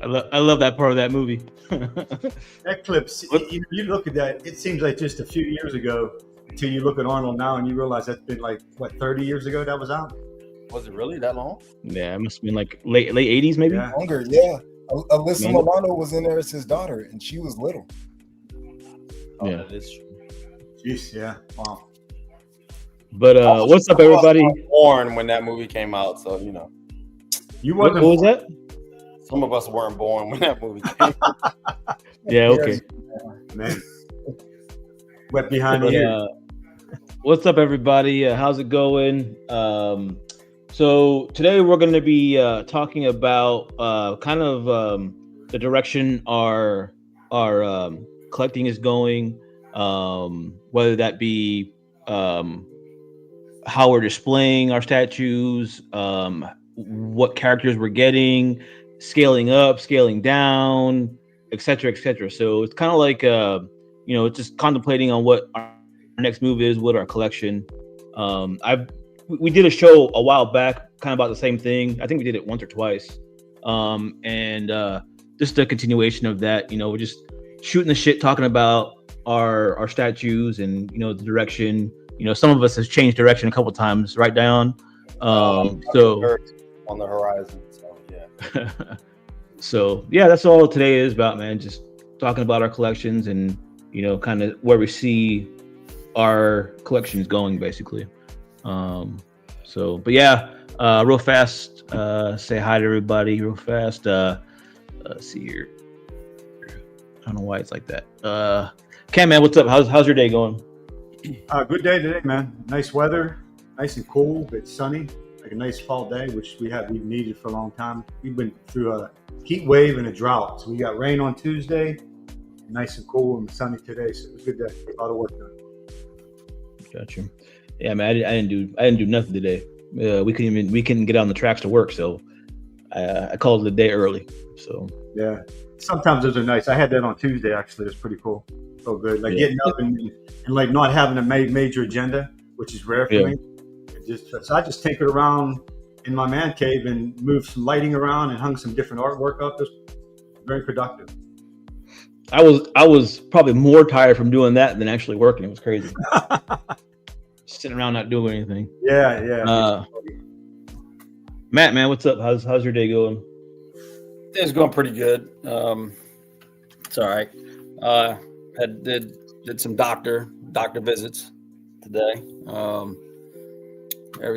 I love that part of that movie. That clips, What? you look at that, it seems like just a few years ago until you look at Arnold now and you realize that's been like, what, 30 years ago that was out? Was it really that long? Yeah, it must have been like late '80s, maybe. Yeah. Longer, yeah. Alyssa Man. Milano was in there as his daughter, and she was little. Oh, Yeah. that is true. Jeez, yeah. Wow. But what's up, everybody? I was born when that movie came out, so you know, You What wasn't was that? some of us weren't born when that movie came out. Yeah, okay. man. Wet behind But, the ear. what's up, everybody? How's it going? So today we're going to be talking about kind of the direction our collecting is going, whether that be how we're displaying our statues, what characters we're getting, scaling up, scaling down, etc., etc. So it's kind of like just contemplating on what our next move is, what our collection. We did a show a while back, kind of about the same thing. I think we did it once or twice, and just a continuation of that. We're just shooting the shit, talking about our statues and the direction. Some of us has changed direction a couple times, right down. So On the horizon, so yeah. so yeah, that's all today is about, man. Just talking about our collections and kind of where we see our collections going, basically. But yeah, real fast, say hi to everybody real fast. Let's see here. I don't know why it's like that. Cam, man, what's up? How's your day going? Good day today, man. Nice weather, nice and cool. It's sunny, like a nice fall day, which we've needed for a long time. We've been through a heat wave and a drought. So we got rain on Tuesday, nice and cool and sunny today. So it was a good day. A lot of work done. Gotcha. Yeah, man, I didn't do nothing today. We couldn't get on the tracks to work, so I called it a day early. So yeah, sometimes those are nice. I had that on Tuesday actually. It's pretty cool. So good, like getting up and like not having a major agenda, which is rare for me. So I just tinkered around in my man cave and moved some lighting around and hung some different artwork up. It was very productive. I was probably more tired from doing that than actually working. It was crazy. Sitting around not doing anything. Yeah. Matt, man, what's up? How's your day going? It's going pretty good. It's all right. Did some doctor visits today.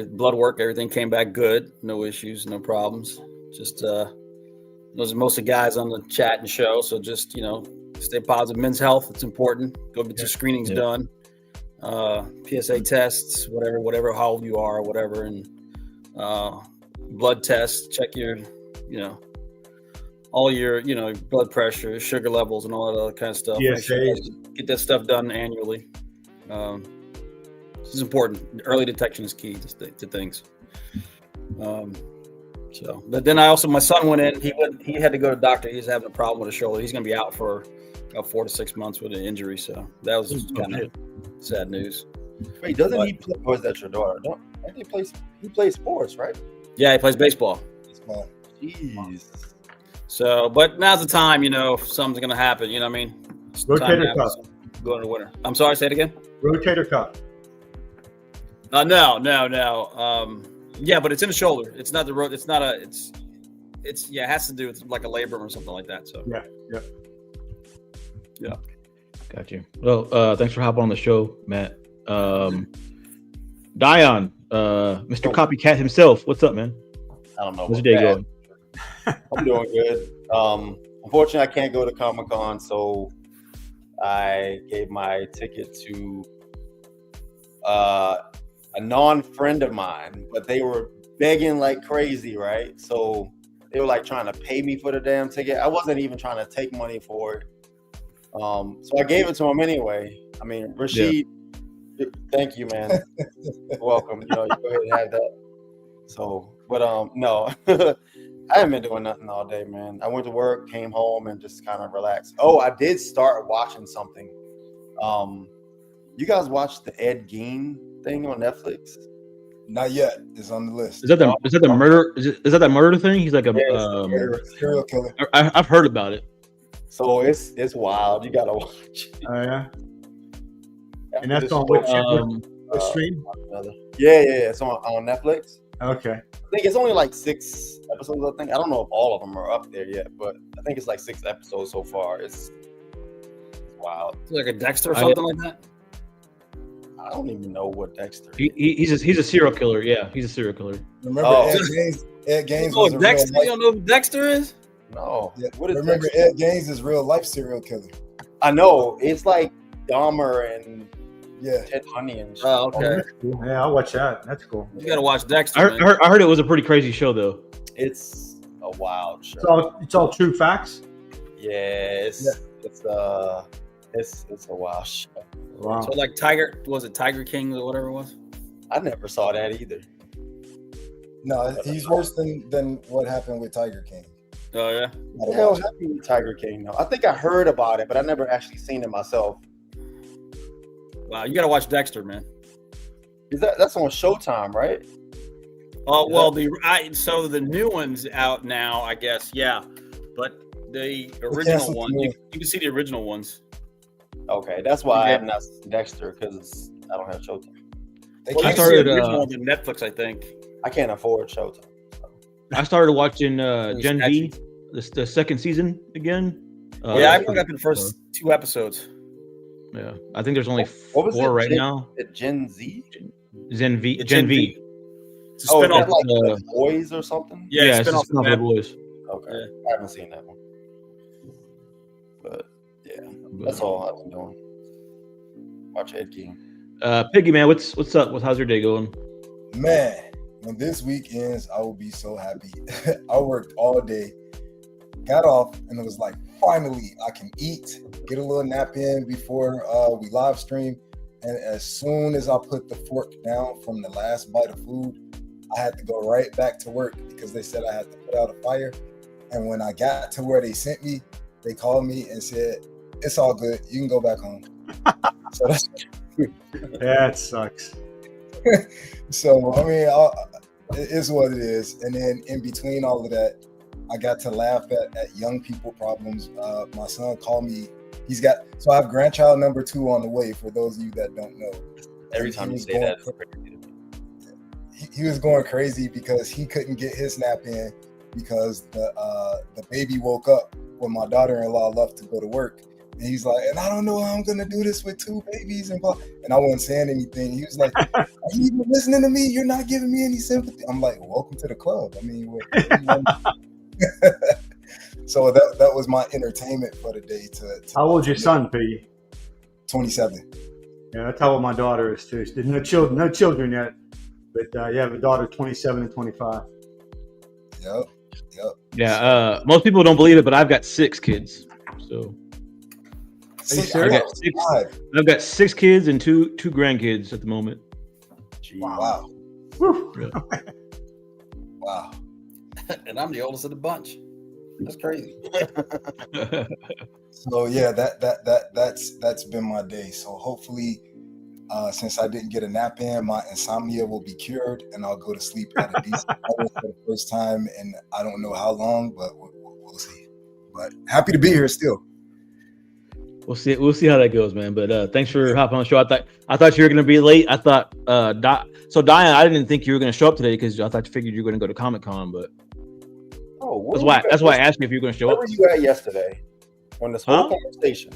Blood work, everything came back good. No issues, no problems. Just those are mostly guys on the chat and show. So just stay positive. Men's health, it's important. Go get your screenings done. PSA tests, whatever, how old you are, or whatever, and blood tests. Check your, all your, blood pressure, sugar levels, and all that other kind of stuff. Yeah, get that stuff done annually. This is important. Early detection is key to things. But then my son went in. He had to go to the doctor. He's having a problem with his shoulder. He's going to be out for about 4 to 6 months with an injury. So that was kind of sad news. Wait, doesn't he play? Or is that your daughter? He plays sports, right? Yeah, he plays baseball. Jeez. So, but now's the time, if something's going to happen, you know what I mean? Rotator cuff. Going to the winter. I'm sorry, say it again? Rotator cuff. No. Yeah, but it's in the shoulder. It's not the road. It's not a, it's, it has to do with like a labrum or something like that. So, yeah. Got you. Well, thanks for hopping on the show, Matt. Dion, Mr. Copycat himself. What's up, man? I don't know. How's your day going? I'm doing good. Unfortunately, I can't go to Comic-Con, so I gave my ticket to a non-friend of mine, but they were begging like crazy, right? So they were like trying to pay me for the damn ticket. I wasn't even trying to take money for it. So I gave it to him anyway. I mean, Rashid, thank you, man. You're welcome. You go ahead and have that. So, but no, I haven't been doing nothing all day, man. I went to work, came home, and just kind of relaxed. Oh, I did start watching something. You guys watched the Ed Gein thing on Netflix? Not yet. It's on the list. Is that the murder? Is that that murder thing? He's like a Serial killer. I've heard about it. So it's wild. You gotta watch. Oh yeah. And After that's on this which stream? Yeah. It's on Netflix. Okay. I think it's only like 6 episodes. I think I don't know if all of them are up there yet, but I think it's like 6 episodes so far. It's wild. It's like a Dexter or something like that. I don't even know what Dexter. He's a serial killer. Yeah, he's a serial killer. Remember Ed Gaines Oh, was a Dexter. real You don't know who Dexter is? No. Yeah. What is Remember Dexter? Ed Gaines is real life serial killer. I know. It's like Dahmer and Yeah. Ted Bundy and shit. Oh, okay. That's cool. Yeah, I'll watch that. That's cool. You gotta watch Dexter. man. I heard it was a pretty crazy show though. It's a wild show. It's all true facts. Yeah, it's a wild show. Wow. So like Tiger King or whatever it was? I never saw that either. No, he's worse than what happened with Tiger King. Oh yeah. What the hell happened with Tiger King though? I think I heard about it, but I never actually seen it myself. Wow, you gotta watch Dexter, man. That's on Showtime, right? Oh well, so the new one's out now, I guess. Yeah, but the original one, you can see the original ones. Okay, that's why I have not seen Dexter because I don't have Showtime. Well, you can see the original on Netflix, I think. I can't afford Showtime. I started watching Gen V, the second season again. Yeah, I picked up in the first 2 episodes. Yeah, I think there's only What was 4 it? right now. Gen Z? Gen V. It's a spin-off. Is that like the Boys or something? Yeah, it's a spin-off of The Boys. Okay, Yeah. I haven't seen that one. But yeah, that's all I've been doing. Watch Ed Gein. Piggy man, what's up? How's your day going? Man, when this week ends, I will be so happy. I worked all day, got off, and it was like, finally, I can eat, get a little nap in before we live stream. And as soon as I put the fork down from the last bite of food, I had to go right back to work because they said I had to put out a fire. And when I got to where they sent me, they called me and said, "It's all good. You can go back home." So that's That sucks. So, I mean, it is what it is. And then in between all of that, I got to laugh at young people problems. My son called me. So I have grandchild number 2 on the way, for those of you that don't know. Every time you say that, he was going crazy because he couldn't get his nap in because the baby woke up when my daughter-in-law left to go to work. And he's like, and I don't know how I'm going to do this with 2 babies. And I wasn't saying anything. He was like, are you even listening to me? You're not giving me any sympathy. I'm like, welcome to the club. I mean, so that was my entertainment for the day. How old's your son, Piggy? 27. Yeah, that's how old my daughter is too. There's no children yet, but you have a daughter 27 and 25. Yep. Yeah, most people don't believe it, but I've got 6 kids. So I've got 6 kids and two grandkids at the moment. Wow. Yeah. Wow. And I'm the oldest of the bunch. That's crazy. So yeah, that's been my day. So hopefully, since I didn't get a nap in, my insomnia will be cured, and I'll go to sleep at a decent level for the first time in I don't know how long, but we'll see. But happy to be here still. We'll see how that goes, man. But thanks for hopping on the show. I thought you were gonna be late. I thought Diane, I didn't think you were gonna show up today because I figured you were gonna go to Comic-Con, but that's why I asked you if you were gonna show up. Where were you at yesterday when this whole conversation?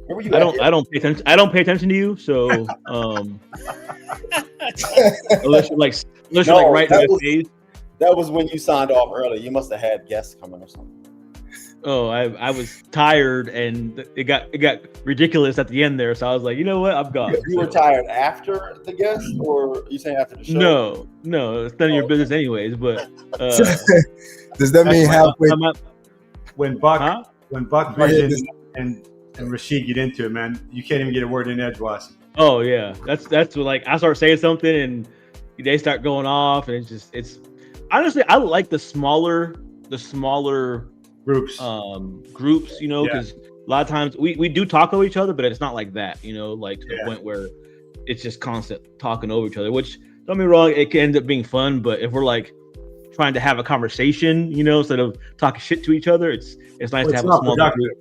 Where were you I don't pay attention. I don't pay attention to you, so unless you're like right in the face. That was when you signed off early. You must have had guests coming or something. Oh, I was tired and it got ridiculous at the end there, so I was like, you know what, I'm gone. You were tired after the guest, or you saying after the show? No, it's none of your business anyways. But does that mean halfway? When Buck Bridges and Rashid get into it, man, you can't even get a word in edgewise. Oh yeah, that's what, like, I start saying something and they start going off, and it's honestly, I like the smaller groups, you know, because a lot of times we do talk over each other, but it's not like that, you know, like to the point where it's just constant talking over each other, which don't be wrong, it can end up being fun, but if we're like trying to have a conversation, instead of talking shit to each other, it's nice to have a small group.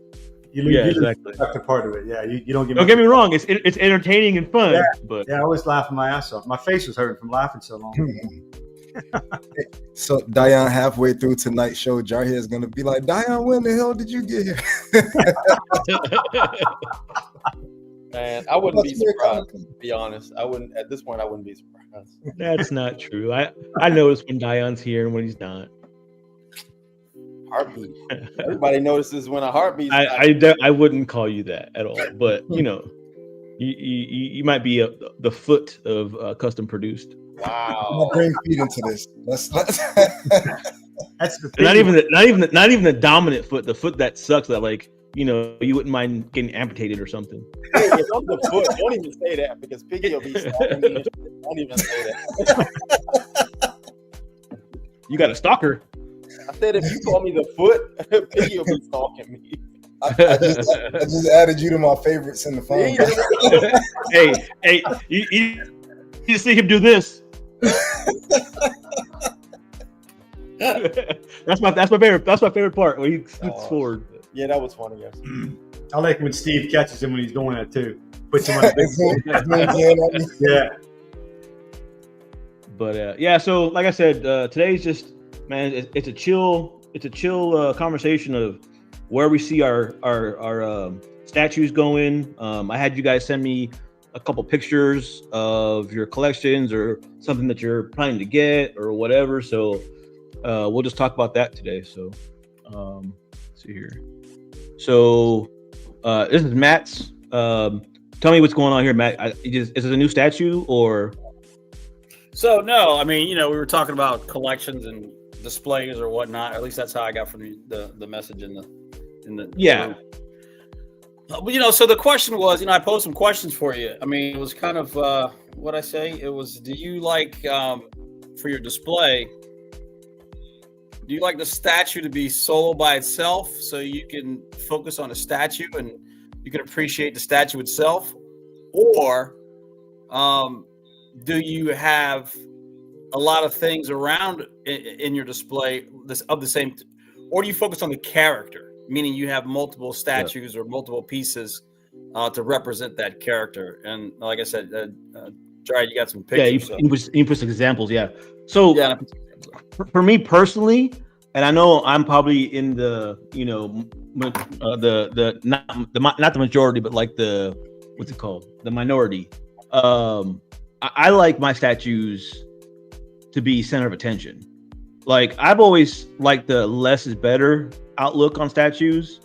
You exactly. That's a part of it. Yeah, you don't get. Don't get me wrong. It's entertaining and fun. Yeah, but I was laughing my ass off. My face was hurting from laughing so long. So Dion, halfway through tonight's show, Jarhead is gonna be like, Dion, when the hell did you get here? Man, I wouldn't be surprised, to be honest. I wouldn't at this point. I wouldn't be surprised. That's not true. I notice when Dion's here and when he's not. Heartbeat. Everybody notices when a heartbeat. I wouldn't call you that at all. But you might be the foot of custom produced. Wow. I'll bring feet into this. Let's That's the thing. Not even the dominant foot, the foot that sucks, that like you wouldn't mind getting amputated or something. Hey, if I'm the foot, don't even say that because Piggy will be stalking me. Don't even say that. You got a stalker. I said if you call me the foot, Piggy will be stalking me. I just added you to my favorites in the phone. Hey, you see him do this. That's my favorite part when he scoots forward. Yeah, that was funny. Yes. I like when Steve catches him when he's doing that too. Puts him on a big yeah. But so like I said, today's just, man, it's a chill conversation of where we see our statues going. I had you guys send me a couple pictures of your collections or something that you're planning to get or whatever. So we'll just talk about that today. So let's see here. So this is Matt's. Tell me what's going on here, Matt. Is it a new statue or? So no, I mean, we were talking about collections and displays or whatnot. At least that's how I got from the message in the yeah. So the question was, I posed some questions for you. I mean, it was kind of what I say. It was, do you like for your display? Do you like the statue to be solo by itself so you can focus on the statue and you can appreciate the statue itself? Or do you have a lot of things around in your display of the same, or do you focus on the character, meaning you have multiple statues or multiple pieces to represent that character? And like I said, Jared, you got some pictures. Yeah, you put some examples. Yeah. So for me personally, and I know I'm probably in the not the majority, but like what's it called, the minority. I like my statues to be center of attention. Like I've always liked the less is better outlook on statues.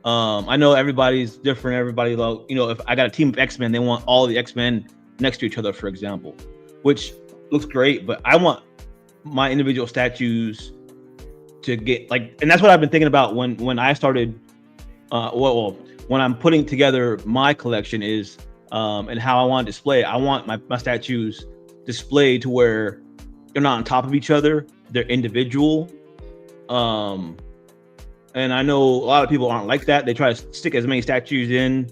I know everybody's different. Everybody, if I got a team of X-Men, they want all the X-Men next to each other, for example, which looks great. But I want my individual statues to get and that's what I've been thinking about when I started. When I'm putting together my collection is and how I want to display it. I want my statues displayed to where they're not on top of each other. They're individual. And I know a lot of people aren't like that. They try to stick as many statues in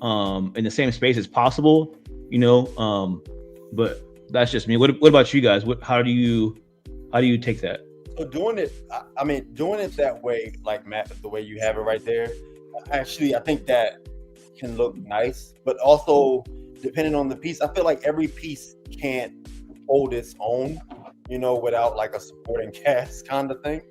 the same space as possible, but that's just me. What about you guys? How do you take that? So doing it that way, like Matt, the way you have it right there, actually, I think that can look nice, but also depending on the piece, I feel like every piece can't hold its own, without like a supporting cast kind of thing.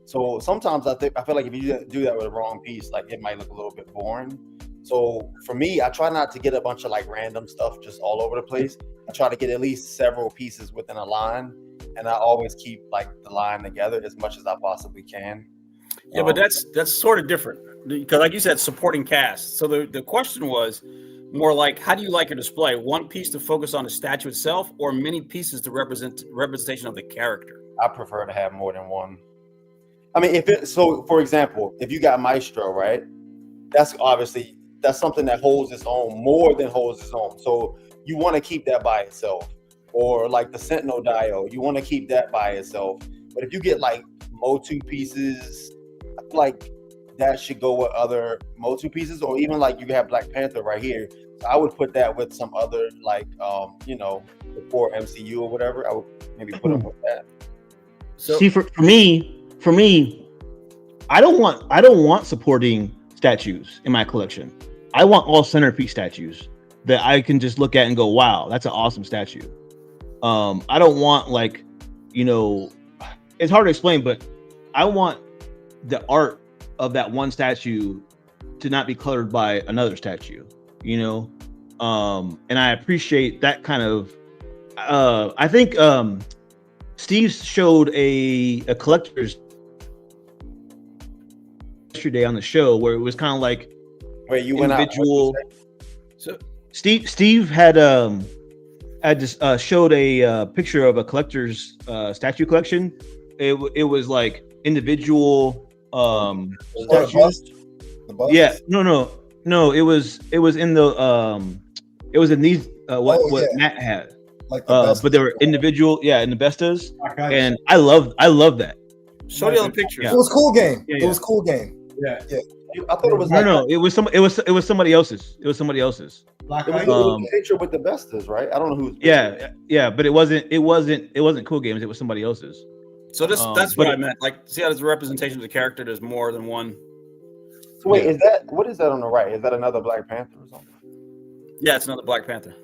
So sometimes I feel like if you do that with a wrong piece, like it might look a little bit boring. So for me, I try not to get a bunch of like random stuff just all over the place. I try to get at least several pieces within a line, and I always keep like the line together as much as I possibly can. Yeah, but that's sort of different because, like you said, supporting cast. So the question was more like, how do you like your display? One piece to focus on the statue itself, or many pieces to representation of the character? I prefer to have more than one. I mean, for example, if you got Maestro, right? That's something that holds its own, more than holds its own. So you want to keep that by itself. Or like the Sentinel Dio, you want to keep that by itself. But if you get like Motu pieces, I feel like that should go with other Motu pieces, or even like you have Black Panther right here. So I would put that with some other like support MCU or whatever, I would maybe put them with that. So, See, for me, I don't want supporting statues in my collection. I want all centerpiece statues that I can just look at and go, wow, that's an awesome statue. I don't want, like, you know, it's hard to explain, but I want the art of that one statue to not be cluttered by another statue, you know? And I appreciate that kind of, I think Steve showed a collector's yesterday on the show where it was kind of like Wait, you individual. went out? so Steve had just showed a picture of a collector's statue collection. It was like individual Statues? The bust? yeah, no, it was in the it was in these what Oh, yeah. Matt had, Like the best. but they were individual, in the bestas, Okay. and I love that. show the other pictures. Yeah. It was cool game. Yeah, It yeah. was cool game. Yeah. I thought it was like No, it was somebody else's. It was somebody else's. Black It was Eyed. the picture with the bestas, right? I don't know who's. Yeah, but it wasn't Cool Games. It was somebody else's. So that's but what I meant. Like, see how there's a representation of the character. There's more than one. So wait, what is that on the right? Is that another Black Panther or something? Yeah, it's another Black Panther.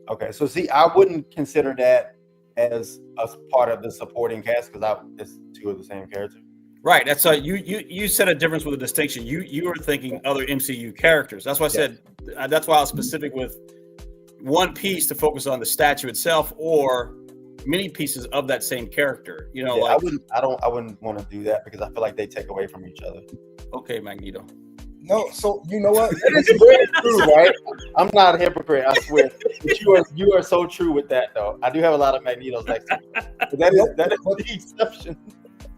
Okay, so see, I wouldn't consider that as a part of the supporting cast because it's two of the same character. Right. That's you said a difference with a distinction. You were thinking other MCU characters. That's why I said. That's why I was specific with one piece to focus on the statue itself, or many pieces of that same character. You know, Yeah, like I wouldn't want to do that because I feel like they take away from each other. okay, Magneto. No, so you know what? It's very true, right? I'm not a hypocrite, I swear. But you are so true with that, though. I do have a lot of Magnetos next to me. But that is the exception.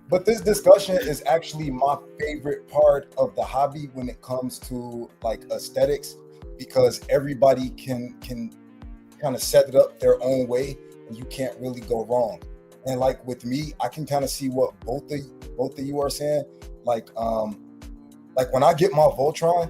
But this discussion is actually my favorite part of the hobby when it comes to like aesthetics, because everybody can kind of set it up their own way and you can't really go wrong. And like with me, I can kind of see what both of you are saying. Like when I get my Voltron,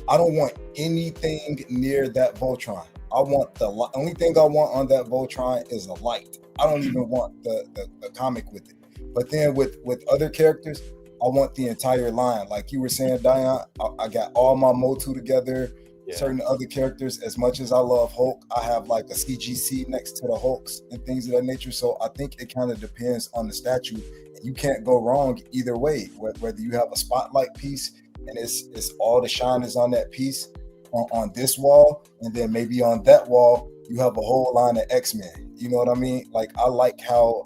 I don't want anything near that Voltron. I want the only thing I want on that Voltron is a light. I don't even want the comic with it. But then with other characters, I want the entire line. Like you were saying, Diane, I got all my Motu together. Yeah. Certain other characters, as much as I love Hulk, I have like a CGC next to the Hulks and things of that nature. So I think it kind of depends on the statue. You can't go wrong either way. Whether you have a spotlight piece and it's all the shine is on that piece on this wall, and then maybe on that wall you have a whole line of X-Men. You know what I mean? Like I like how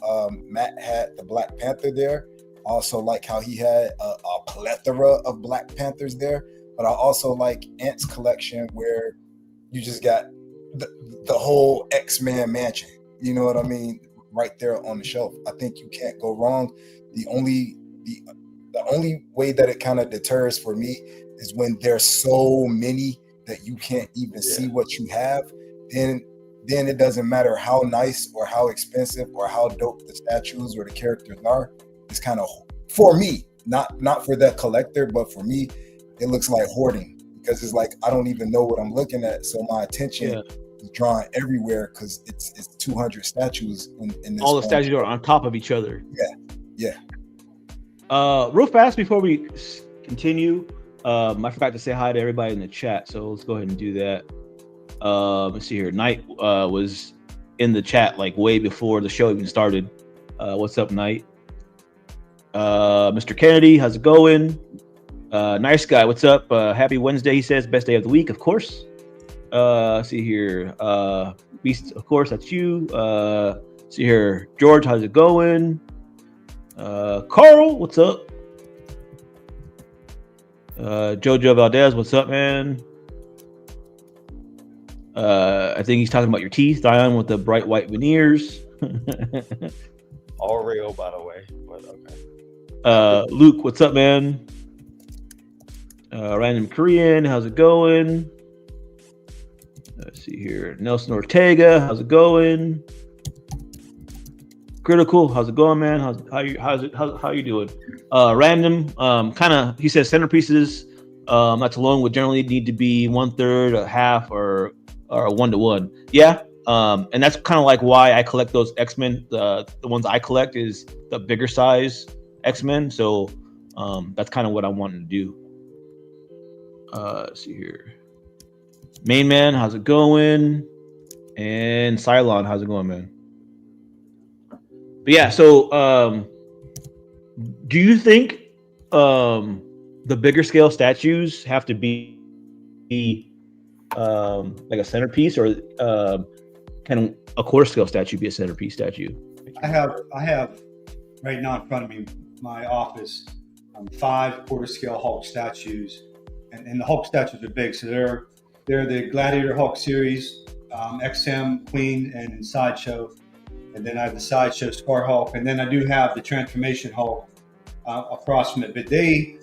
Matt had the Black Panther there. I also like how he had a plethora of Black Panthers there. But I also like Ant's collection where you just got the whole X-Men mansion. You know what I mean? Right there on the shelf. I think you can't go wrong. The only way that it kind of deters for me is when there's so many that you can't even see what you have. Then it doesn't matter how nice or how expensive or how dope the statues or the characters are. It's kind of, for me, not for that collector, but for me, it looks like hoarding, because it's like I don't even know what I'm looking at. So my attention is drawn everywhere because it's 200 statues in this. All the statues are on top of each other. Yeah. Real fast before we continue, I forgot to say hi to everybody in the chat, so let's go ahead and do that. Let's see here. Knight was in the chat like way before the show even started. What's up, Knight? Mr. Kennedy, how's it going? Nice guy, what's up? Happy Wednesday, he says. Best day of the week, of course. See here. Beast, of course, that's you. See here. George, how's it going? Carl, what's up? Jojo Valdez, what's up, man? I think he's talking about your teeth, Diane, with the bright white veneers. All real, by the way. But okay. Luke, what's up, man? Random Korean, how's it going? Let's see here. Nelson Ortega, how's it going? Critical, how's it going, man? How you doing? Random, kind of. He says centerpieces, that's alone would generally need to be 1/3, a half, or 1-to-1. Yeah, And that's kind of like why I collect those X-Men. The ones I collect is the bigger size X-Men. So that's kind of what I wanted to do. Let's see here. Main Man, how's it going? And Cylon, how's it going, man? But yeah, so do you think the bigger scale statues have to be like a centerpiece, or can a quarter scale statue be a centerpiece statue? I have right now in front of me my office 5 quarter scale Hulk statues, and the Hulk statues are big, so they're the Gladiator Hulk series, XM, Queen, and Sideshow, and then I have the Sideshow Scar Hulk, and then I do have the Transformation Hulk across from it. But they're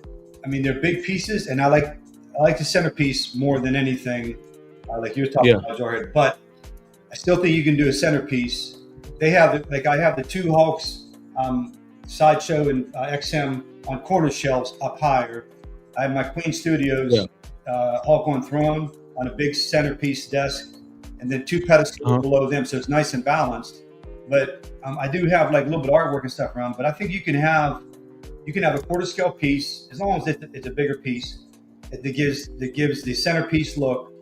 big pieces, and I like the centerpiece more than anything, like you're talking about, Jarhead. But I still think you can do a centerpiece. They have, like, I have the 2 Hulks, Sideshow and XM, on corner shelves up higher. I have my Queen Studios Hulk on throne on a big centerpiece desk, and then 2 pedestals below them, so it's nice and balanced. But I do have like a little bit of artwork and stuff around. But I think you can have a quarter scale piece, as long as it's a bigger piece that gives the centerpiece look.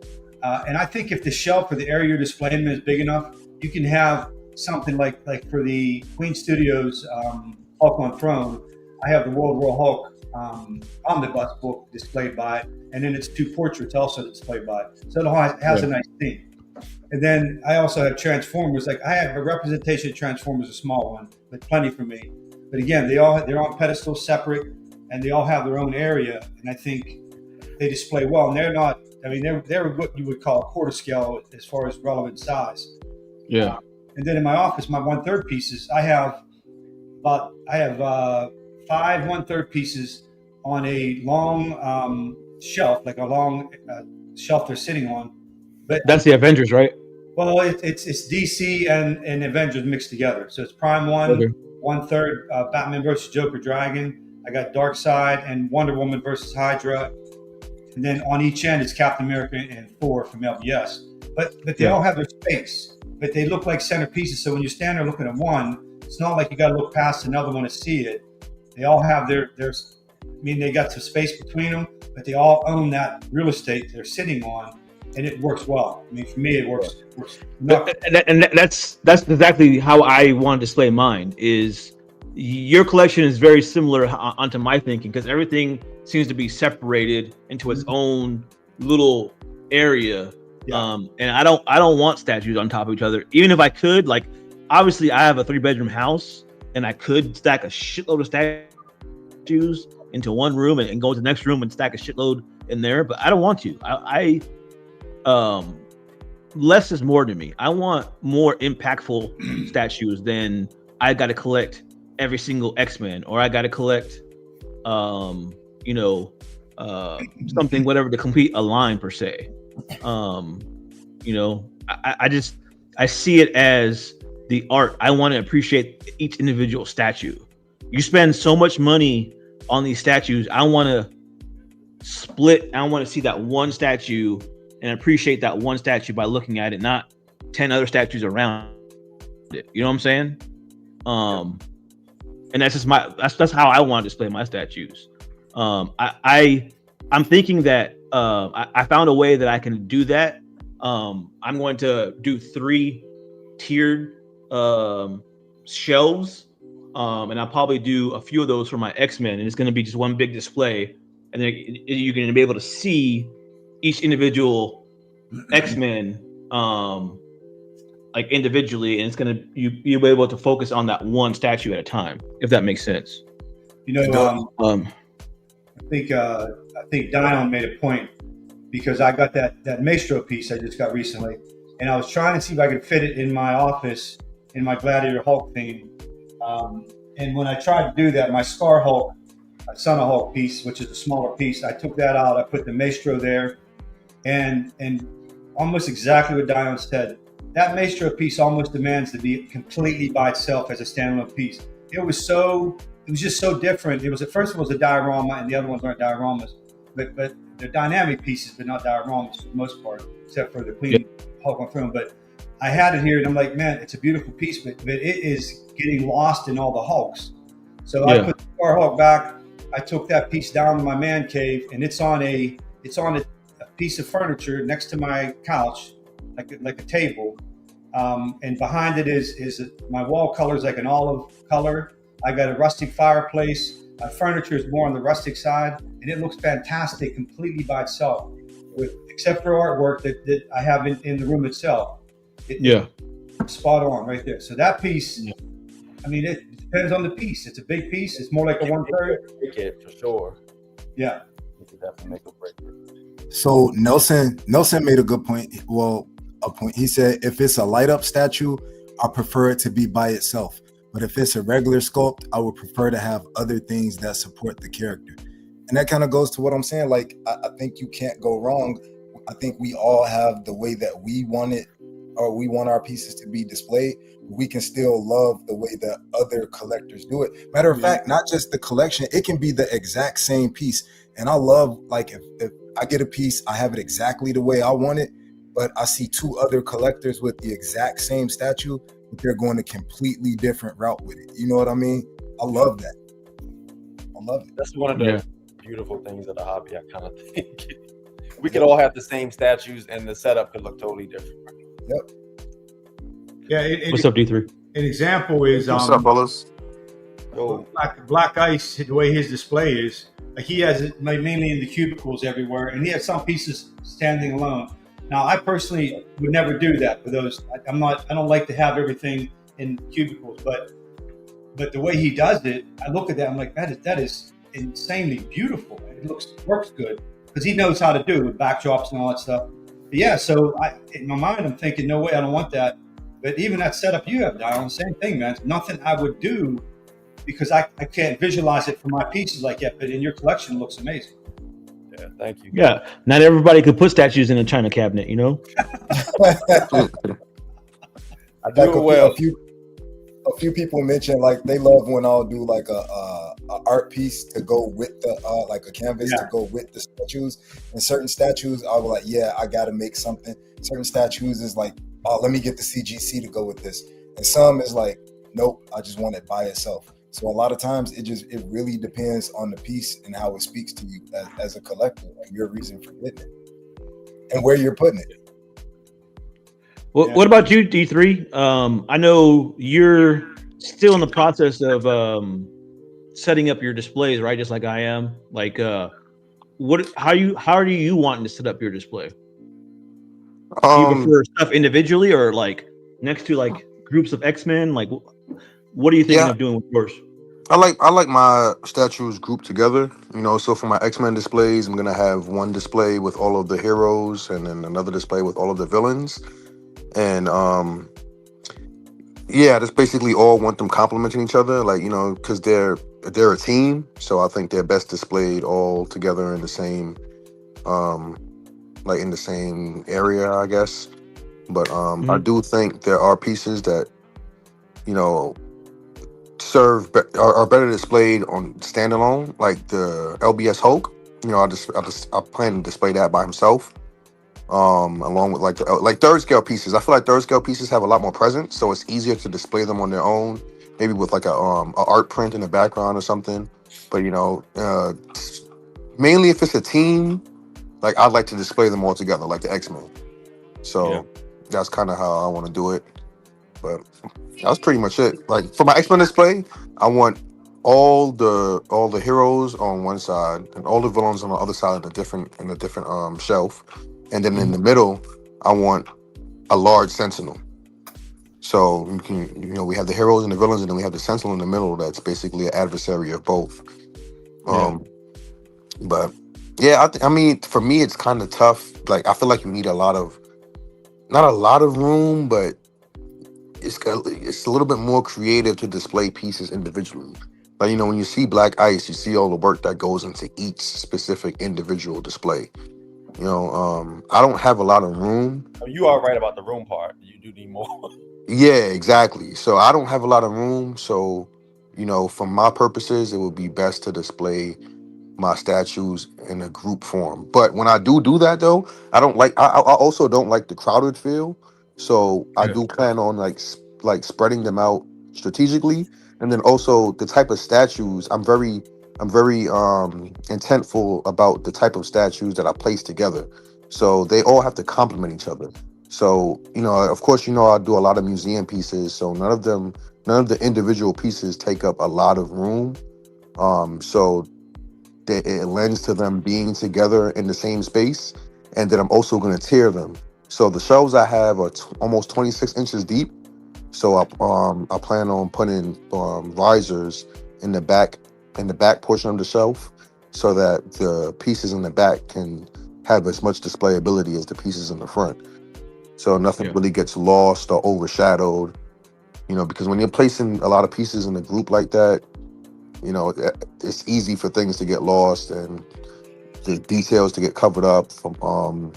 And I think if the shelf or the area you're displaying them is big enough, you can have something like for the Queen Studios Hulk on Throne. I have the World War Hulk omnibus book displayed by it, and then it's 2 portraits also displayed by it. So it has a nice theme. And then I also have Transformers. Like, I have a representation of Transformers, a small one, but plenty for me. But again, they're on pedestals separate, and they all have their own area. And I think they display well. And they're not. I mean, they're what you would call a quarter scale as far as relevant size. Yeah. And then in my office, my 1/3 pieces, I have 5 1/3 pieces on a long shelf, like a long shelf they're sitting on. But that's the Avengers, right? Well, it's DC and Avengers mixed together. So it's Prime 1/3 Batman versus Joker Dragon. I got Darkseid and Wonder Woman versus Hydra. And then on each end is Captain America and Thor from LBS. But they all have their space. But they look like centerpieces. So when you stand there looking at one, it's not like you got to look past another one to see it. They all have they got some space between them, but they all own that real estate they're sitting on. And it works well. I mean, for me, it works. And that's exactly how I want to display mine. Is your collection is very similar onto my thinking, because everything seems to be separated into its own little area. Yeah. And I don't want statues on top of each other. Even if I could, like, obviously I have a 3-bedroom house, and I could stack a shitload of statues into one room and go to the next room and stack a shitload in there. But I don't want to. Less is more to me. I want more impactful statues than I got to collect every single X-Men, or I got to collect, something, whatever, to complete a line per se. I see it as the art. I want to appreciate each individual statue. You spend so much money on these statues. I want to split. I want to see that one statue and appreciate that one statue by looking at it, not 10 other statues around it. You know what I'm saying? And that's just that's how I want to display my statues. I'm thinking that I found a way that I can do that. I'm going to do 3 tiered shelves, and I'll probably do a few of those for my X-Men, and it's going to be just one big display, and then you're going to be able to see each individual X-Men like individually, and it's gonna you'll be able to focus on that one statue at a time, if that makes sense. I think Dion made a point, because I got that Maestro piece I just got recently, and I was trying to see if I could fit it in my office in my Gladiator Hulk theme. And when I tried to do that, my Scar Hulk, Son of Hulk piece, which is a smaller piece, I took that out. I put the Maestro there, and almost exactly what Dion said. That Maestro piece almost demands to be completely by itself as a standalone piece. It was just so different. It was, at first it was a diorama, and the other ones aren't dioramas, but they're dynamic pieces, but not dioramas for the most part, except for the Queen Hulk on Throne. But I had it here, and I'm like, man, it's a beautiful piece, but it is getting lost in all the hulks. So I put the Star Hulk back. I took that piece down to my man cave, and it's on a piece of furniture next to my couch, like a table. And behind it is my wall color is like an olive color. I got a rustic fireplace. My furniture is more on the rustic side, and it looks fantastic completely by itself, except for artwork that I have in the room itself. It's spot on right there. So that piece, I mean, it depends on the piece. It's a big piece. It's more like a 1/3. Break it for sure. Yeah. You could definitely make a break it. So Nelson made a good point. Well, a point. He said, if it's a light up statue, I prefer it to be by itself. But if it's a regular sculpt, I would prefer to have other things that support the character. And that kind of goes to what I'm saying. Like, I think you can't go wrong. I think we all have the way that we want it, or we want our pieces to be displayed. We can still love the way that other collectors do it. Matter of fact, not just the collection, it can be the exact same piece. And I love, like, if I get a piece, I have it exactly the way I want it, but I see two other collectors with the exact same statue, but they're going a completely different route with it. You know what I mean? I love that. I love it. That's one of the beautiful things of the hobby. I kind of think we could all have the same statues, and the setup could look totally different. Yep. Yeah. What's up, D3? An example is What's up, fellas? Black Ice. The way his display is, like, he has it mainly in the cubicles everywhere, and he has some pieces standing alone. Now, I personally would never do that for those. I don't like to have everything in cubicles, but the way he does it, I look at that, I'm like, that is insanely beautiful. It works good because he knows how to do it with backdrops and all that stuff. But yeah, so in my mind, I'm thinking, no way, I don't want that. But even that setup you have, Darren, same thing, man. It's nothing I would do because I can't visualize it for my pieces like that. But in your collection, it looks amazing. Yeah, thank you. Yeah, not everybody could put statues in a china cabinet, you know. I do it well. A few people mentioned, like, they love when I'll do like a art piece to go with the like a canvas to go with the statues. And certain statues, I was like, yeah, I got to make something. Certain statues is like, oh, let me get the CGC to go with this. And some is like, nope, I just want it by itself. So a lot of times it really depends on the piece and how it speaks to you as a collector and your reason for getting it and where you're putting it. What about you, D3? I know you're still in the process of setting up your displays, right? Just like I am. Like, how are you wanting to set up your display? Do you prefer stuff individually or like next to like groups of X-Men? Like, what are you thinking of doing with yours? I like my statues grouped together. You know, so for my X-Men displays, I'm gonna have one display with all of the heroes, and then another display with all of the villains. And that's basically all want them complementing each other, like, you know, because they're a team. So I think they're best displayed all together in the same, like in the same area, I guess. But I do think there are pieces that, you know, are better displayed on standalone, like the LBS Hulk. You know, I plan to display that by himself. Along with like third scale pieces. I feel like third scale pieces have a lot more presence, so it's easier to display them on their own, maybe with like a art print in the background or something. But you know, mainly if it's a team, like I'd like to display them all together, like the X-Men. So that's kind of how I want to do it. But that's pretty much it. Like for my X-Men display, I want all the heroes on one side and all the villains on the other side in a different shelf. And then in the middle, I want a large sentinel. So you can, you know, we have the heroes and the villains, and then we have the sentinel in the middle. That's basically an adversary of both. But yeah, I mean, for me, it's kind of tough. Like I feel like you need not a lot of room, but it's a little bit more creative to display pieces individually. Like, you know, when you see Black Ice, you see all the work that goes into each specific individual display. You know, I don't have a lot of room. You are right about the room part. You do need more. Yeah, exactly. So I don't have a lot of room. So, you know, for my purposes, it would be best to display my statues in a group form. But when I do that, though, I also don't like the crowded feel. So I do plan on like spreading them out strategically, and then also the type of statues. I'm very intentful about the type of statues that I place together. So they all have to complement each other. So, of course, I do a lot of museum pieces. So none of the individual pieces take up a lot of room. So it lends to them being together in the same space. And then I'm also going to tier them. So the shelves I have are almost 26 inches deep. So I plan on putting risers in the back portion of the shelf, so that the pieces in the back can have as much displayability as the pieces in the front. So nothing really gets lost or overshadowed. Because when you're placing a lot of pieces in a group like that, it's easy for things to get lost and the details to get covered up from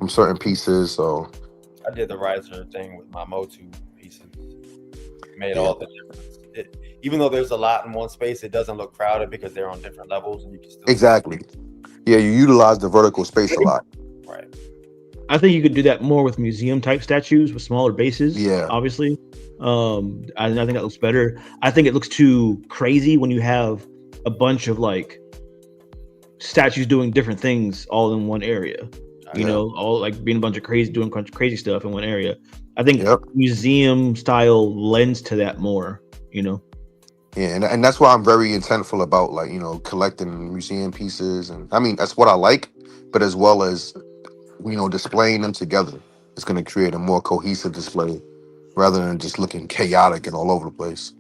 certain pieces. So I did the riser thing with my Motu pieces. Made all the difference. Even though there's a lot in one space, it doesn't look crowded because they're on different levels, and you can still exactly. Yeah, you utilize the vertical space a lot. Right. I think you could do that more with museum type statues with smaller bases. Yeah. Obviously. I think that looks better. I think it looks too crazy when you have a bunch of like statues doing different things all in one area. All like being a bunch of doing a bunch of crazy stuff in one area. I think museum style lends to that more. Yeah, and that's why I'm very intentful about collecting museum pieces, and I mean that's what I like, but as well as displaying them together, it's going to create a more cohesive display rather than just looking chaotic and all over the place.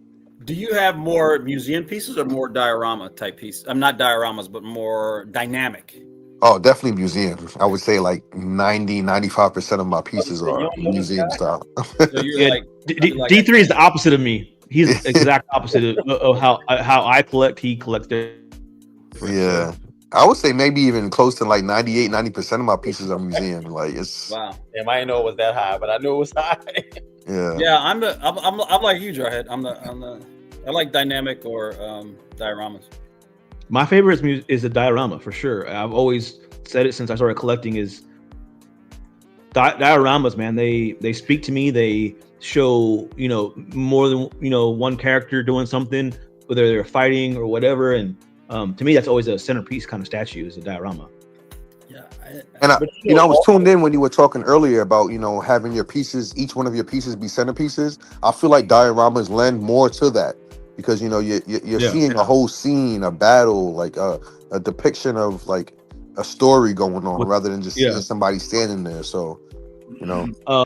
Do you have more museum pieces or more diorama type pieces? I'm not dioramas, but more dynamic. Oh, definitely museum. I would say like 95% of my pieces are museum style. So you're D3 is the opposite of me. He's the exact opposite of how I collect. He collects it. Yeah. I would say maybe even close to like 90% of my pieces are museum. Like it's wow. Damn, I didn't know it was that high, but I knew it was high. Yeah. Yeah, I'm like you, Jarhead. I like dynamic or dioramas. My favorite is the diorama for sure. I've always said it since I started collecting. Is dioramas, man. They speak to me. They show more than one character doing something, whether they're fighting or whatever. And to me, that's always a centerpiece kind of statue is a diorama. Yeah, I was tuned in when you were talking earlier about having your pieces, each one of your pieces be centerpieces. I feel like dioramas lend more to that because you're seeing a whole scene, a battle, like a depiction of like a story going on rather than just seeing somebody standing there. So Even the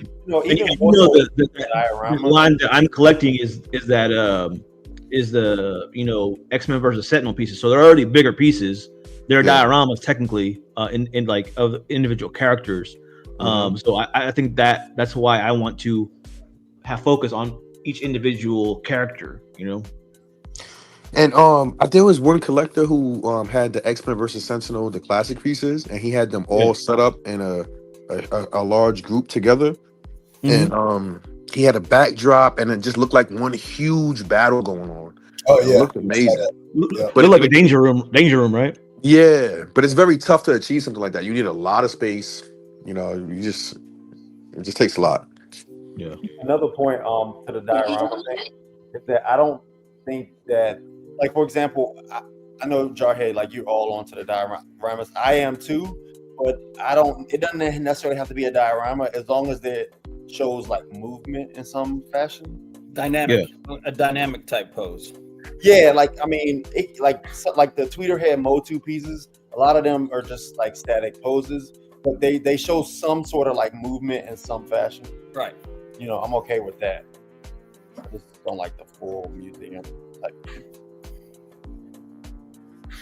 line that I'm collecting is the X-Men versus Sentinel pieces. So they're already bigger pieces. They're dioramas technically in like of individual characters. So I think that's why I want to have focus on each individual character. And there was one collector who had the X-Men versus Sentinel, the classic pieces, and he had them all set up in a large group together. And he had a backdrop, and it just looked like one huge battle going on. Oh yeah, it looked amazing. But it looked like a danger room, right? Yeah, but it's very tough to achieve something like that. You need a lot of space. It just takes a lot. Yeah. Another point to the diorama thing is that I don't think that, like, for example, I know Jarhead, like, you're all onto the dioramas. I am too, but it doesn't necessarily have to be a diorama as long as it shows like movement in some fashion. Dynamic, a dynamic type pose. Yeah, like I mean, like the Tweeterhead Motu pieces. A lot of them are just like static poses, but they show some sort of like movement in some fashion. Right. I'm okay with that. I just don't like the full museum type.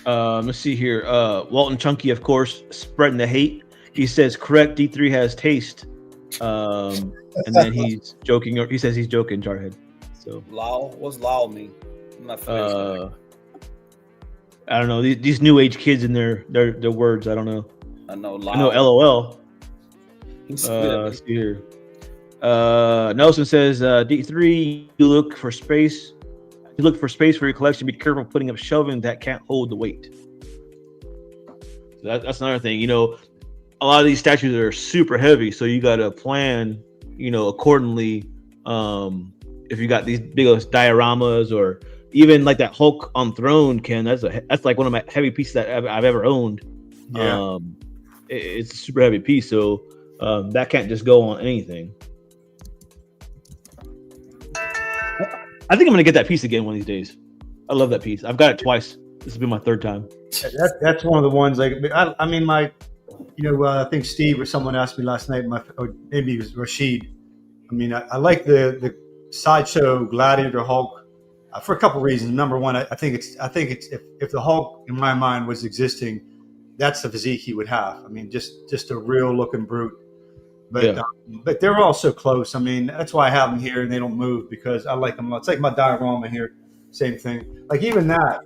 Let's see here. Walton Chunky, of course, spreading the hate. He says, correct, D3 has taste. And then he's joking. He says he's joking, Jarhead. So Lol. What's lol mean? I'm not familiar. I don't know. These new age kids and their words. I don't know. I know lol. I know LOL. Let's see here. Nelson says, D3, you look for space. You look for space for your collection. Be careful putting up shelving that can't hold the weight. So that's another thing. A lot of these statues are super heavy, so you got to plan accordingly. If you got these big dioramas, or even like that Hulk on Throne, Ken, that's like one of my heavy pieces that I've ever owned. Yeah. It's a super heavy piece, so that can't just go on anything. I think I'm gonna get that piece again one of these days. I love that piece. I've got it twice. This has been my third time. That's one of the ones. Like, I mean, I think Steve or someone asked me last night. Or maybe it was Rashid. I mean, I like the Sideshow Gladiator Hulk for a couple reasons. Number one, I think it's if the Hulk in my mind was existing, that's the physique he would have. I mean, just a real looking brute. But they're all so close. I mean, that's why I have them here and they don't move, because I like them. It's like my diorama here, same thing. Like even that,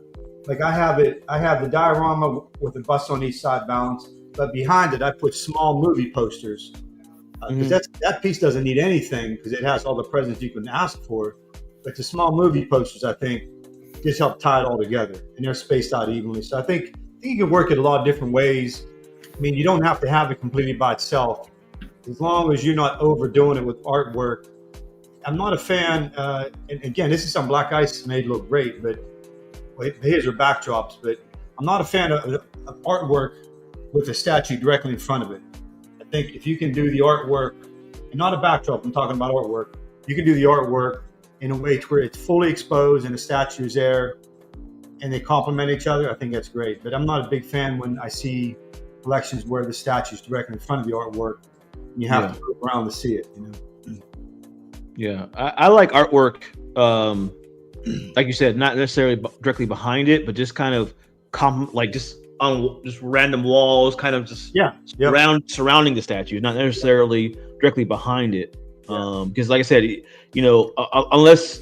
like I have the diorama with the bust on each side balance, but behind it I put small movie posters. Because that piece doesn't need anything because it has all the presents you can ask for. But the small movie posters, I think, just help tie it all together, and they're spaced out evenly. So I think you can work it a lot of different ways. I mean, you don't have to have it completely by itself, as long as you're not overdoing it with artwork. I'm not a fan. And again, this is some Black Ice made look great, but here's are backdrops. But I'm not a fan of artwork with a statue directly in front of it. I think if you can do the artwork, and not a backdrop, I'm talking about artwork, you can do the artwork in a way to where it's fully exposed and the statue's there and they complement each other. I think that's great. But I'm not a big fan when I see collections where the statue's directly in front of the artwork and you have to move around to see it. Yeah, I like artwork, like you said, not necessarily directly behind it, but just kind of just on just random walls, kind of just surrounding the statue, not necessarily directly behind it. Because like I said, unless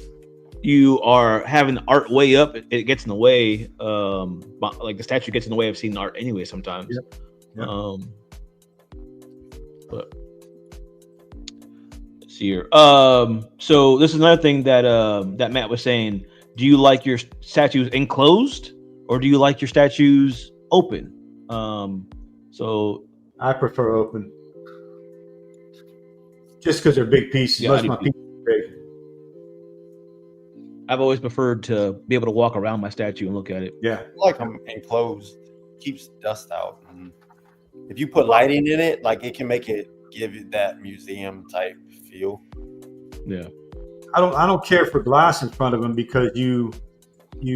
you are having the art way up, it gets in the way. Like the statue gets in the way of seeing the art anyway sometimes. But let's see here. So this is another thing that that Matt was saying. Do you like your statues enclosed, or do you like your statues open? So I prefer open, just because they're big pieces. Most of my pieces are big. I've always preferred to be able to walk around my statue and look at it. Yeah, I like them enclosed. Keeps dust out. And if you put lighting in it, like it can make it give it that museum type feel. Yeah. I don't care for glass in front of them, because you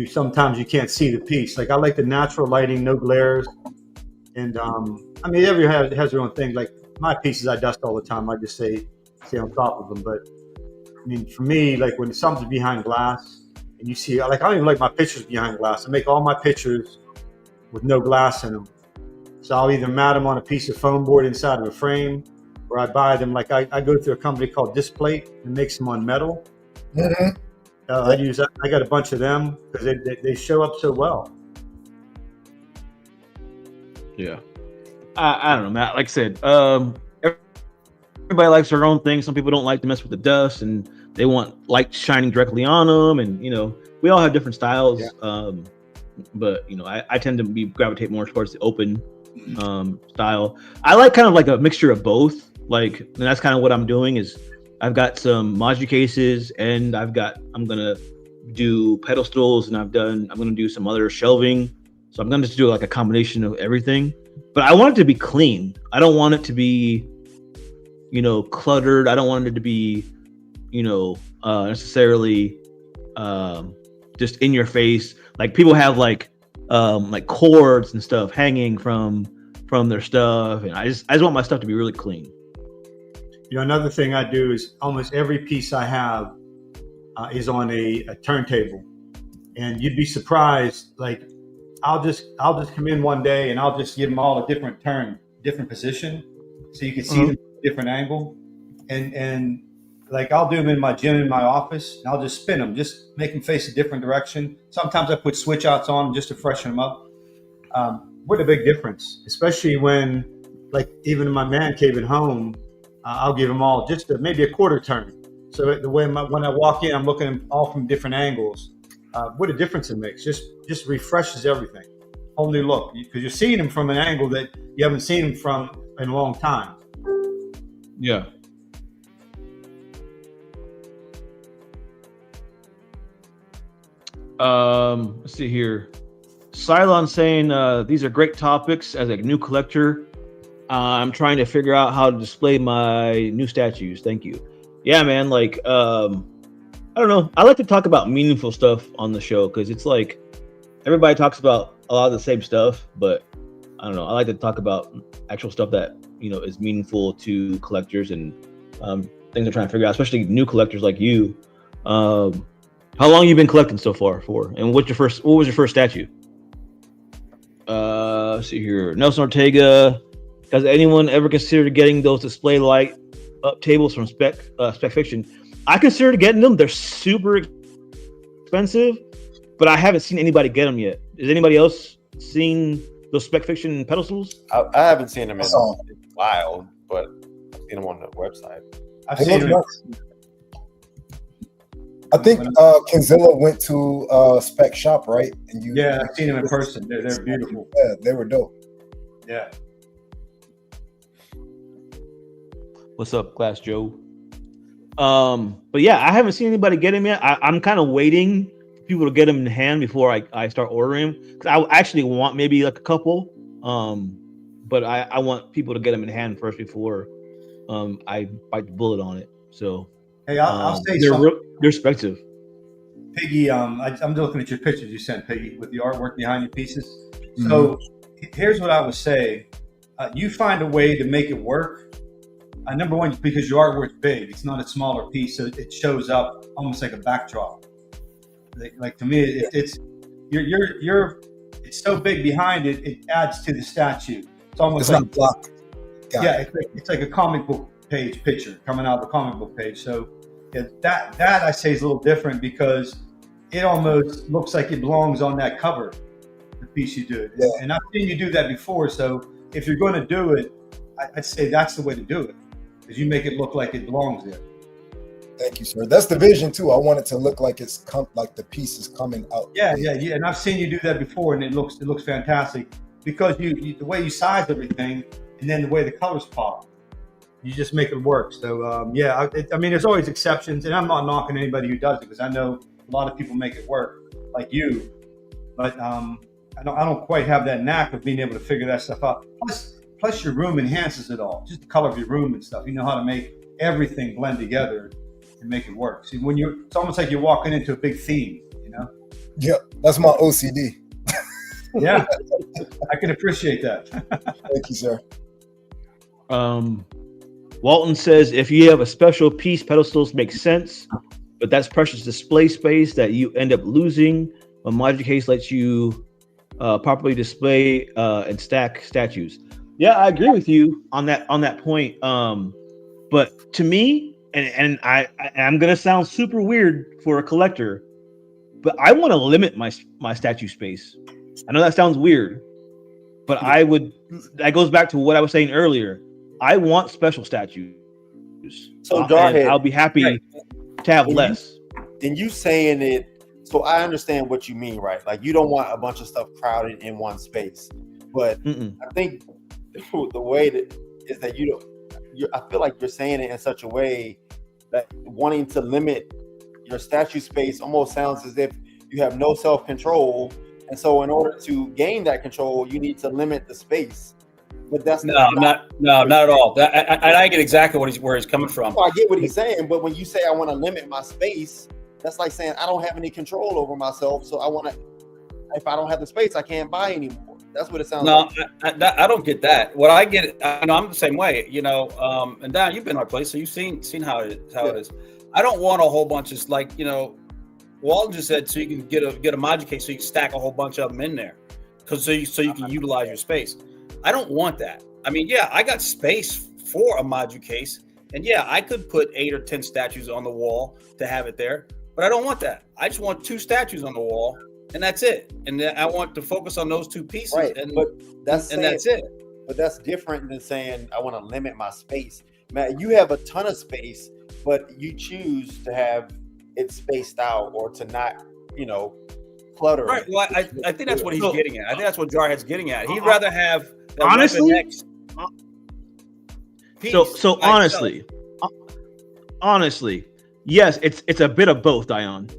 sometimes you can't see the piece. Like I like the natural lighting, no glares. And I mean, everyone has their own thing. Like my pieces, I dust all the time. I just stay on top of them. But I mean, for me, like when something's behind glass and you see, like I don't even like my pictures behind glass. I make all my pictures with no glass in them. So I'll either mat them on a piece of foam board inside of a frame, or I buy them. Like I go through a company called Displate and makes them on metal. Mm-hmm. I got a bunch of them because they show up so well. Yeah. I don't know, Matt. Like I said, everybody likes their own thing. Some people don't like to mess with the dust, and they want light shining directly on them. And we all have different styles. Yeah. But I tend to gravitate more towards the open style. I like kind of like a mixture of both. Like, and that's kind of what I'm doing. Is I've got some Maji cases, and I'm gonna do pedestals, and I'm gonna do some other shelving. So I'm gonna just do like a combination of everything. But I want it to be clean. I don't want it to be, cluttered. I don't want it to be, necessarily just in your face. Like people have like cords and stuff hanging from their stuff, and I just want my stuff to be really clean. Another thing I do is almost every piece I have is on a turntable, and you'd be surprised. Like I'll just come in one day and I'll just give them all a different position, so you can see them from a different angle, and like I'll do them in my gym, in my office, and I'll just spin them, just make them face a different direction. Sometimes I put switch outs on them just to freshen them up. What a big difference, especially when, like, even in my man cave at home, I'll give them all just maybe a quarter turn. So the way when I walk in, I'm looking at them all from different angles. What a difference it makes. Just refreshes everything. Whole new look, because you're seeing them from an angle that you haven't seen them from in a long time. Yeah. Let's see here. Cylon saying these are great topics. As a new collector, I'm trying to figure out how to display my new statues. Thank you. Yeah, man. Like, I don't know. I like to talk about meaningful stuff on the show because it's like everybody talks about a lot of the same stuff, but I don't know. I like to talk about actual stuff that is meaningful to collectors and things I'm trying to figure out, especially new collectors like you. How long you been collecting so far for? And what was your first statue? Let's see here. Nelson Ortega. Has anyone ever considered getting those display light up tables from Spec Fiction? I considered getting them. They're super expensive, but I haven't seen anybody get them yet. Has anybody else seen those Spec Fiction pedestals? I haven't seen them in a while, but I've seen them on the website. I've seen them. I think Kenzilla went to Spec Shop, right? And I've seen them in person. They're beautiful. Yeah, they were dope. Yeah. What's up, Glass Joe? But yeah, I haven't seen anybody get them yet. I'm kind of waiting for people to get them in hand before I start ordering them. Because I actually want maybe like a couple. But I want people to get them in hand first before I bite the bullet on it. So hey, I'll say they're expensive. Piggy, I'm looking at your pictures you sent, Piggy, with the artwork behind your pieces. So here's what I would say. You find a way to make it work. Number one, because your artwork's big. It's not a smaller piece, so it shows up almost like a backdrop. Like to me, it's so big behind it. It adds to the statue. It's almost like not block. It's like a comic book page picture coming out of the comic book page. So that I say is a little different because it almost looks like it belongs on that cover, the piece you do. Yeah. And I've seen you do that before. So if you're going to do it, I'd say that's the way to do it, because you make it look like it belongs there. Thank you, sir. That's the vision too. I want it to look like like the piece is coming out. Yeah. And I've seen you do that before, and it looks fantastic because you the way you size everything, and then the way the colors pop, you just make it work. So I mean, there's always exceptions, and I'm not knocking anybody who does it because I know a lot of people make it work, like you. But I don't quite have that knack of being able to figure that stuff out. Plus, your room enhances it all. Just the color of your room and stuff. You know how to make everything blend together and make it work. See, it's almost like you're walking into a big theme, Yeah, that's my OCD. Yeah, I can appreciate that. Thank you, sir. Walton says, if you have a special piece, pedestals make sense, but that's precious display space that you end up losing. A modular case lets you properly display and stack statues. Yeah, I agree with you on that point. But to me, and I'm gonna sound super weird for a collector, but I want to limit my statue space. I know that sounds weird, but that goes back to what I was saying earlier. I want special statues. So Jarhead, I'll be happy to have less. Then you saying it, so I understand what you mean, right? Like you don't want a bunch of stuff crowded in one space. But I think the way that is that I feel like you're saying it in such a way that wanting to limit your statue space almost sounds as if you have no self-control. And so in order to gain that control, you need to limit the space. But that's not at all. I get exactly where he's coming from. I get what he's saying, but when you say I want to limit my space, that's like saying I don't have any control over myself. So if I don't have the space, I can't buy anymore. That's what it sounds like. No, I don't get that. What I get, I know I'm the same way, and Don, you've been our place, so you've seen how it is. I don't want a whole bunch of, like, Walton just said, so you can get a module case, so you can stack a whole bunch of them in there, so you can utilize your space. I don't want that. I mean, yeah, I got space for a module case, and yeah, I could put 8 or 10 statues on the wall to have it there, but I don't want that. I just want 2 statues on the wall, and that's it. And then I want to focus on those 2 pieces, right? That's it. But that's different than saying I want to limit my space. Man, you have a ton of space, but you choose to have it spaced out or to not, clutter. Right. Well, I think that's what he's getting at. I think that's what Jarhead's getting at. He'd rather have honestly. So honestly, yes, it's a bit of both, Dion.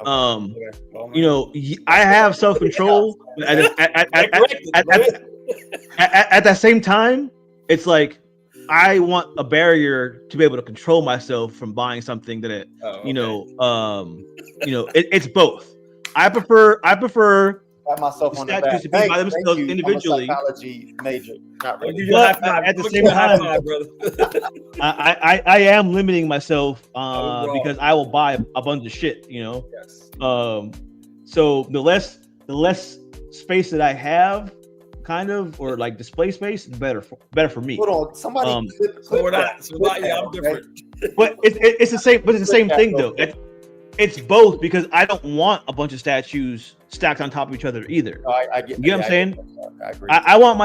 You know, I have self control. At that same time, it's like I want a barrier to be able to control myself from buying something that it's both. I prefer pat myself on the back. statues to be by themselves individually. I'm a psychology major. Not really. But at the same time, I am limiting myself because I will buy a bunch of shit, you know. Yes. So the less space that I have, kind of, or like display space, the better for me. Hold on, somebody. I'm different. But it's the same. But it's the same thing though. It's both, because I don't want a bunch of statues stacked on top of each other either. I get. You know what I'm saying? I agree. I want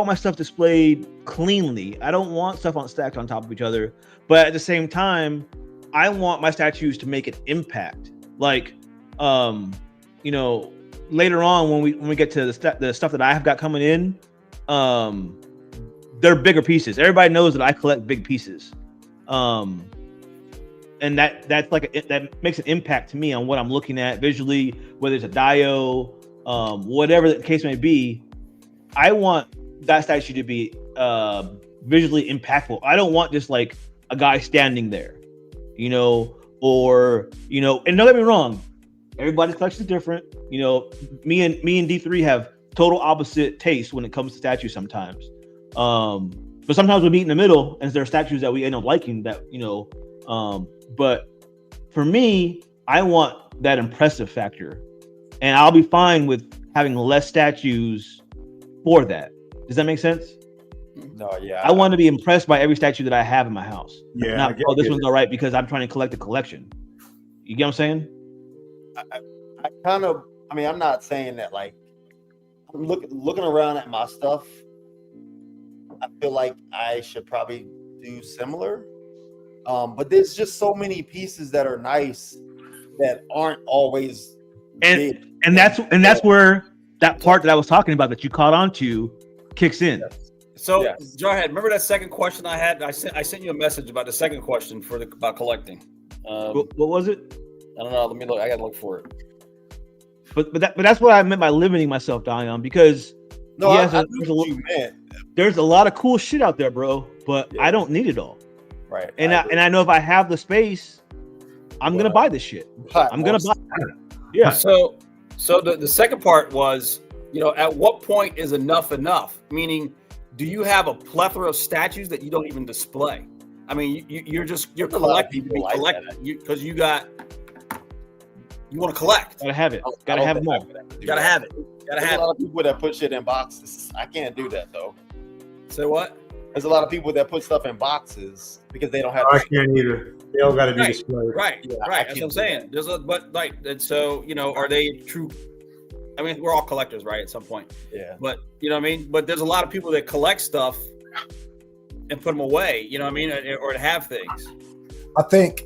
my stuff displayed cleanly. I don't want stuff stacked on top of each other. But at the same time, I want my statues to make an impact. Like, you know, later on when we get to the stuff that I have got coming in, they're bigger pieces. Everybody knows that I collect big pieces. And that's like that makes an impact to me on what I'm looking at visually, whether it's a Dio, whatever the case may be. I want that statue to be visually impactful. I don't want just like a guy standing there, you know, or, you know, and don't get me wrong, everybody's collection is different. You know, me and D3 have total opposite tastes when it comes to statues sometimes. But sometimes we meet in the middle, and there are statues that we end up liking that, you know, but for me, I want that impressive factor, and I'll be fine with having less statues for that. Does that make sense? No, yeah. I want to be impressed by every statue that I have in my house. Yeah. Not, this one's all right because I'm trying to collect a collection. You get what I'm saying? I kind of. I mean, I'm not saying that. Like, I'm looking around at my stuff. I feel like I should probably do similar. But there's just so many pieces that are nice that aren't always big. And that's where that part that I was talking about that you caught on to kicks in. So, Yes. Jarhead, remember that second question I had? I sent you a message about the second question about collecting. What was it? I don't know. Let me look. I gotta look for it. But that's what I meant by limiting myself, Dion, because No, yes, I knew what you meant. there's a lot of cool shit out there, bro. But Yeah. I don't need it all. Right. And I know if I have the space, I'm gonna buy this shit. I'm gonna buy it. Yeah. So the second part was, you know, at what point is enough? Meaning, do you have a plethora of statues that you don't even display? I mean, you're collecting to be collecting because you want to collect. Gotta have it. Gotta have them all. You gotta have it. There's a lot of people that put shit in boxes. I can't do that though. Say what? There's a lot of people that put stuff in boxes because they don't have. I can't either. They all got to be Right. displayed. Right. Yeah, I Right. That's what can't I'm do saying. There's but like, and so, you know, are they true? I mean, we're all collectors, right? At some point. Yeah. But you know what I mean? But there's a lot of people that collect stuff and put them away, you know what I mean? Or to have things. I think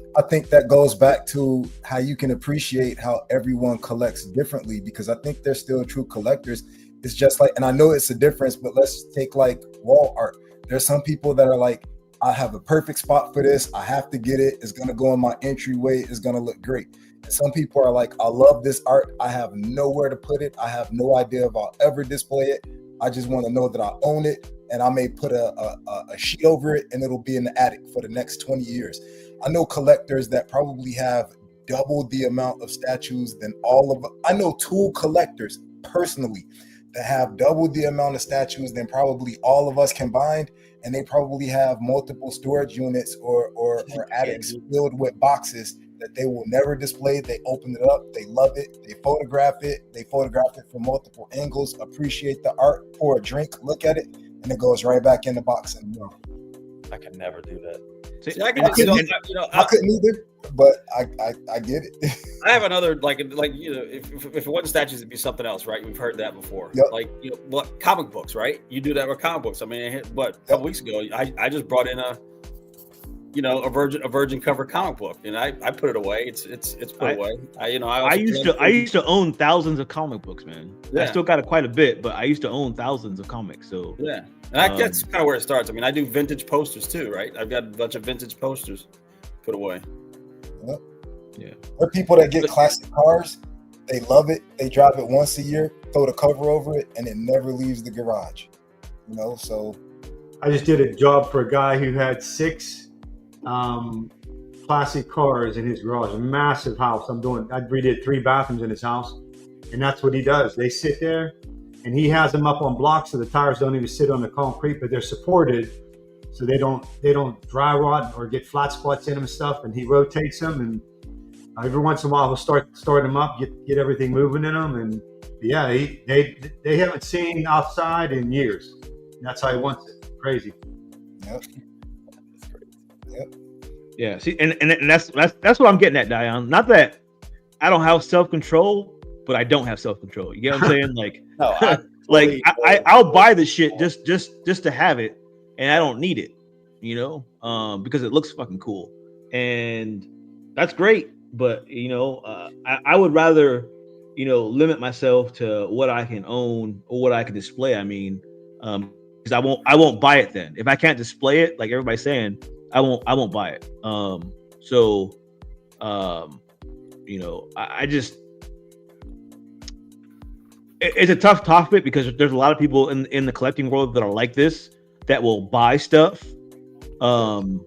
that goes back to how you can appreciate how everyone collects differently, because I think they're still true collectors. It's just like, and I know it's a difference, but let's take like wall art. There's some people that are like, I have a perfect spot for this. I have to get it. It's going to go in my entryway. It's going to look great. And some people are like, I love this art. I have nowhere to put it. I have no idea if I'll ever display it. I just want to know that I own it. And I may put a sheet over it and it'll be in the attic for the next 20 years. I know collectors that probably have double the amount of statues than I know tool collectors personally that have double the amount of statues than probably all of us combined, and they probably have multiple storage units or attics filled with boxes that they will never display. They open it up, they love it, they photograph it from multiple angles, appreciate the art, pour a drink, look at it, and it goes right back in the box and more. I can never do that. See, I couldn't either, but I get it. I have another like you know, if it wasn't statues, it'd be something else, right? We've heard that before. Yep. Like, you know, what comic books, right? You do that with comic books. I mean, a couple weeks ago, I just brought in a virgin cover comic book, and I put it away. It's put away. I used to own thousands of comic books, man. Yeah. I still got quite a bit, but I used to own thousands of comics. So yeah, and that's kind of where it starts. I mean, I do vintage posters too, right? I've got a bunch of vintage posters put away. Yeah. There are people that get classic cars. They love it. They drive it once a year, throw the cover over it, and it never leaves the garage. You know, so I just did a job for a guy who had 6 classic cars in his garage, a massive house. I redid 3 bathrooms in his house, and that's what he does. They sit there, and he has them up on blocks, so the tires don't even sit on the concrete, but they're supported, so they don't dry rot or get flat spots in them and stuff. And he rotates them, and every once in a while he'll start them up, get everything moving in them, and yeah, they haven't seen outside in years. And that's how he wants it. Crazy. Yep. Yep. Yeah. See, and that's what I'm getting at, Dion. Not that I don't have self-control, but I don't have self-control. You get what I'm saying? Like, No, I'll buy the shit just to have it, and I don't need it, you know, because it looks fucking cool, and that's great. But you know, I would rather, you know, limit myself to what I can own or what I can display. I mean, because I won't buy it then if I can't display it. Like everybody's saying, I won't buy it. You know, I just. It's a tough topic because there's a lot of people in the collecting world that are like this, that will buy stuff. One,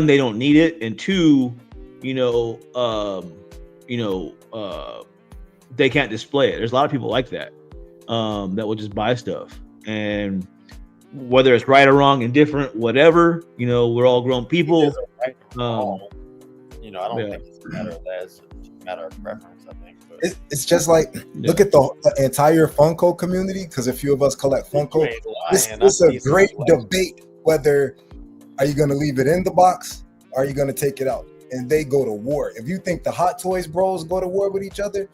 they don't need it, and 2, they can't display it. There's a lot of people like that, that will just buy stuff, and whether it's right or wrong, indifferent, whatever, you know, we're all grown people. Right. You know, I don't think it's a matter of that. It's a matter of preference, I think. It's just like, look at the entire Funko community, because a few of us collect Funko. It's a great debate whether are you going to leave it in the box or are you going to take it out, and they go to war. If you think the Hot Toys bros go to war with each other,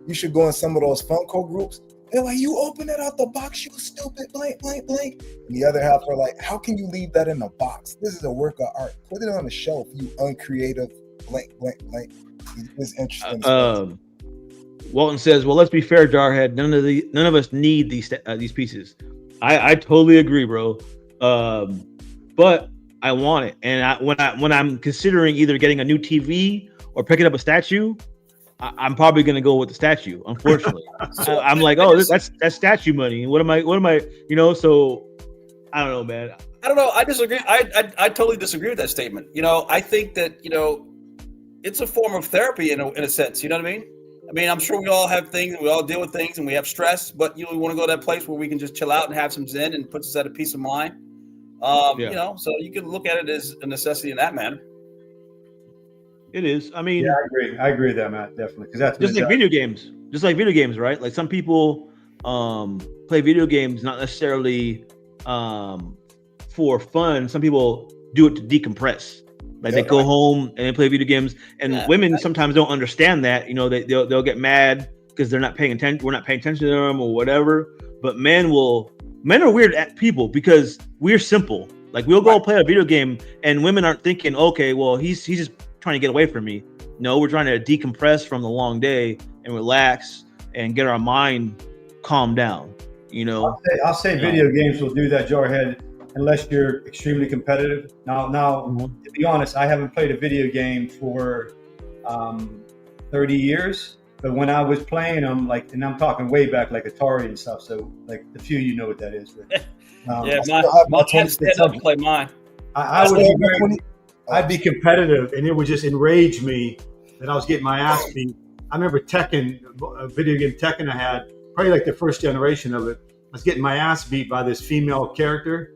you should go in some of those Funko groups. They're like, you open it out the box, you stupid, blank, blank, blank. And the other half are like, how can you leave that in the box? This is a work of art. Put it on the shelf, you uncreative, blank, blank, blank. It's interesting. Walton says, "Well, let's be fair, Jarhead. None of us need these pieces." I totally agree, bro. But I want it, and when I'm considering either getting a new TV or picking up a statue, I'm probably gonna go with the statue. Unfortunately, I'm like, oh, that's statue money. What am I? You know? So I don't know, man. I don't know. I disagree. I totally disagree with that statement. You know, I think that, you know, it's a form of therapy in a sense. You know what I mean? I mean, I'm sure we all have things, we all deal with things, and we have stress, but we want to go to that place where we can just chill out and have some zen and puts us at a peace of mind. You know, so you can look at it as a necessity in that manner. It is. I mean, yeah, I agree with that, Matt. Definitely, because that's just like video games. Just like video games, right? Like some people play video games not necessarily for fun. Some people do it to decompress. Like they go home and they play video games, and women sometimes don't understand that. You know, they'll get mad because they're not paying attention. We're not paying attention to them or whatever. But men are weird at people because we're simple. Like we'll go play a video game, and women aren't thinking, okay, well he's just trying to get away from me. No, we're trying to decompress from the long day and relax and get our mind calmed down. You know, I'll say video games will do that, Jarhead. Unless you're extremely competitive. Now, to be honest, I haven't played a video game for 30 years. But when I was playing them, and I'm talking way back, like Atari and stuff. So, like the few you know what that is. But, my kids stand up and play mine. I'd be competitive, and it would just enrage me that I was getting my ass beat. I remember Tekken, a video game Tekken I had, probably like the first generation of it. I was getting my ass beat by this female character.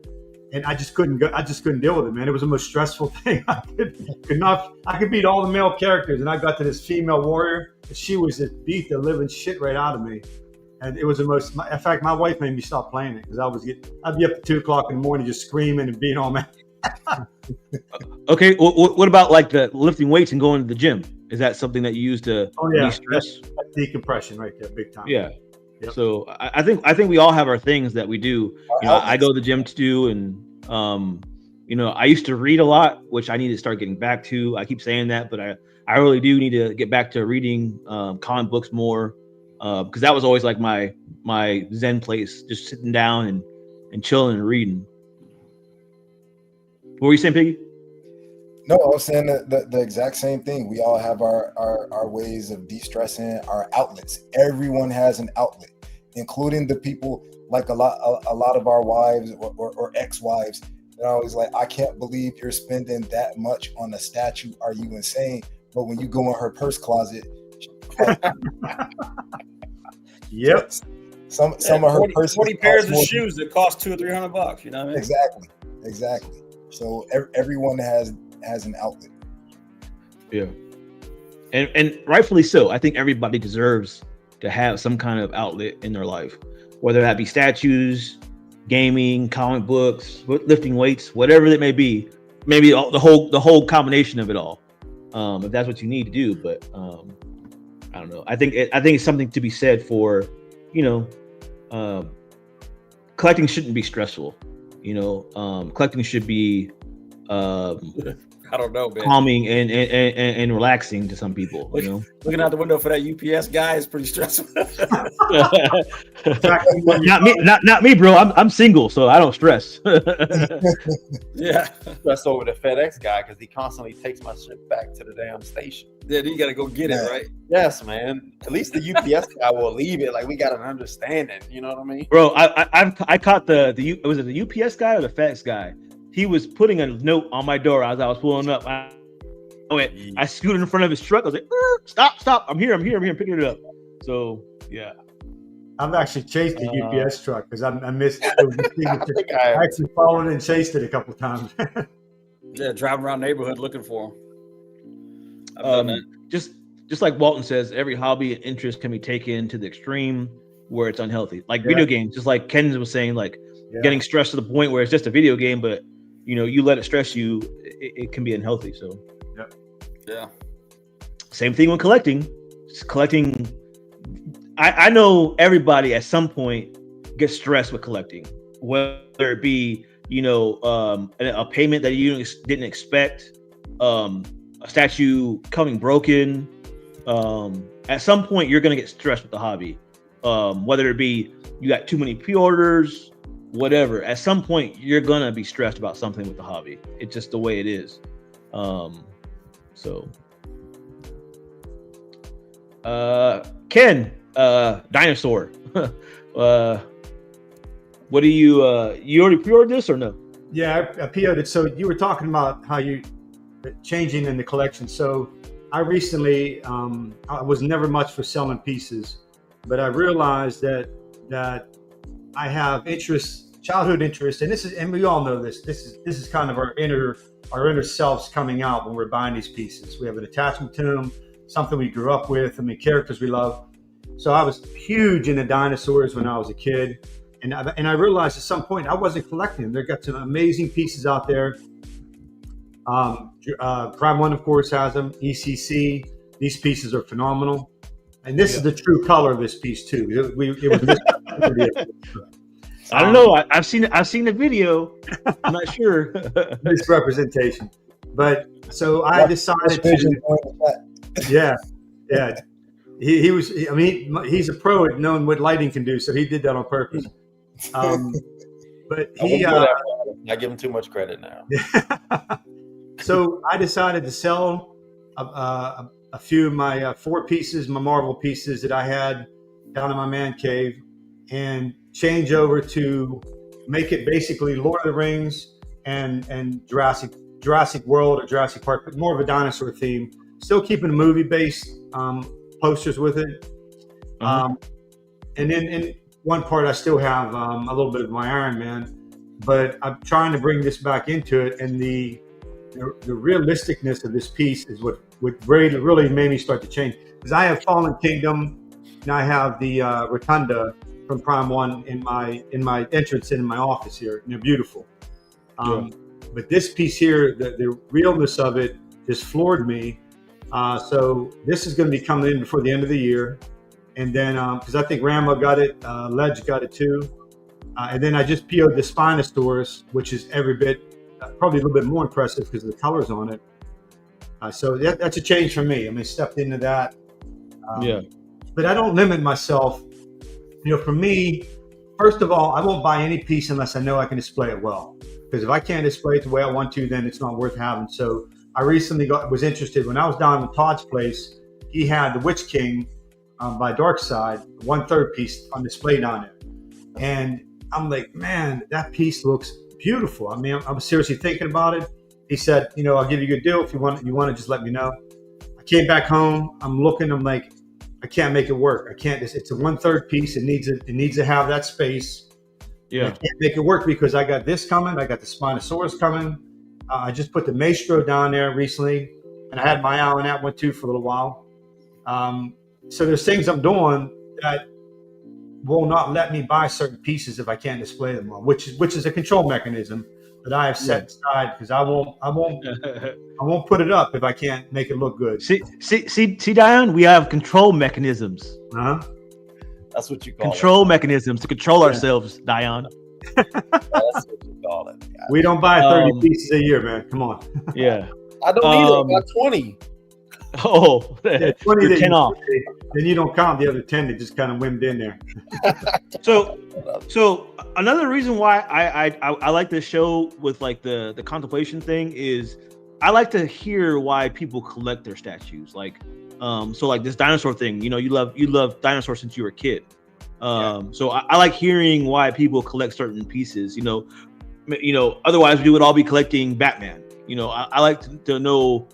And I just couldn't deal with it, man. It was the most stressful thing. I could beat all the male characters, and I got to this female warrior, and she was just beat the living shit right out of me. And it was the most. In fact, my wife made me stop playing it because I'd be up at 2:00 in the morning just screaming and being all mad. Okay, what about like the lifting weights and going to the gym? Is that something that you use to de-stress? That's decompression right there, big time. Yeah. Yep. So I think we all have our things that we do. You know, I go to the gym to do, and you know, I used to read a lot, which I need to start getting back to. I keep saying that, but I really do need to get back to reading comic books more, because that was always like my zen place, just sitting down and chilling and reading. What were you saying, Piggy? No, I was saying the exact same thing. We all have our ways of de-stressing, our outlets. Everyone has an outlet, including the people like a lot of our wives or ex-wives. They're always like, I can't believe you're spending that much on a statue. Are you insane? But when you go in her purse closet, Yep. Some of her 40 pairs of shoes that cost $200 or $300. You know what I mean? Exactly. So everyone has an outlet. Yeah, and rightfully so. I think everybody deserves to have some kind of outlet in their life, whether that be statues, gaming, comic books, lifting weights, whatever it may be. Maybe the whole combination of it all, if that's what you need to do. But I don't know. I think it's something to be said for, collecting shouldn't be stressful. Collecting should be I don't know, man. calming and relaxing to some people. Looking out the window for that UPS guy is pretty stressful. not me, bro. I'm single, so I don't stress. Yeah. Stress over the FedEx guy because he constantly takes my shit back to the damn station. Then you got to go get it, right? Yes, man. At least the UPS guy will leave it. Like, we got an understanding. You know what I mean? Bro, I caught was it the UPS guy or the FedEx guy? He was putting a note on my door as I was pulling up. I scooted in front of his truck. I was like, stop. I'm here, picking it up. So, yeah. I've actually chased the UPS truck because I missed it. I actually followed and chased it a couple times. Yeah, driving around the neighborhood looking for them. Just like Walton says, every hobby and interest can be taken to the extreme where it's unhealthy. Like video games, just like Ken was saying, like getting stressed to the point where it's just a video game, but you let it stress you, it can be unhealthy. So, yeah. Same thing with collecting. Just collecting. I know everybody at some point gets stressed with collecting, whether it be a payment that you didn't expect, a statue coming broken. At some point, you're gonna get stressed with the hobby, whether it be you got too many pre-orders. Whatever. At some point, you're gonna be stressed about something with the hobby. It's just the way it is. Ken, dinosaur. What do you already pre-ordered this or no? Yeah, I PO'd it. So you were talking about how you changing in the collection. So I recently, I was never much for selling pieces, but I realized that I have childhood interest, and we all know this. This is kind of our inner selves coming out when we're buying these pieces. We have an attachment to them, something we grew up with. Characters we love. So I was huge into dinosaurs when I was a kid, and I realized at some point I wasn't collecting them. They've got some amazing pieces out there. Prime One, of course, has them. ECC. These pieces are phenomenal, and this is the true color of this piece too. I don't know. I've seen the video. I'm not sure. Misrepresentation. But so I decided to. Yeah. He was. I mean, he's a pro at knowing what lighting can do, so he did that on purpose. But I give him too much credit now. So I decided to sell a few of my 4 pieces, my Marvel pieces that I had down in my man cave, and change over to make it basically Lord of the Rings and Jurassic World or Jurassic Park, but more of a dinosaur theme. Still keeping the movie-based posters with it. And then in one part, I still have a little bit of my Iron Man, but I'm trying to bring this back into it. And the realisticness of this piece is what really made me start to change. Because I have Fallen Kingdom, and I have the Rotunda from Prime One in my entrance in my office here, and they're beautiful. But this piece here, the realness of it just floored me. So this is going to be coming in before the end of the year, and then because I think Rambo got it, Ledge got it too, and then I just PO'd the Spinosaurus, which is every bit, probably a little bit more impressive because of the colors on it. So that's a change for me. I mean, stepped into that. But I don't limit myself. For me, first of all, I won't buy any piece unless I know I can display it well. Because if I can't display it the way I want to, then it's not worth having. So I recently was interested when I was down in Todd's place. He had the Witch King by Darkside, 1/3 piece on display down there, and I'm like, man, that piece looks beautiful. I mean, I was seriously thinking about it. He said, I'll give you a good deal if you want to just let me know. I came back home. I'm looking. I'm like, I can't make it work. I can't. It's a 1/3 piece. It needs to have that space. Yeah. I can't make it work because I got this coming. I got the Spinosaurus coming. I just put the Maestro down there recently, and I had my eye on that one too for a little while. So there's things I'm doing that will not let me buy certain pieces if I can't display them all, which is a control mechanism that I have set aside because I won't put it up if I can't make it look good. See, Dion, we have control mechanisms. That's what you call control mechanisms to control ourselves, Dion. That's what you call it. We don't buy 30 pieces a year, man. Come on. Yeah. I don't need it. I got 20. Oh, yeah, 20 you're 10 off. Then you don't count the other 10 that just kind of whimmed in there. So another reason why I like this show with like the contemplation thing is I like to hear why people collect their statues. Like, so like this dinosaur thing, you love dinosaurs since you were a kid. So I like hearing why people collect certain pieces. Otherwise we would all be collecting Batman. I like to know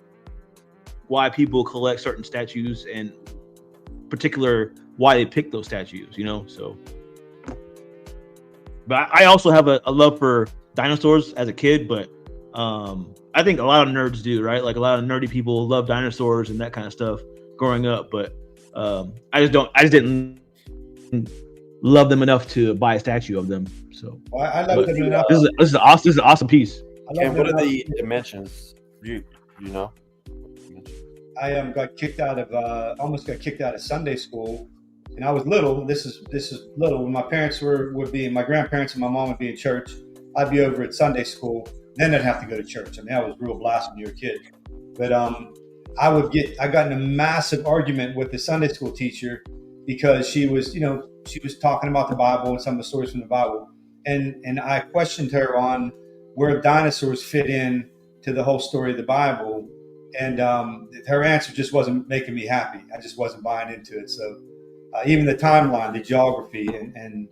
why people collect certain statues and particular why they pick those statues. So. But I also have a love for dinosaurs as a kid, but I think a lot of nerds do, right? Like a lot of nerdy people love dinosaurs and that kind of stuff growing up, but I just didn't love them enough to buy a statue of them. So I love them enough. This is an awesome piece. And what are the dimensions? You know? I almost got kicked out of Sunday school. And I was little. This is little. When my parents would be, my grandparents and my mom would be in church. I'd be over at Sunday school. Then I'd have to go to church. I mean, that was real blast when you were a kid. But I got in a massive argument with the Sunday school teacher because she was talking about the Bible and some of the stories from the Bible, and I questioned her on where dinosaurs fit in to the whole story of the Bible, and her answer just wasn't making me happy. I just wasn't buying into it. So. Even the timeline, the geography, and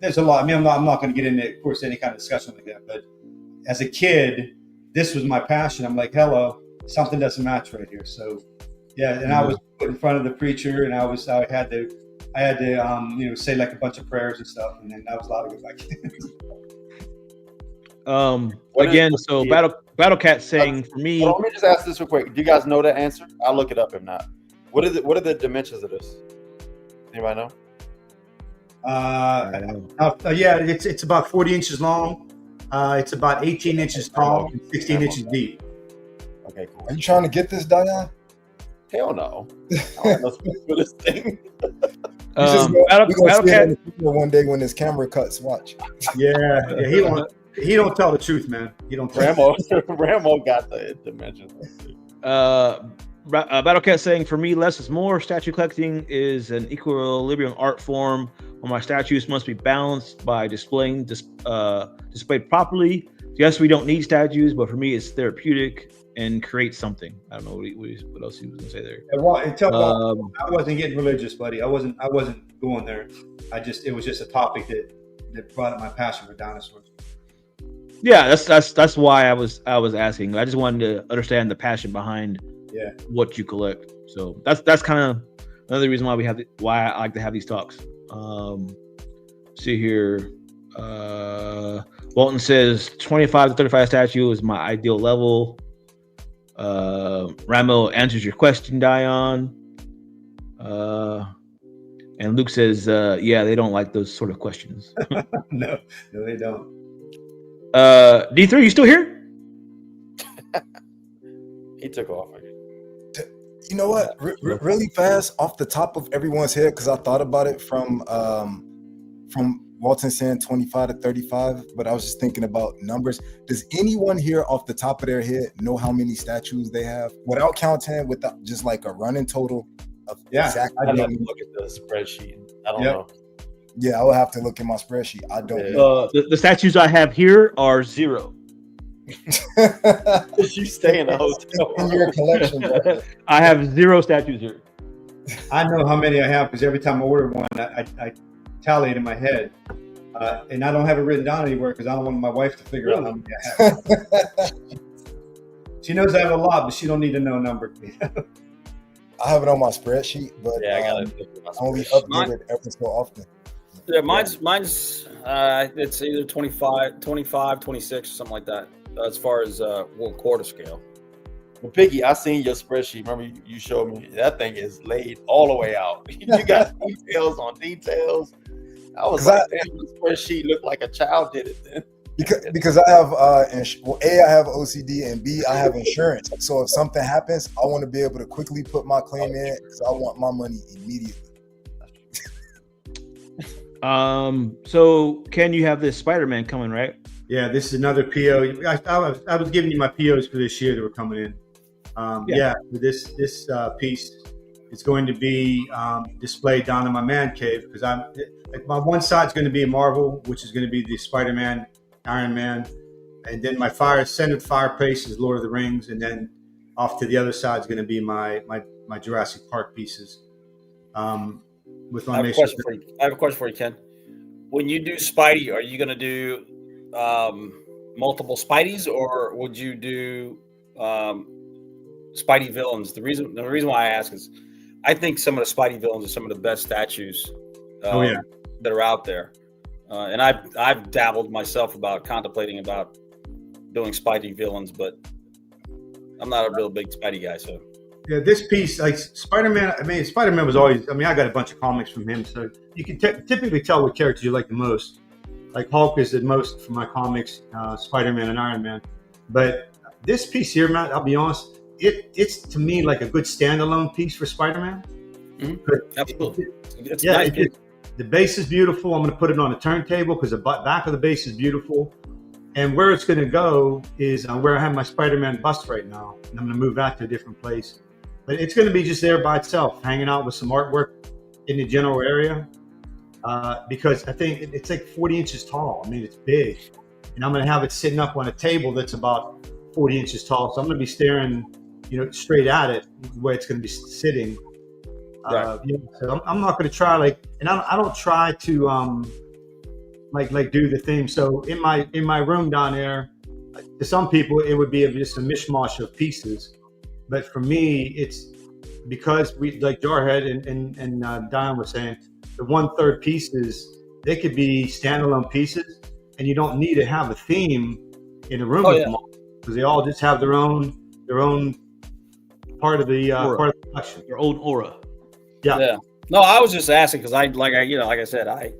there's a lot. I mean, I'm not going to get into, of course, any kind of discussion like that. But as a kid, this was my passion. I'm like, hello, something doesn't match right here. So, yeah. And I was put in front of the preacher, and I had to say like a bunch of prayers and stuff, and then that was a lot of good. Again, so Battle Cat saying for me. Let me just ask this real quick. Do you guys know that answer? I'll look it up if not. What are the dimensions of this? Anybody know? Yeah, it's about 40 inches long. It's about 18 inches tall and 16 inches deep. Okay, cool. Are you trying to get this, Dion? Hell no. I don't know for this thing. Battle Cat one day when his camera cuts. Watch. Yeah, he don't tell the truth, man. He don't. Ramo got the dimensions. Battle Cat saying, for me, less is more. Statue collecting is an equilibrium art form where my statues must be balanced by displayed properly. Yes, we don't need statues, but for me, it's therapeutic and create something. I don't know what else he was gonna say there. I wasn't getting religious, buddy. I wasn't going there. It was just a topic that brought up my passion for dinosaurs. Yeah, that's why I was asking. I just wanted to understand the passion behind what you collect. So that's kind of another reason why I like to have these talks. See here. Walton says 25 to 35 statue is my ideal level. Ramo answers your question, Dion. And Luke says, they don't like those sort of questions. No, they don't. D3, you still here? He took off. You know what? Really fast off the top of everyone's head, because I thought about it from Walton saying 25 to 35, but I was just thinking about numbers. Does anyone here off the top of their head know how many statues they have without counting, without just like a running total of exactly? I'd have to look at the spreadsheet. I don't know. Yeah, I will have to look at my spreadsheet. I don't know. The statues I have here are 0. You stay in a hotel. In your collection, bro. I have 0 statues here. I know how many I have because every time I order one, I tally it in my head. And I don't have it written down anywhere because I don't want my wife to figure out how many I have. She knows I have a lot, but she don't need to know a number. I have it on my spreadsheet, but Yeah, I got it. I only update it every so often. Yeah, mine's it's either 25, 26, or something like that. As far as quarter scale. Well, Piggy, I seen your spreadsheet. Remember you showed me that thing is laid all the way out. You got details on details. I was like, damn, the spreadsheet looked like a child did it then. Because I have I have OCD, and B, I have insurance. So if something happens, I want to be able to quickly put my claim in because I want my money immediately. So Ken, you have this Spider-Man coming, right? Yeah, this is another PO. I was giving you my POs for this year that were coming in. This piece is going to be displayed down in my man cave because my one side's going to be a Marvel, which is going to be the Spider-Man, Iron Man, and then my centered fireplace is Lord of the Rings, and then off to the other side is going to be my Jurassic Park pieces. With my I have a question for you, Ken. When you do Spidey, are you going to do multiple Spideys, or would you do Spidey villains? The reason why I ask is I think some of the Spidey villains are some of the best statues that are out there. And I've dabbled myself contemplating about doing Spidey villains, but I'm not a real big Spidey guy. So yeah, this piece, like Spider-Man. I mean, Spider-Man was always. I mean, I got a bunch of comics from him, so you can typically tell what characters you like the most. Like Hulk is the most for my comics, Spider-Man and Iron Man. But this piece here, Matt, I'll be honest, it's to me like a good standalone piece for Spider-Man. Mm-hmm. Absolutely, the base is beautiful. I'm going to put it on a turntable because the back of the base is beautiful. And where it's going to go is where I have my Spider-Man bust right now. And I'm going to move that to a different place. But it's going to be just there by itself, hanging out with some artwork in the general area. Because I think it's like 40 inches tall. I mean, it's big. And I'm going to have it sitting up on a table that's about 40 inches tall. So I'm going to be staring, straight at it, where it's going to be sitting. Right. So I'm not going to try and I don't try to like do the theme. So in my room down there, to some people it would be just a mishmash of pieces, but for me it's because we like Jarhead and Diane was saying, the 1/3 pieces, they could be standalone pieces, and you don't need to have a theme in a room with them all, because they all just have their own part of the collection, Their own aura. Yeah. No, I was just asking because like I said, I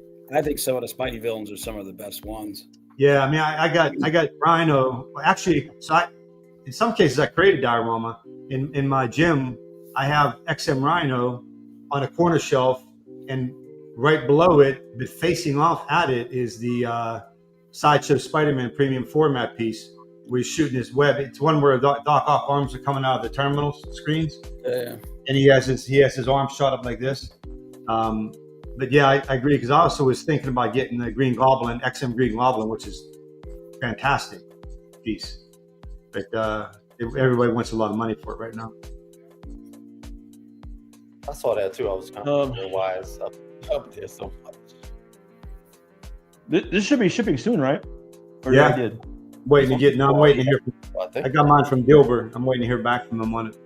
think some of the Spidey villains are some of the best ones. Yeah, I mean, I got Rhino. Actually, in some cases I created diorama. In my gym, I have XM Rhino on a corner shelf, and right below it, but facing off at it, is the Sideshow Spider-Man premium format piece where he's shooting his web. It's one where Doc Ock arms are coming out of the terminal screens. Yeah. And he has his arm shot up like this. But yeah, I agree, because I also was thinking about getting the Green Goblin, XM Green Goblin, which is fantastic piece. But everybody wants a lot of money for it right now. I saw that too. I was kind of wondering why it's up there so much. This should be shipping soon, right? Or Yeah. I did. I'm waiting to hear. I I got mine from Gilbert. I'm waiting to hear back from him on it.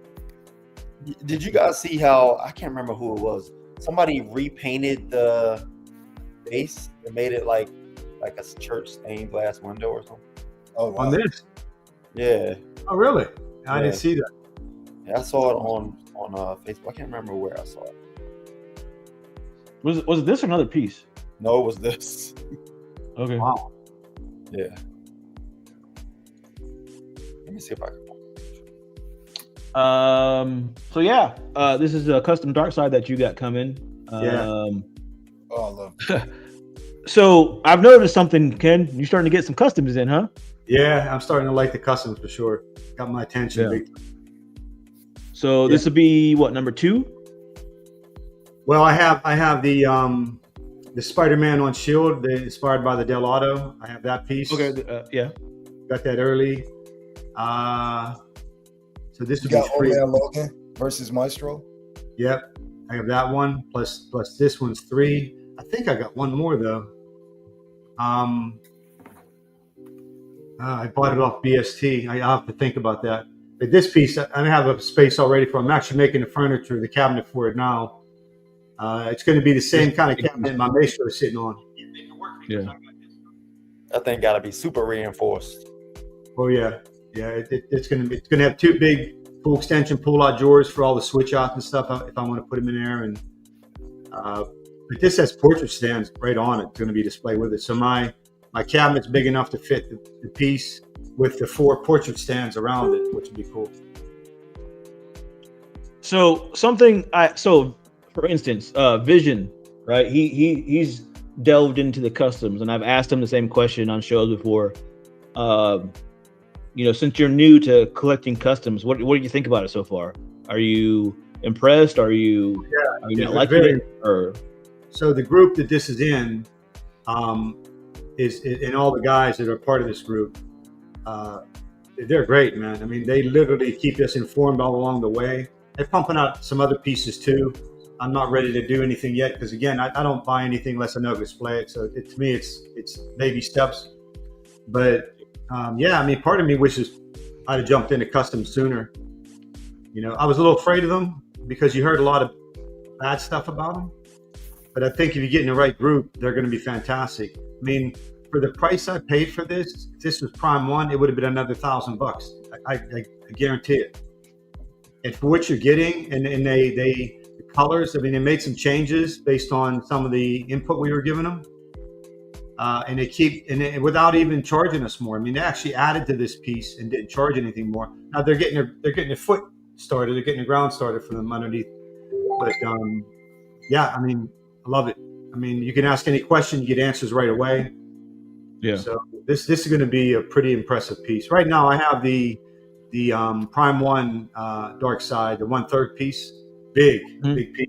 Did you guys see how, I can't remember who it was, somebody repainted the base and made it like a church stained glass window or something? Oh, wow. On this? Yeah. Oh, really? I Yeah. didn't see that. Yeah, I saw it on Facebook. I can't remember where I saw it. Was it this or another piece? No, it was this. Okay. Wow. Yeah. Let me see if I can. So yeah, this is a custom dark side that you got coming. Yeah. Oh, I love it. So I've noticed something, Ken. You're starting to get some customs in, huh? Yeah, I'm starting to like the customs for sure. Got my attention. Yeah. Big. So this will be what, number 2? Well, I have the Spider-Man on Shield, inspired by the Del Auto. I have that piece. Okay. Yeah. Got that early. So this You would be got free. Old Man Logan versus Maestro. Yep, I have that one. Plus this one's 3. I think I got one more though. I bought it off BST. I have to think about that. But this piece, I have a space already for. I'm actually making the furniture, the cabinet for it now. It's going to be the same kind of cabinet my Maestro is sitting on. Yeah. That thing got to be super reinforced. Oh yeah, it's going to have 2 big full extension pull-out drawers for all the switch outs and stuff if I want to put them in there. And but this has portrait stands right on it. It's going to be displayed with it. So my cabinet's big enough to fit the piece with the 4 portrait stands around it, which would be cool. So for instance, Vision, right? He's delved into the customs, and I've asked him the same question on shows before. Since you're new to collecting customs, what do you think about it so far? Are you impressed? Are you not liking it? Or so the group that this is in, is and all the guys that are part of this group, they're great, man. I mean, they literally keep us informed all along the way. They're pumping out some other pieces too. I'm not ready to do anything yet because again, I don't buy anything unless I know to display it. So to me, it's baby steps. But I mean, part of me wishes I'd have jumped into customs sooner. I was a little afraid of them because you heard a lot of bad stuff about them. But I think if you get in the right group, they're going to be fantastic. I mean, for the price I paid for this, if this was Prime 1, it would have been another $1,000. I guarantee it. And for what you're getting, and the colors, I mean, they made some changes based on some of the input we were giving them. And they without even charging us more. I mean, they actually added to this piece and didn't charge anything more. Now they're getting their foot started. They're getting the ground started for them underneath. But I mean, I love it. I mean, you can ask any question, you get answers right away. yeah. So this is going to be a pretty impressive piece. Right now, I have the Prime 1 Dark Side, the 1/3 piece, big piece.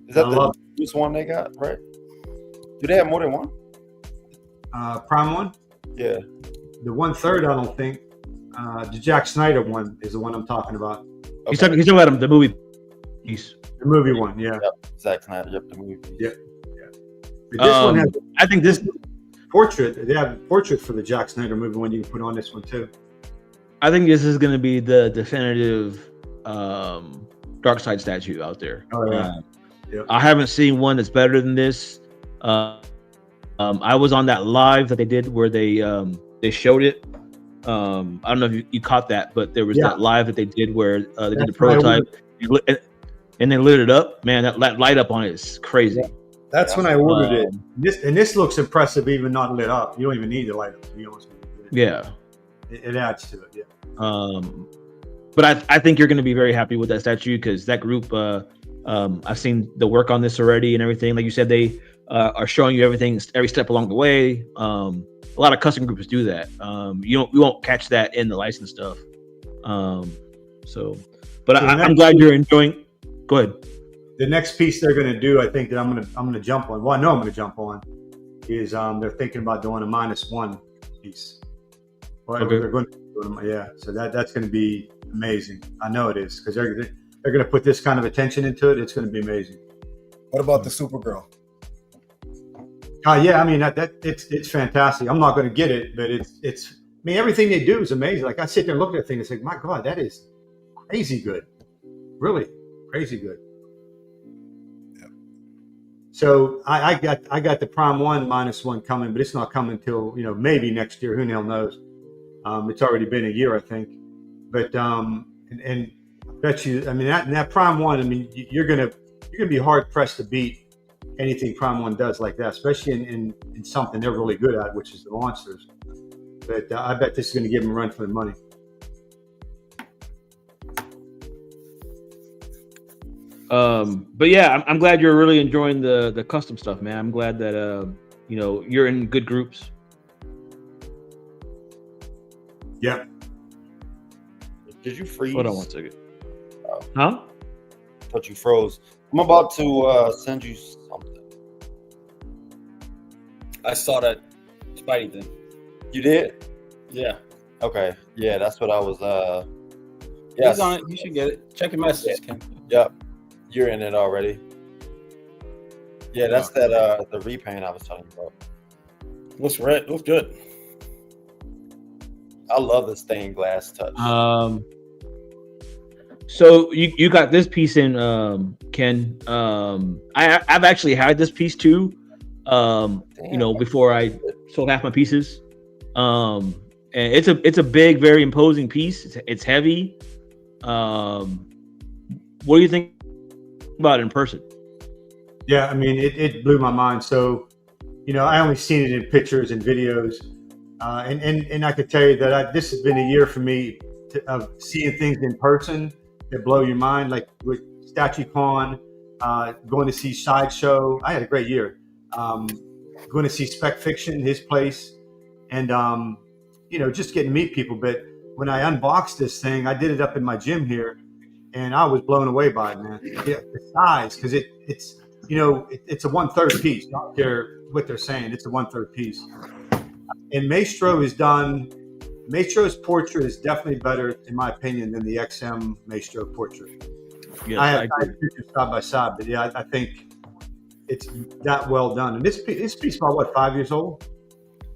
Is that the newest one they got, right? Do they have more than one? Prime 1? Yeah. The 1/3, I don't think. The Jack Snyder one is the one I'm talking about. Okay. He's talking about the movie piece. The movie one, yeah. Yep. Zack Snyder, yep, the movie piece. Yeah. But this one has I think this portrait. They have a portrait for the Jack Snyder movie one you can put on this one too. I think this is going to be the definitive Dark Side statue out there. Oh yeah. Yep. I haven't seen one that's better than this. I was on that live that they did where they showed it. I don't know if you caught that, but there was that live that they did where they did the prototype and they lit it up. Man, that light up on it is crazy. Yeah. That's when I ordered it. This looks impressive, even not lit up. You don't even need the light up, to be honest with you. Yeah. It adds to it, yeah. But I think you're going to be very happy with that statue because that group, I've seen the work on this already and everything. Like you said, they are showing you everything, every step along the way. A lot of custom groups do that. You won't catch that in the license stuff. I'm glad you're enjoying. Go ahead. The next piece they're going to do, I think that I'm going to jump on. Well, I know I'm going to jump on. Is they're thinking about doing a -1 piece. Well, okay. They're going to do them, so that's going to be amazing. I know it is because they're going to put this kind of attention into it. It's going to be amazing. What about the Supergirl? Yeah, I mean it's fantastic. I'm not going to get it, but it's. I mean, everything they do is amazing. Like I sit there and look at that thing and say, "My God, that is crazy good, really crazy good." Yeah. So I got the Prime 1 -1 coming, but it's not coming till maybe next year. Who the hell knows? It's already been a year, I think. But and I bet you, I mean that Prime 1. I mean you're gonna be hard pressed to beat anything Prime 1 does like that, especially in something they're really good at, which is the monsters. But I bet this is going to give them a run for their money. But yeah, I'm glad you're really enjoying the custom stuff, man. I'm glad that you're in good groups. Yep. Did you freeze? Hold on one second. Huh? I thought you froze. I'm about to send you something. I saw that Spidey thing. You did? Yeah. Okay. Yeah, that's what I was. He's Yes. on it. You should get it. Check your messages, Ken. Yep. You're in it already. Yeah, that's that the repaint I was telling you about. Looks red. Looks good. I love the stained glass touch. So you got this piece in, Ken. I've actually had this piece too. Before I sold half my pieces. And it's a big, very imposing piece. It's heavy. What do you think about it in person? Yeah, I mean, it blew my mind. So, I only seen it in pictures and videos, and I could tell you that this has been a year for me of seeing things in person that blow your mind, like with StatueCon, going to see Sideshow. I had a great year. Going to see Spec Fiction, his place, and just getting to meet people. But when I unboxed this thing, I did it up in my gym here, and I was blown away by it, man. The size, because it's a 1/3 piece. I don't care what they're saying; it's a 1/3 piece. And Maestro's portrait is definitely better, in my opinion, than the XM Maestro portrait. Yes, I have pictures side by side, but yeah, I think it's that well done. And this piece about what, 5 years old?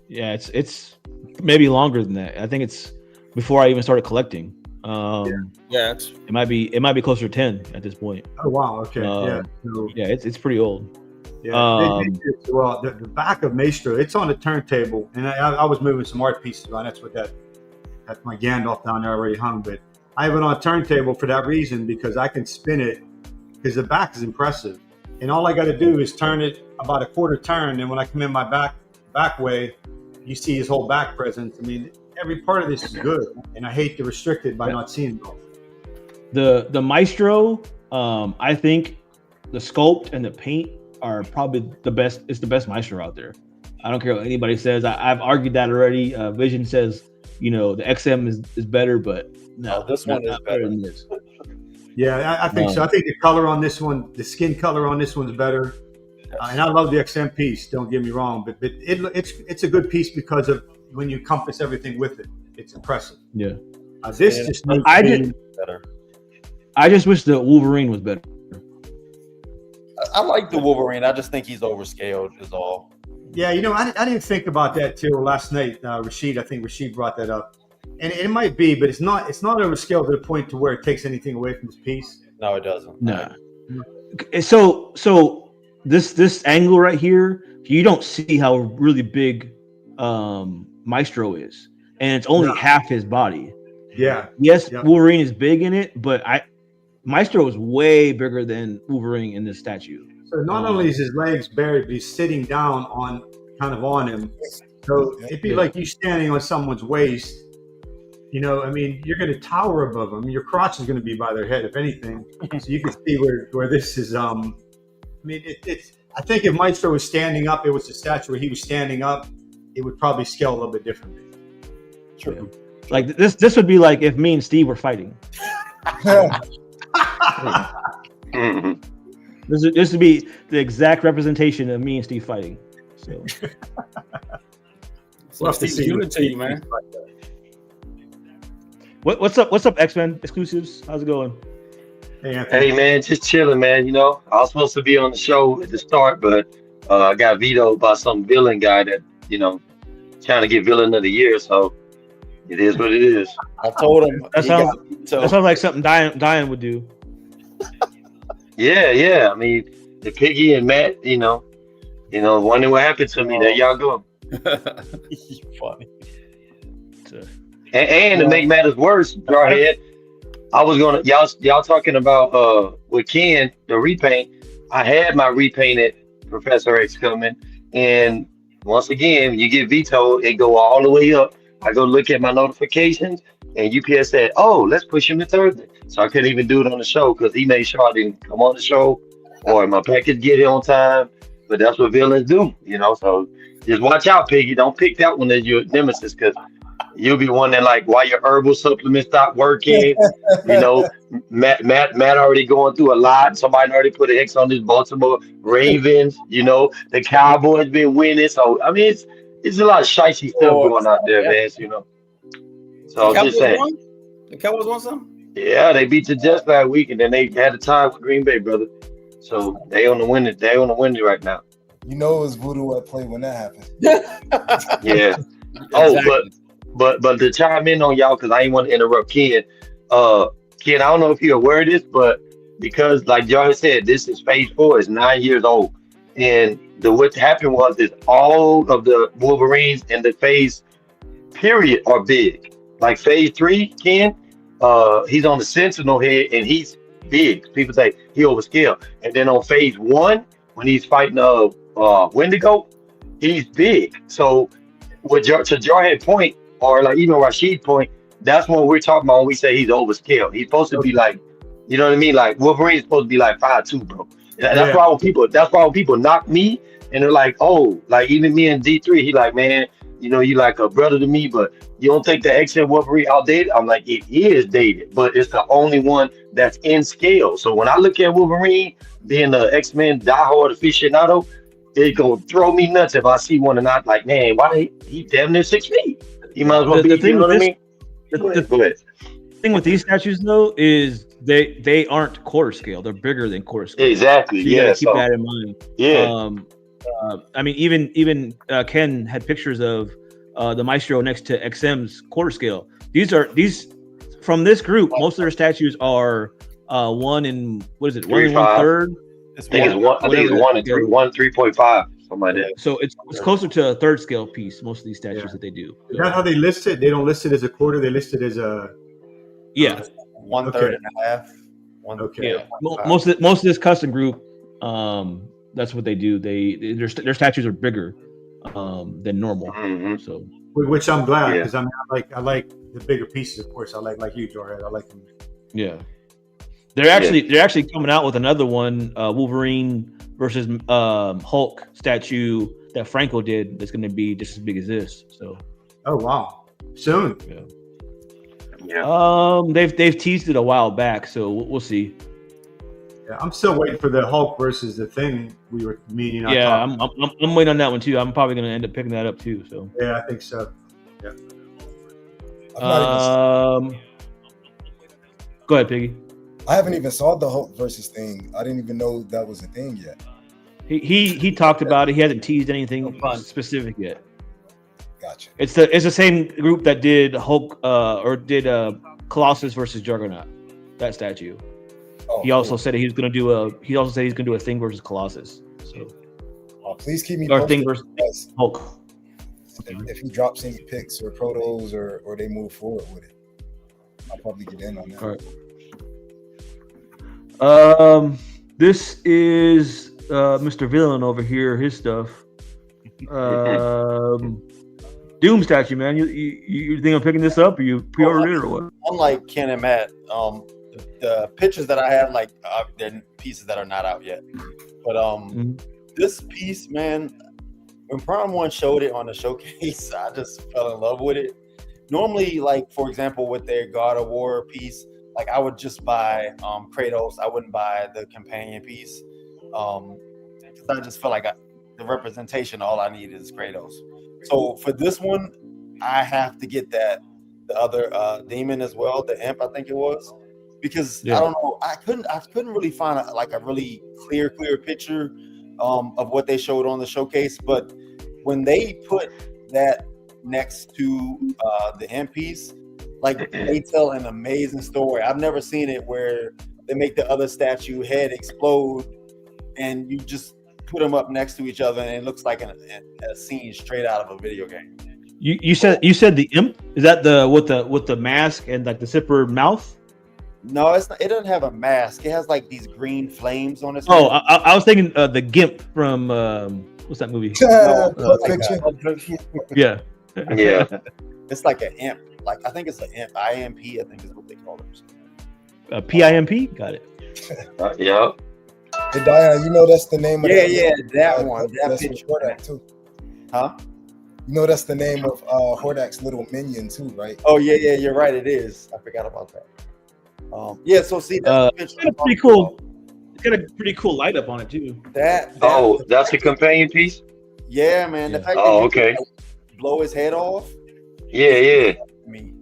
Yeah, it's maybe longer than that. I think it's before I even started collecting. It might be closer to 10 at this point. Oh wow, okay, It's pretty old. Yeah, the back of Maestro, it's on a turntable, and I was moving some art pieces around. That's my Gandalf down there already hung, but I have it on a turntable for that reason, because I can spin it, because the back is impressive, and all I got to do is turn it about a quarter turn, and when I come in my back way, you see his whole back presence. I mean, every part of this is good, and I hate to restrict it by not seeing it all. The Maestro, I think the sculpt and the paint are probably the best. It's the best Maestro out there. I don't care what anybody says. I've argued that already. Vision says, the XM is better, but no, this one is better than this. Yeah, I think so. I think the color on this one, the skin color on this one's better. And I love the XM piece. Don't get me wrong, but it's a good piece because of when you encompass everything with it. It's impressive. Yeah. I just wish the Wolverine was better. I like the Wolverine. I just think he's overscaled is all. Yeah, I didn't think about that till last night. I think Rashid brought that up. And it might be, but it's not overscaled to the point to where it takes anything away from this piece. No, it doesn't. No. So this angle right here, you don't see how really big Maestro is. And it's only half his body. Yeah. Yes, yeah. Wolverine is big in it, but Maestro is way bigger than Wolverine in this statue. So not only is his legs buried, but he's sitting down on him. So it'd be like you standing on someone's waist. I mean, you're going to tower above them. Your crotch is going to be by their head, if anything. So you can see where this is. I mean, I think if Maestro was standing up, it was a statue where he was standing up, it would probably scale a little bit differently. True. Yeah. Like this would be like if me and Steve were fighting. This would be the exact representation of me and Steve fighting. So we'll have to see unity, man. What's up, X-Men exclusives? How's it going? Hey man, just chilling, man. I was supposed to be on the show at the start, but I got vetoed by some villain guy that trying to get villain of the year. So it is what it is. I told him that sounds like something Diane would do. Yeah. I mean, the Piggy and Matt, wondering what happened to me. There y'all go. Funny. And to make matters worse, Jarhead, I was gonna y'all talking about with Ken the repaint. I had my repainted Professor X coming, and once again you get vetoed, it go all the way up. I go look at my notifications, and UPS said, "Oh, let's push him to Thursday." So I couldn't even do it on the show because he made sure I didn't come on the show or my package get here on time. But that's what villains do, So just watch out, Piggy. Don't pick that one as your nemesis because you'll be wondering why your herbal supplements stop working. Matt already going through a lot. Somebody already put an X on this Baltimore Ravens. The Cowboys been winning. So I mean, it's a lot of shicey stuff going out there, man. So I was just saying. The Cowboys won something? Yeah, they beat the Jets last week, and then they had a tie with Green Bay, brother. So they on the winning. They on the winning right now. You know, it was voodoo at play when that happened. Yeah. But to chime in on y'all, because I ain't want to interrupt Ken. Ken, I don't know if you're aware of this, but because like y'all had said, this is phase 4. It's 9 years old, and what happened was is all of the Wolverines in the phase period are big. Like phase 3, Ken, he's on the Sentinel head, and he's big. People say he overscale. And then on phase 1, when he's fighting Wendigo, he's big. So to Jarhead point, or like even Rashid point, that's what we're talking about when we say he's overscale. He's supposed to be like, you know what I mean? Like Wolverine's supposed to be like 5'2", bro. That's why when people knock me and they're like, oh, like even me and D3, he like, man, you know, you like a brother to me, but you don't think the XM Wolverine outdated? I'm like, it is dated, but it's the only one that's in scale. So when I look at Wolverine being the X-Men diehard aficionado, it's gonna throw me nuts if I see one and not like, man, why he damn near 6 feet? He might as well be, you know what I mean? Go ahead. The thing with these statues though is they aren't quarter scale. They're bigger than quarter scale. Exactly. So you gotta keep that in mind. Yeah. I mean, even Ken had pictures of the Maestro next to XM's quarter scale. These from this group. Most of their statues are 1 and what is it? 1 and 1/3. I think it's 1 and 3, 3.5, something like that. So it's closer to a 3rd scale piece. Most of these statues that they do. Is that how they list it? They don't list it as a quarter. They list it as a 1/3 and a half. Okay. Yeah. Most of this custom group, that's what they do. Their statues are bigger than normal. Mm-hmm. So, which I'm glad because I like the bigger pieces. Of course, I like you, Jarhead. I like them. Yeah. They're actually coming out with another one, Wolverine versus Hulk statue that Franco did. That's going to be just as big as this. So. Oh wow! Soon. Yeah. They've teased it a while back, so we'll see. Yeah, I'm still waiting for the Hulk versus the Thing we were meeting. Yeah, I'm waiting on that one too. I'm probably going to end up picking that up too. So. Yeah, I think so. Yeah. Go ahead, Piggy. I haven't even saw the Hulk versus Thing. I didn't even know that was a thing yet. He talked about it. He hasn't teased anything specific yet. Gotcha. It's the same group that did Hulk or did Colossus versus Juggernaut. That statue. Oh, he also said he's going to do a Thing versus Colossus. So. Please keep me or posted. Thing versus Hulk. If he drops any pics or protos or they move forward with it, I'll probably get in on that. All right. This is Mr. Villain over here. His stuff. Doom statue, man. You think I'm picking this up, or you pre-ordered it, or what? Unlike Ken and Matt, the pictures that I have, like they're pieces that are not out yet. But this piece, man, when Prime One showed it on the showcase, I just fell in love with it. Normally, like for example, with their God of War piece, like I would just buy Kratos. I wouldn't buy the companion piece because I just feel like the representation. All I need is Kratos. So for this one, I have to get the other demon as well, the imp, I think it was, because I don't know, I couldn't really find a really clear picture of what they showed on the showcase. But when they put that next to the imp piece, like they tell an amazing story. I've never seen it where they make the other statue head explode and you just put them up next to each other and it looks like a scene straight out of a video game. You said the imp? Is that the with the mask and like the zipper mouth? No, it's not, it doesn't have a mask. It has like these green flames on its head. I was thinking the Gimp from what's that movie? Yeah. It's like an imp. Like I think it's an imp. IMP, I think is what they call it. PIMP? Got it. Yeah. Hey, Diane, you know that's the name of that one. That picture. Hordak too. Huh? You know that's the name of Hordak's little minion too, right? Oh yeah, you're right. It is. I forgot about that. So see, that's pretty cool. It's got a pretty cool light up on it too. That's the companion piece. Yeah, man. The fact okay. Blow his head off. Yeah. Me.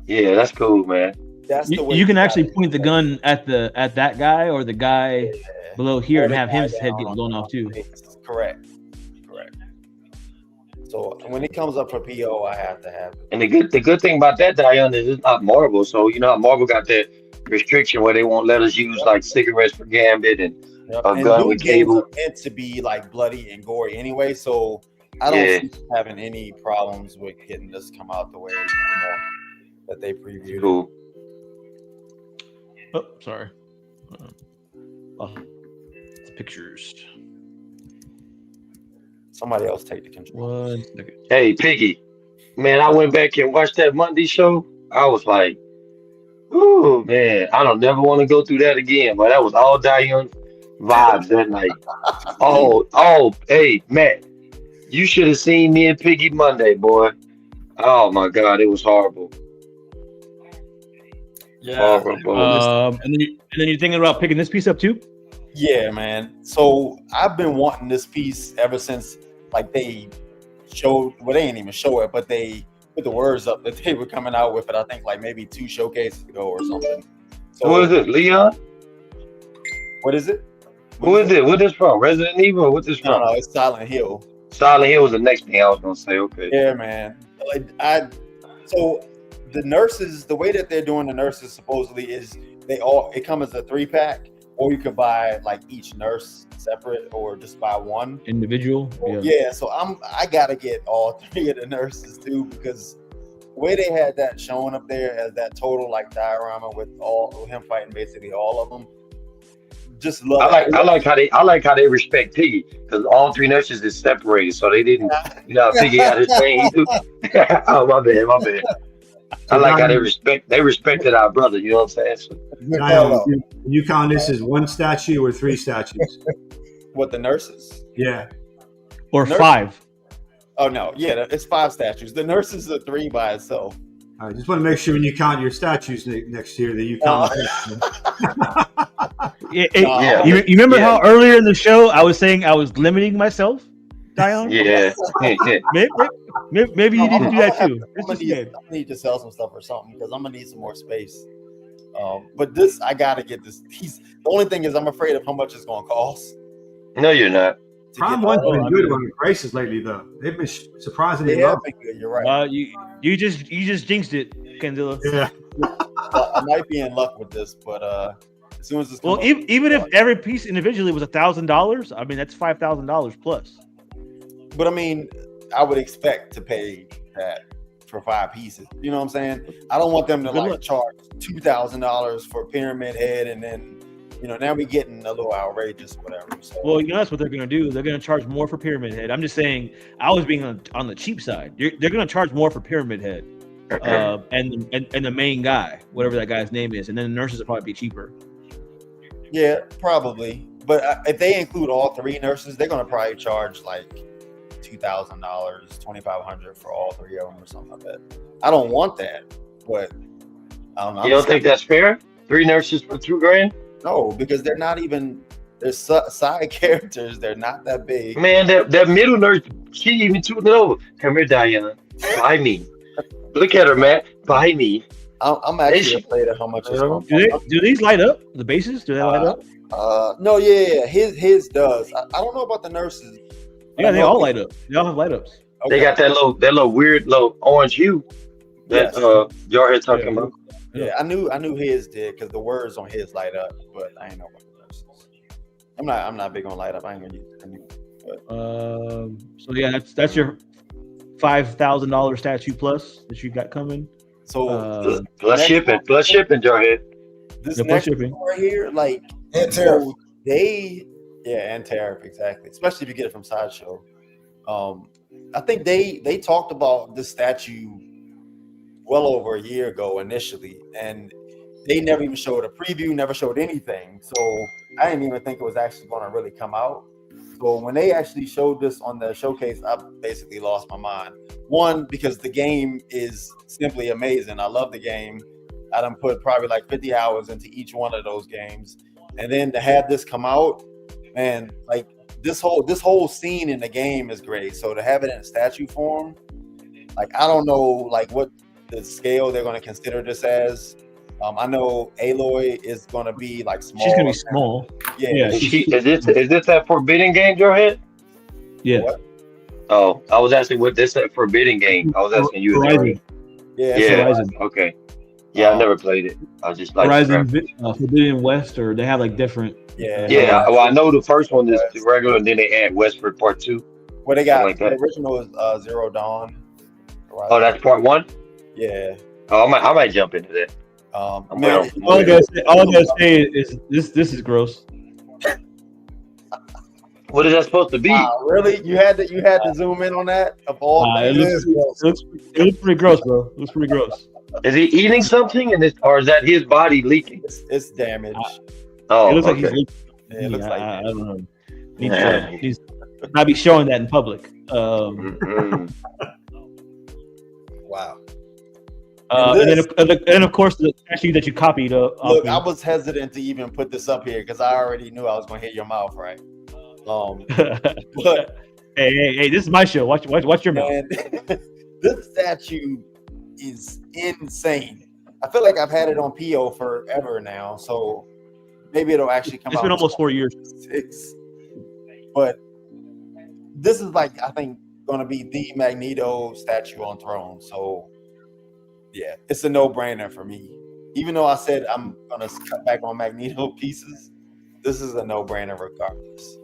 Yeah, that's cool, man. That's the way You can gotta actually do point the it. gun at that guy or the guy below here Or and the have guy his head down get on blown the off too. face. Correct. So when it comes up for PO, I have to have it. And the good thing about that, Diane, is it's not Marvel. So you know how Marvel got that restriction where they won't let us use like cigarettes for Gambit and Yep. a And gun new with games cable. are meant to be like bloody and gory anyway, so I Yeah. don't see having any problems with getting this come out the way that they previewed it. Cool. Oh, sorry. Pictures. Somebody else take the control. 1 second. Hey, Piggy, man, I went back and watched that Monday show. I was like, ooh, man, I don't never want to go through that again. But that was all Diane vibes that night. Oh, hey, Matt, you should have seen me and Piggy Monday, boy. Oh my God, it was horrible. Yeah. Horrible. And then you're thinking about picking this piece up too? Yeah, man. So I've been wanting this piece ever since like they showed, well, they didn't even show it, but they put the words up that they were coming out with it. I think like maybe 2 showcases ago or something. So Who is it, Leon? what is it? Who is it? What is from? Resident Evil? What is No, from? no, it's Silent Hill. Silent Hill was the next thing I was gonna say. Okay. Yeah, man. So the nurses, the way that they're doing the nurses supposedly is it comes as a 3-pack, or you could buy like each nurse separate, or just buy one Individual. Yeah. So I gotta get all 3 of the nurses too, because the way they had that shown up there as that total like diorama with him fighting basically all of them. Just love. I like how they respect Piggy because all 3 nurses is separated, so they didn't. You know, Piggy had his thing. Oh my bad. I like how they respected our brother. You know what I'm saying? So, Good call out. You count this as 1 statue or 3 statues? What, the nurses? Yeah. Or Nurse- 5. Oh no, yeah, it's 5 statues. The nurses are 3 by itself. I just want to make sure when you count your statues next year that you count. Yeah. You remember how earlier in the show I was saying I was limiting myself, Dion? yeah. Maybe you need to do that too. I'm gonna need to sell some stuff or something because I'm gonna need some more space. But this, I gotta get this. The only thing is, I'm afraid of how much it's gonna cost. No, you're not. Prime One's been good on the prices lately, though. They've been surprisingly They low. have been good. You're right. You just jinxed it, Kenzilla. Yeah. I might be in luck with this, but as soon as this, Well, even if every piece individually was $1,000, I mean that's $5,000 plus. But I mean, I would expect to pay that for 5 pieces. You know what I'm saying? I don't want them to charge $2,000 for Pyramid Head, and then now we're getting a little outrageous, whatever. So. Well, that's what they're going to do. They're going to charge more for Pyramid Head. I'm just saying, I was being on the cheap side. They're going to charge more for Pyramid Head, and the main guy, whatever that guy's name is, and then the nurses will probably be cheaper. Yeah, probably. But if they include all 3 nurses, they're going to probably charge like $2,000, $2,500 for all 3 of them or something like that. I don't want that, but I don't know. You don't think that's fair? 3 nurses for $2,000? No, because they're not even. They're side characters. They're not that big. Man, that middle nurse, she even tooting over. Come here, Diana. Buy me. Look at her, man. Buy me. I'm actually afraid of how much it's going to cost. Do these light up? The bases? Do they light up? No, yeah. His does. I don't know about the nurses. Yeah, they all light up. They all have light ups. Okay. They got that little weird little orange hue that y'all here talking about. Yeah, I knew his did because the words on his light up, but I ain't know about the nurses. I'm not big on light up. I ain't gonna use it. So yeah, that's your $5,000 statue plus that you got coming. So plus shipping, Jarhead. This next shipping right here, like and tariff. So and tariff, exactly. Especially if you get it from Sideshow. I think they talked about this statue well over a year ago initially, and they never even showed a preview, never showed anything. So I didn't even think it was actually going to really come out. So when they actually showed this on the showcase, I basically lost my mind. One, because the game is simply amazing. I love the game. I done put probably like 50 hours into each one of those games. And then to have this come out, man, like this whole scene in the game is great. So to have it in statue form, like I don't know like what the scale they're going to consider this as. I know Aloy is going to be like small. She's gonna be small. Yeah. Is this that Forbidden Game, Jarhead? Yeah. What? Oh, I was asking what this that Forbidden Game. I was asking you. Horizon. Yeah. Yeah. Horizon. Okay. Yeah, I never played it. I just like Horizon Forbidden West, or they have like different. Yeah. Yeah, well, I know the first one is regular, and then they add Westford Part 2. Well, they got like the that. original is Zero Dawn. Oh, that's Part 1? Yeah. Oh, I might jump into that. Man, All I gotta say is this is gross. What is that supposed to be? really? You had to zoom in on that of all It things? looks pretty gross, bro. It looks pretty gross. Is he eating something, or is that his body leaking? It's damaged. Oh, It looks like okay. he's. Yeah, it looks like I don't know. Yeah. He's not be showing that in public. Mhm. Wow. And of course the statue that you copied. Look, I was hesitant to even put this up here because I already knew I was going to hit your mouth, right? But hey, this is my show. Watch your mouth. man, this statue is insane. I feel like I've had it on PO forever now, so maybe it'll actually come out. It's been almost 4 years. 6. But this is like, I think, going to be the Magneto statue on throne. So yeah, it's a no-brainer for me. Even though I said I'm going to cut back on Magneto pieces, this is a no-brainer regardless.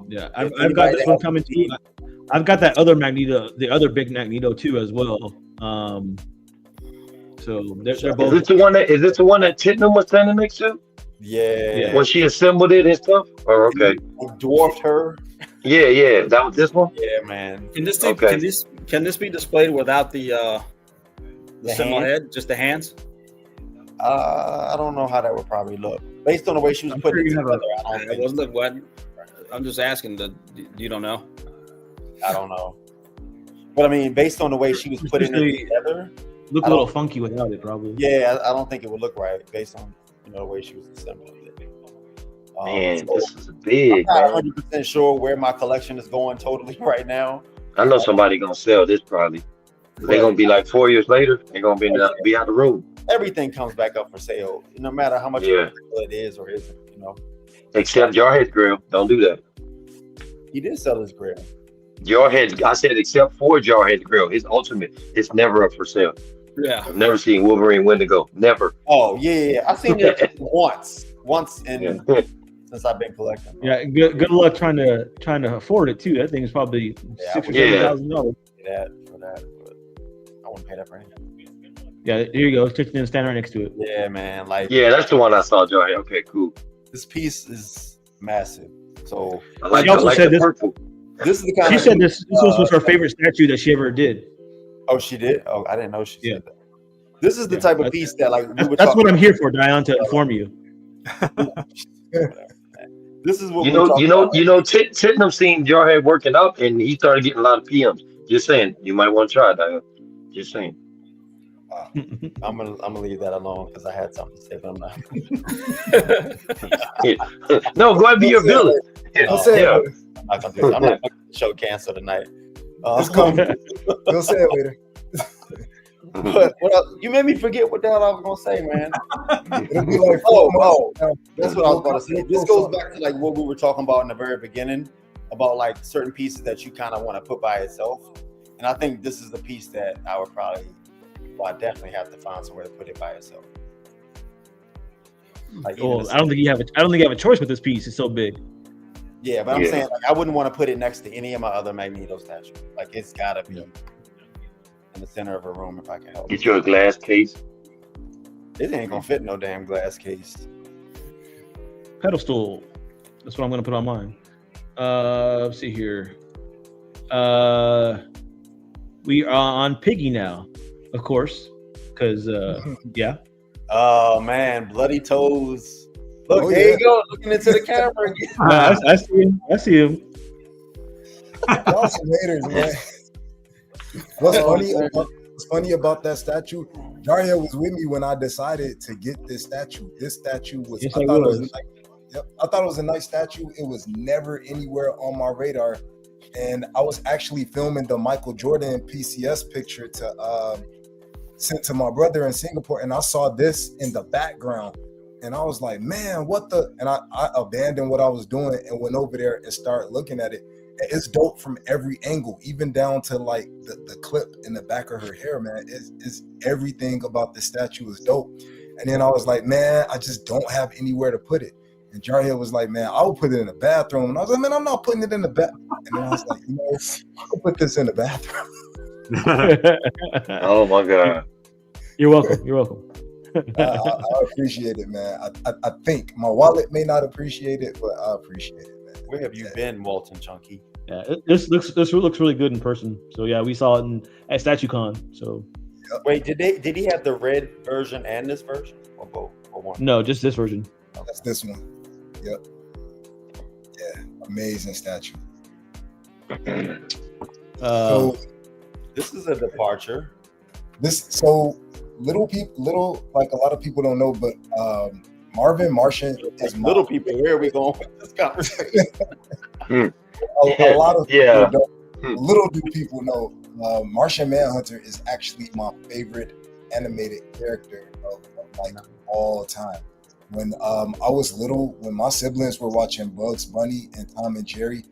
Yeah, I've got this one coming too. I've got that other Magneto, the other big Magneto too, as well. So they're both. Is this the one that Titnum was standing next to? Yeah. When she assembled it and stuff? Oh, okay. He dwarfed her. Yeah. That was this one? Yeah, man. Can this Okay. can this be displayed without the symbol hand? head, just the hands? I don't know how that would probably look. Based on the way she was I'm putting it sure you have together, I don't It think. wasn't what. I'm just asking. You don't know? I don't know. But I mean, based on the way she was putting it Especially- together, Look a little funky without it, probably. yeah, I don't think it would look right based on the way she was assembling it. Man, So this is big, I'm not man. 100% sure where my collection is going totally right now. I know somebody gonna sell this probably. They're gonna be like 4 years later. They're gonna be out of the room. Everything comes back up for sale, no matter how much Yeah. it is or isn't. Except Jarhead's grill. Don't do that. He did sell his grill. Jarhead, I said except for Jarhead's grill. His ultimate. It's never up for sale. Yeah. I've never seen Wolverine Wendigo. Never. Oh yeah, I've seen it once in Yeah. since I've been collecting. Yeah, good luck trying to afford it too. That thing is probably Yeah, $6,000 or yeah. $7,000. For that, but I wouldn't pay that for anything. Yeah, here you go. Just stand right next to it. Yeah, man. Like Yeah, that's the one I saw, Jarhead. Okay, cool. this piece is massive. So I like, She also I like said the this- purple. this is the kind She of said this was her favorite statue that she ever did. Oh, she did? Oh, I didn't know she Yeah. said that. This is the Yeah, type of that's- piece that like we That's, were that's what talking I'm here for, Dion, to inform you. This is what You we were know, talking about. Titnum seen Jarhead working out, and he started getting a lot of PMs. Just saying, you might want to try it, Dion. Just saying. I'm gonna leave that alone because I had something to say, but I'm not. No, go ahead and be your villain. Don't say Yeah. it. I'm not gonna do it. I'm not gonna show cancer tonight. It's coming. Don't say it later. But you made me forget what the hell I was gonna say, man. It'll be like Oh, 4 months. That's what I was gonna say. This goes back to like what we were talking about in the very beginning about like certain pieces that you kind of want to put by itself. And I think this is the piece that I would probably, well, I definitely have to find somewhere to put it by itself. Like, even Well, this- I don't think you have a choice with this piece. It's so big. yeah, but I'm Yeah. saying like I wouldn't want to put it next to any of my other Magneto statues. Like it's gotta be in the center of a room if I can help. Get you a glass case. It ain't gonna fit in no damn glass case. Pedestal. That's what I'm gonna put on mine. Let's see here. We are on Piggy now, of course, because yeah. Oh man, bloody toes. Look, Oh, there yeah. you go, looking into the camera again. I see him. I see him. Y'all some haters, man. What's funny about that statue? Jarhead was with me when I decided to get this statue. This statue was, Yes, I I thought it was was. I thought it was a nice statue. It was never anywhere on my radar. And I was actually filming the Michael Jordan PCS picture to sent to my brother in Singapore, and I saw this in the background, and I was like, man, what the? And I abandoned what I was doing and went over there and started looking at it. It's dope from every angle, even down to like the clip in the back of her hair, man. It's everything about the statue is dope. And then I was like, man, I just don't have anywhere to put it. And Jarhead was like, man, I will put it in the bathroom. And I was like, man, I'm not putting it in the bathroom. And then I was like, I'll put this in the bathroom. Oh my God. You're welcome. You're welcome. I appreciate it, man. I think my wallet may not appreciate it, but I appreciate it, man. Where have you been, Walton Chunky? Yeah, this looks really good in person. So yeah, we saw it at StatueCon. So wait, did he have the red version and this version, or both, or one? No, just this version. That's this one. Yep. Yeah, amazing statue. So this is a departure. Little like a lot of people don't know, but Marvin Martian is little people. Where are we going with this conversation? a lot of Yeah. people don't, little do people know, Martian Manhunter is actually my favorite animated character of like all time. When I was little, when my siblings were watching Bugs Bunny and Tom and Jerry,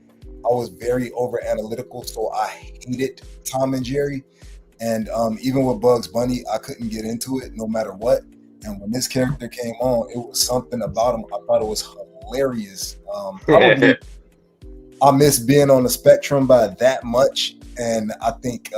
I was very over analytical, so I hated Tom and Jerry. And even with Bugs Bunny, I couldn't get into it no matter what. And when this character came on, it was something about him. I thought it was hilarious. Probably I miss being on the spectrum by that much. And I think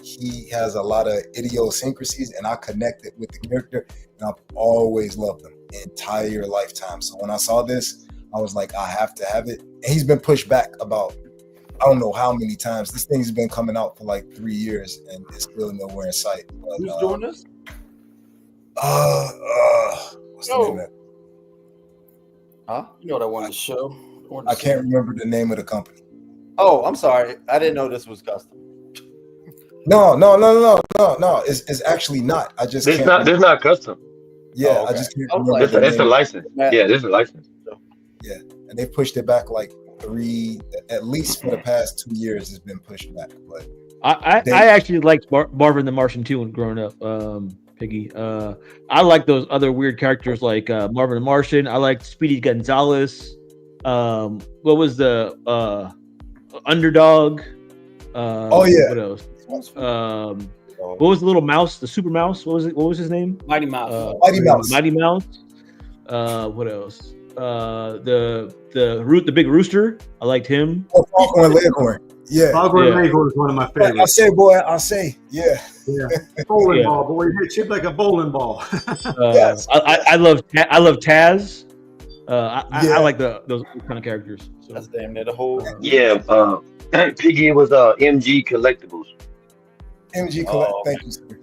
he has a lot of idiosyncrasies, and I connected with the character, and I've always loved him entire lifetime. So when I saw this, I was like, I have to have it. And he's been pushed back about, I don't know how many times. This thing's been coming out for like 3 years, and it's still nowhere in sight. But, Who's doing this? What's the name of it? Huh? You know what I wanted to show. I can't remember the name of the company. Oh, I'm sorry. I didn't know this was custom. No. It's actually not. I just This can't not remember. this not custom. Yeah, Oh, okay. I just can't I was remember. like, the It's a name. license. Yeah, this is a license. And they pushed it back like at least for the past 2 years. It's been pushed back. But I actually liked Marvin the Martian too when growing up, Piggy. I like those other weird characters like Marvin the Martian. I liked Speedy Gonzalez. What was the Underdog? Oh, yeah. What else? What was the little mouse? The super mouse? What was it? What was his name? Mighty Mouse. Mighty Mouse. Mighty Mouse. What else? The big rooster. I liked him. Oh, Foghorn Leghorn. Yeah. Foghorn Yeah. Leghorn is one of my I favorites. say, boy, I say, yeah. Yeah. Bowling Yeah. ball, boy. It's shaped like a bowling ball. Yes. I love Taz. Yeah. I like those kind of characters. So. That's damn near the whole. Yeah, Piggy was MG Collectibles. MG Collect. Oh, Thank you, sir.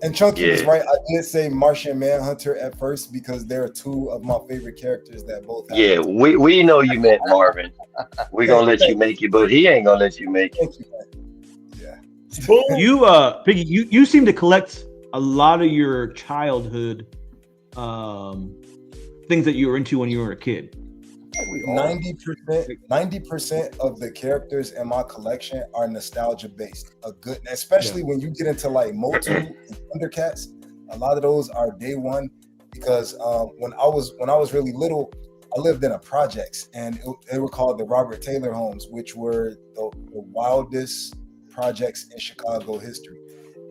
And Chunky was Yeah. right. I did say Martian Manhunter at first because there are two of my favorite characters that both have. Yeah, we know you meant Marvin. We're gonna let you make it, but he ain't gonna let you make it. Thank you, man. Yeah. You Piggy, you seem to collect a lot of your childhood things that you were into when you were a kid. 90% of the characters in my collection are nostalgia based. Especially when you get into like Motu and Thundercats, a lot of those are day one because when I was really little, I lived in a projects and they were called the Robert Taylor homes, which were the wildest projects in Chicago history.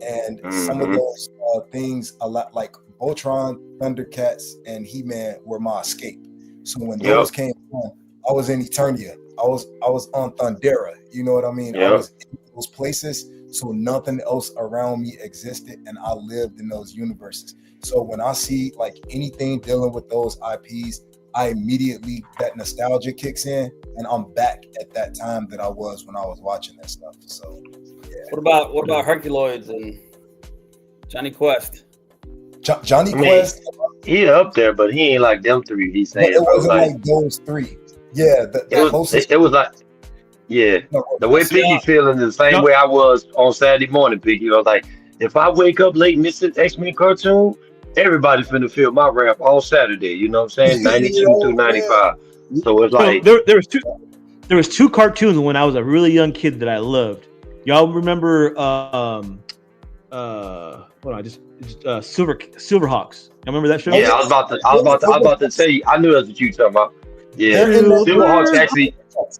And some of those things, a lot like Voltron, Thundercats, and He-Man were my escape. So when those came on, I was in Eternia. I was on Thundera. You know what I mean? I was in those places, so nothing else around me existed, and I lived in those universes. So when I see like anything dealing with those IPs, I immediately, that nostalgia kicks in, and I'm back at that time that I was when I was watching that stuff. So yeah. What about Herculoids and Johnny Quest? Johnny I mean, Quest. He up there, but he ain't like them three. He's saying It wasn't like those three. Yeah, it was like, yeah. The way Piggy feeling the same way I was on Saturday morning, Piggy. I was like, if I wake up late missing X-Men cartoon, everybody finna feel my rap all Saturday. You know what I'm saying? 92 through 95. So it's like there was two cartoons when I was a really young kid that I loved. Y'all remember hold on, just Silverhawks. I remember that show. Yeah, I was about to tell you. I knew that's what you were talking about. Yeah, They're in the- Silverhawks actually.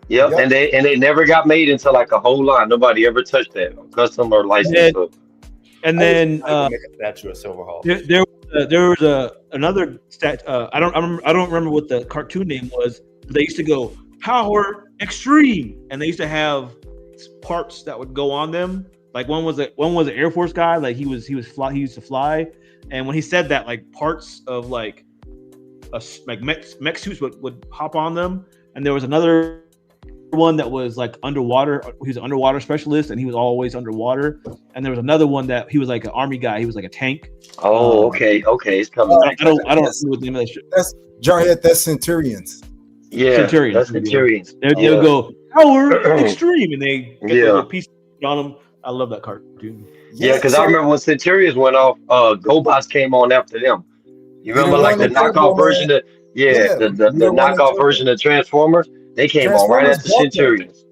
Yep, and they never got made into like a whole line. Nobody ever touched that custom or licensed. And then I make a statue of Silverhawk. there was another stat. I don't remember what the cartoon name was. But they used to go Power Extreme, and they used to have parts that would go on them. Like one was an Air Force guy. Like he used to fly, and when he said that, like parts of like mech suits would hop on them. And there was another one that was like underwater. He was an underwater specialist, and he was always underwater. And there was another one that he was like an army guy. He was like a tank. Oh, okay, it's coming. I don't know what the name of that shit. That's Jarhead. That's Centurions. Yeah, Centurions. that's Centurions. They'll go Power Extreme, and they get Yeah. the piece on them. I love that cartoon. Yeah, because I remember when Centurions went off, GoBots came on after them. You remember like the knockoff version of the knockoff version of Transformers? They came on right after Centurions.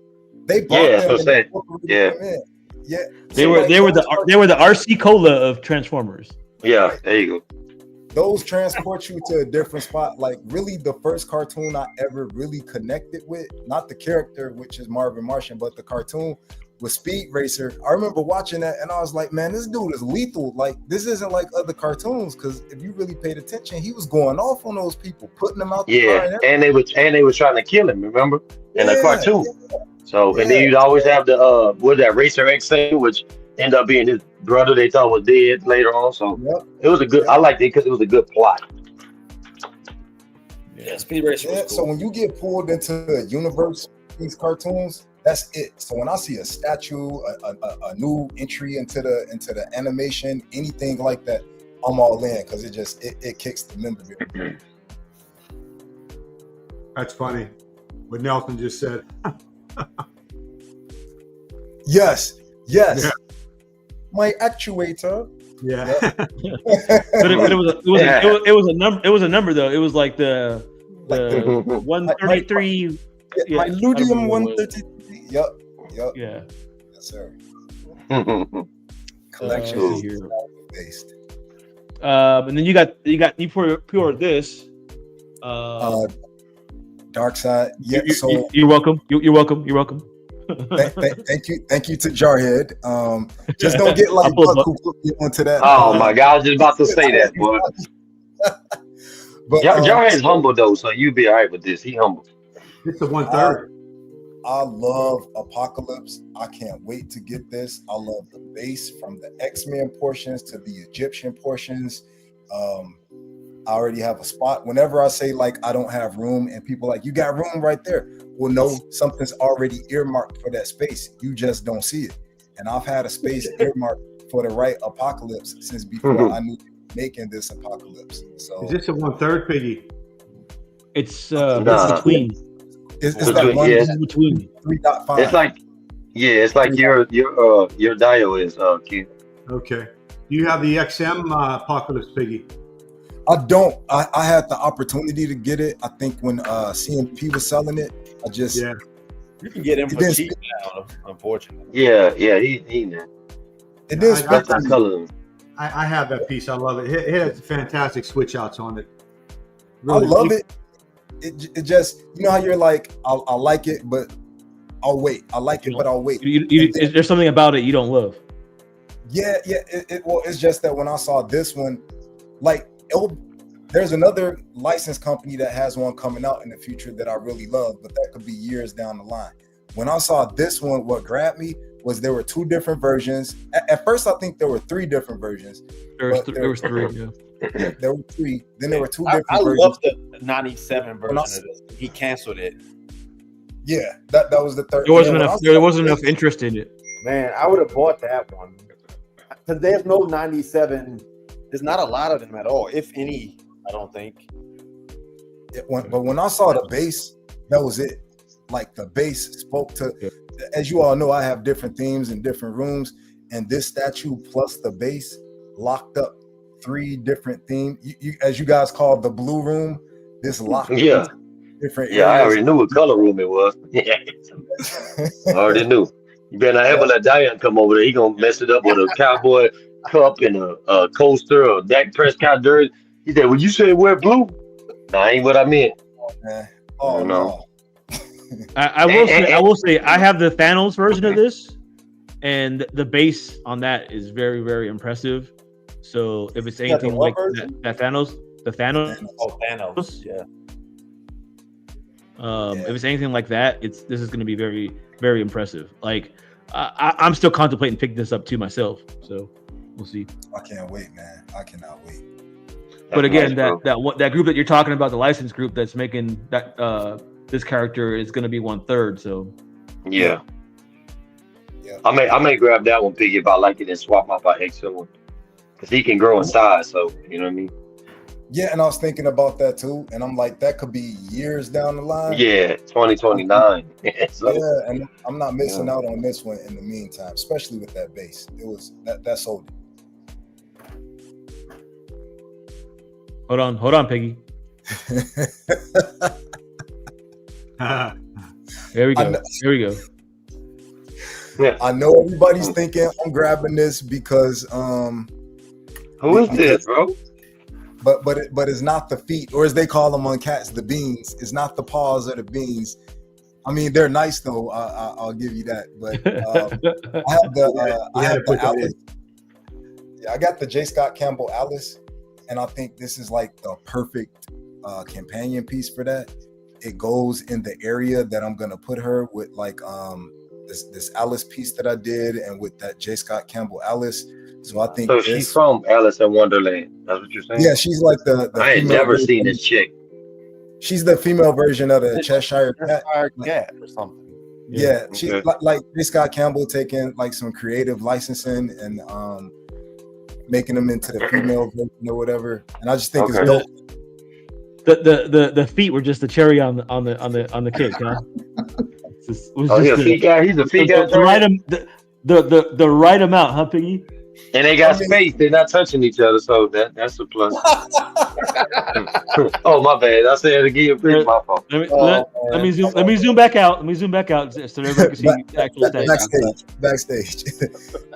They bought Yeah, them so and say, incorporated them in. Yeah, They were the RC Cola of Transformers. Yeah, there you go. those transport you to a different spot. Like really, the first cartoon I ever really connected with, not the character, which is Marvin Martian, but the cartoon was Speed Racer. I remember watching that and I was like, man, this dude is lethal. Like this isn't like other cartoons, because if you really paid attention, he was going off on those people, putting them out the Yeah, and they were trying to kill him. Remember in the cartoon. Yeah. So and then you'd always have the what that Racer X thing, which ended up being his brother they thought was dead later on. So it was a good. I liked it because it was a good plot. Yeah, Speed Racer was Yeah, cool. so when you get pulled into the universe, these cartoons, that's it. So when I see a statue, a new entry into the animation, anything like that, I'm all in, because it kicks the memory. That's funny. What Nelson just said. Yes. Yeah. My actuator. Yeah. But it was a number. It was a number though. It was like the 133. My I don't Ludium remember what it was. 133. Yep. Yeah. Yes, sir. Let's Collection see here. based. And then you pour this. Dark Side. Yeah. So You're welcome. You're welcome. You're welcome. thank you to Jarhead. Just don't get like Buck who put me onto that. Oh my God, I was just about to say that, boy. But Jarhead's humble though, so you be all right with this. He humble. It's the 1/3. I love Apocalypse. I can't wait to get this. I love the base from the X-Men portions to the Egyptian portions. I already have a spot. Whenever I say like I don't have room and people like, you got room right there. Well, no, something's already earmarked for that space. You just don't see it. And I've had a space earmarked for the right Apocalypse since before I knew making this Apocalypse. So Is this a 1/3, Piggy? It's Nah. between. it's Between, that one yeah. Between. 3.5. It's like your dial is Q. Okay. Do you have the XM Apocalypse, Piggy? I don't. I had the opportunity to get it. I think when CMP was selling it, I just Yeah. You can get him for It cheap now, unfortunately. Yeah, he it didn't I- spec that's for the me. color. I have that piece. I love it. It has fantastic switch outs on it. I love it. It just, you know how you're like, I like it, but I'll wait. I like it, but I'll wait. There's something about it you don't love. Yeah. Well, it's just that when I saw this one, like, there's another license company that has one coming out in the future that I really love, but that could be years down the line. When I saw this one, what grabbed me was there were two different versions. At first, I think there were three different versions. There was three. Yeah. There were three. Then there were two I different versions. love the 97 version of this. He canceled it. Yeah, that was the third. There wasn't Yeah, enough. when I There saw wasn't this- enough interest in it. Man, I would have bought that one. Because there's no 97. There's not a lot of them at all, if any, I don't think. But when I saw the bass, that was it. Like the bass spoke to, as you all know, I have different themes in different rooms, and this statue plus the bass locked up three different themes. You as you guys call the blue room, this locked Yeah. different. Yeah, I areas. already knew what color room it was. Yeah, I already knew. You better not ever let Diane come over there. He gonna mess it up with a cowboy cup and a coaster or Dak Prescott jersey. He said, "Well, you said wear blue." Nah, ain't what I meant. Man. Oh You know. no. I will say I have the Thanos version of this, and the base on that is very, very impressive. So if it's got the anything what like version? the Thanos, Oh, Thanos. Yeah. if it's anything like that, this is going to be very, very impressive. Like I'm still contemplating picking this up too myself. So we'll see. I can't wait, man. I cannot wait. But again, Nice, bro. that group that you're talking about, the licensed group that's making that this character is going to be 1/3. So Yeah. Yeah. I may grab that one, Piggy, if I like it, and swap out my X one. Because he can grow in size, so you know what I mean? Yeah, and I was thinking about that too, and I'm like, that could be years down the line. Yeah, 2029. So, Yeah, and I'm not missing out on this one in the meantime, especially with that base. It was that sold it. hold on, Piggy. There we go. Here we go. I know everybody's thinking I'm grabbing this because who is this, bro? but it's not the feet, or as they call them on cats, the beans. It's not the paws or the beans. I mean, they're nice though. I'll give you that. But I have the Alice. Yeah, I got the J. Scott Campbell Alice, and I think this is like the perfect companion piece for that. It goes in the area that I'm gonna put her with, like this Alice piece that I did, and with that J. Scott Campbell Alice. So I think she's from Alice in Wonderland. That's what you're saying? Yeah, she's like the I ain't never seen this chick. She's the female version of the Cheshire Cat. Cat or something. Yeah, she like J. Scott Campbell taking like some creative licensing and making them into the female version or whatever. And I just think it's dope. The feet were just the cherry on the cake, huh? He's a feet guy. He's a feet guy. The right amount, huh, Piggy? And they got space. They're not touching each other, so that's a plus. Oh, my bad. I said it again. My fault. Let me zoom back out. Let me zoom back out so everybody can see the actual backstage.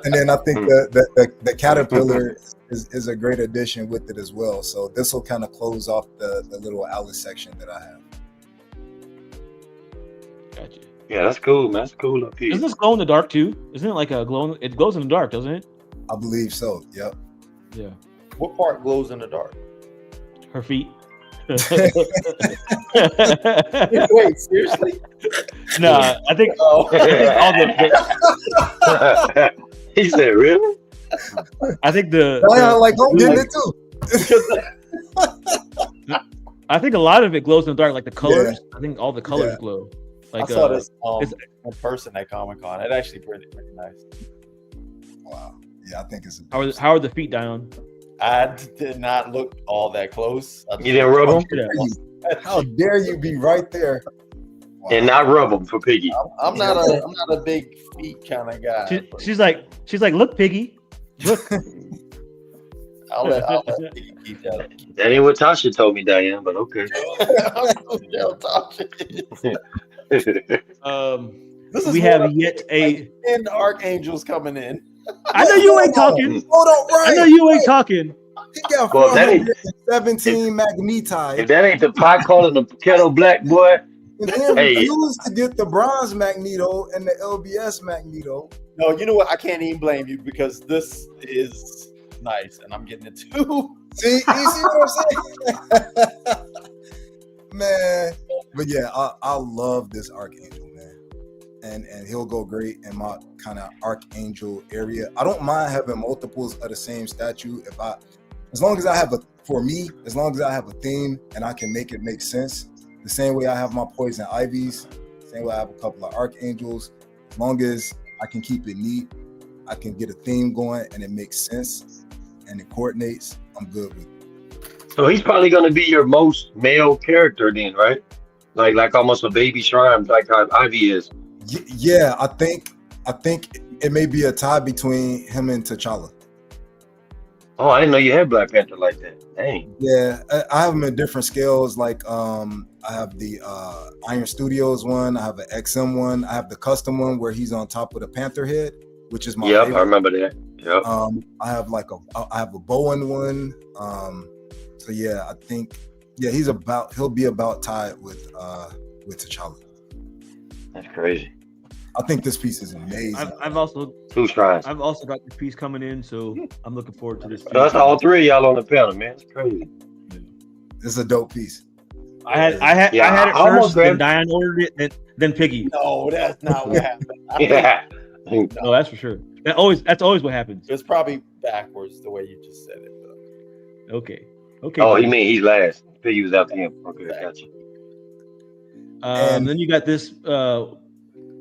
And then I think the caterpillar is a great addition with it as well. So this will kind of close off the little Alice section that I have. Gotcha. Yeah, that's cool, man. That's cool up here. Isn't this glow in the dark too? Isn't it like a glow? It glows in the dark, doesn't it? I believe so. Yep. Yeah. What part glows in the dark? Her feet. Wait, seriously? Nah, I think all the He said, "Really?" I think I'm getting it too. I think a lot of it glows in the dark, like the colors. Yeah. I think all the colors glow. Like I saw this in person at Comic-Con. It actually pretty nice. Wow. Yeah, I think it's. How are the feet, Dion? I did not look all that close. You didn't rub them? How dare you be right there? Wow. And not rub them for Piggy. I'm not a big feet kind of guy. She's like, look, Piggy, look. I'll let Piggy keep that. That ain't what Tasha told me, Diane, but okay. We have yet and the Archangels coming in. I know you ain't talking. Hold on, right? I know you ain't talking. He got 417 magnetite. If that ain't the pot calling the kettle black, boy. And then refused to get the bronze Magneto and the LBS Magneto. No, you know what? I can't even blame you because this is nice, and I'm getting it too. See, you see what I'm saying? Man, but yeah, I love this Archangel, man. And he'll go great in my kind of Archangel area. I don't mind having multiples of the same statue as long as I have a theme and I can make it make sense. The same way I have my Poison Ivies, same way I have a couple of Archangels. As long as I can keep it neat, I can get a theme going and it makes sense and it coordinates, I'm good with it. So he's probably going to be your most male character then, right? Like almost a baby Shrine, like how Ivy is. Yeah, I think it may be a tie between him and T'Challa. Oh, I didn't know you had Black Panther like that. Dang. Yeah, I have them in different scales. Like I have the Iron Studios one, I have an XM one, I have the custom one where he's on top of the Panther head, which is my favorite. I remember that. Yep. I have a Bowen one. So yeah, I think he'll be about tied with T'Challa. That's crazy. I think this piece is amazing. I've also 2 strides. I've also got this piece coming in, so I'm looking forward to this. So that's all 3 of y'all on the panel, man. It's crazy. It's a dope piece. I had it almost first, then grabbed- Diane ordered it, then Piggy. No, that's not what happened. Yeah. No, that's for sure. That's always what happens. It's probably backwards the way you just said it. But Okay. Oh, he mean he's last. Piggy was after him. Okay, gotcha. Then you got this.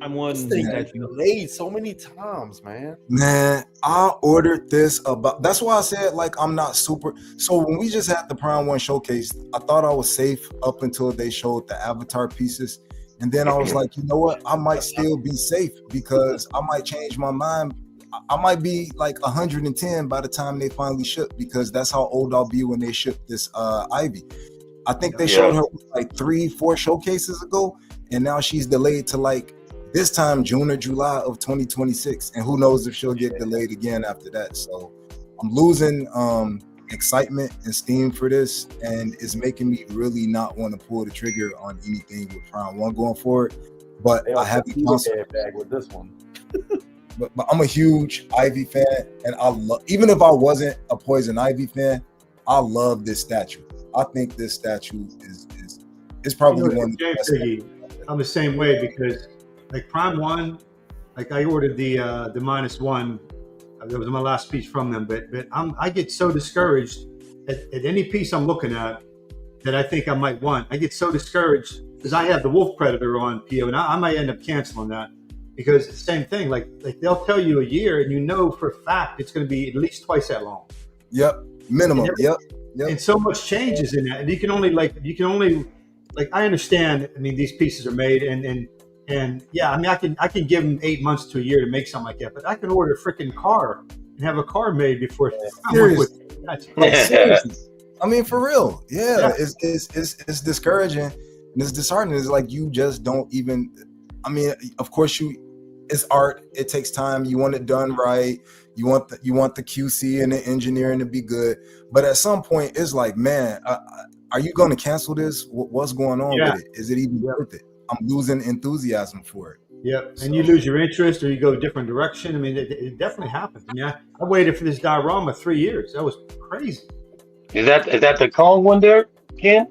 I'm one. this thing that is delayed so many times, man. Man, I ordered this that's why I said like I'm not super. So when we just had the Prime 1 showcase, I thought I was safe up until they showed the Avatar pieces. And then I was like, you know what? I might still be safe because I might change my mind. I might be like 110 by the time they finally ship because that's how old I'll be when they ship this Ivy. I think they showed her like 3-4 showcases ago, and now she's delayed to like this time June or July of 2026, and who knows if she'll get delayed again after that. So I'm losing excitement and steam for this, and it's making me really not want to pull the trigger on anything with Prime 1 going forward. But I haven't bag with this one. but I'm a huge Ivy fan, and I love, even if I wasn't a Poison Ivy fan, I love this statue. I think this statue is probably one of the best. I'm the same way because like Prime 1, like I ordered the -1. That was my last piece from them, but I get so discouraged at any piece I'm looking at that I think I might want. I get so discouraged because I have the Wolf Predator on PO, and I might end up canceling that because it's the same thing. Like they'll tell you a year, and you know for a fact it's going to be at least twice that long. Yep, minimum. Yep. And so much changes in that, and you can only I understand. I mean, these pieces are made, and yeah, I mean, I can give them 8 months to a year to make something like that, but I can order a freaking car and have a car made before. Seriously. I mean, for real. Yeah. It's discouraging and it's disheartening. It's like you just don't even. I mean, of course it's art. It takes time. You want it done right. You want the QC and the engineering to be good. But at some point, it's like, man, are you going to cancel this? What's going on with it? Is it even worth it? I'm losing enthusiasm for it. Yep, and you lose your interest or you go a different direction. I mean, it definitely happens. I mean, I waited for this diorama 3 years. That was crazy. Is that the Kong one there, Ken?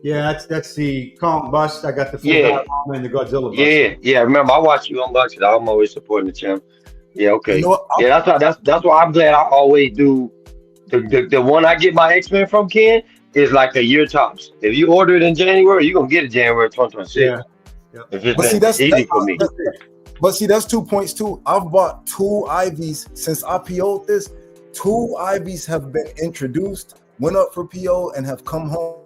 Yeah, that's the Kong bust. I got the full diorama and the Godzilla bust. Yeah. Remember, I watch you unbox it. I'm always supporting the channel. Yeah, okay. You know what? That's why I'm glad I always do the one I get my X-Men from, Ken, is like a year tops. If you order it in January, you're gonna get it January 2026. Yeah. But see, that's easy for me. But see, that's 2 points too. I've bought 2 Ivies since I PO'd this. 2 Ivies have been introduced, went up for PO, and have come home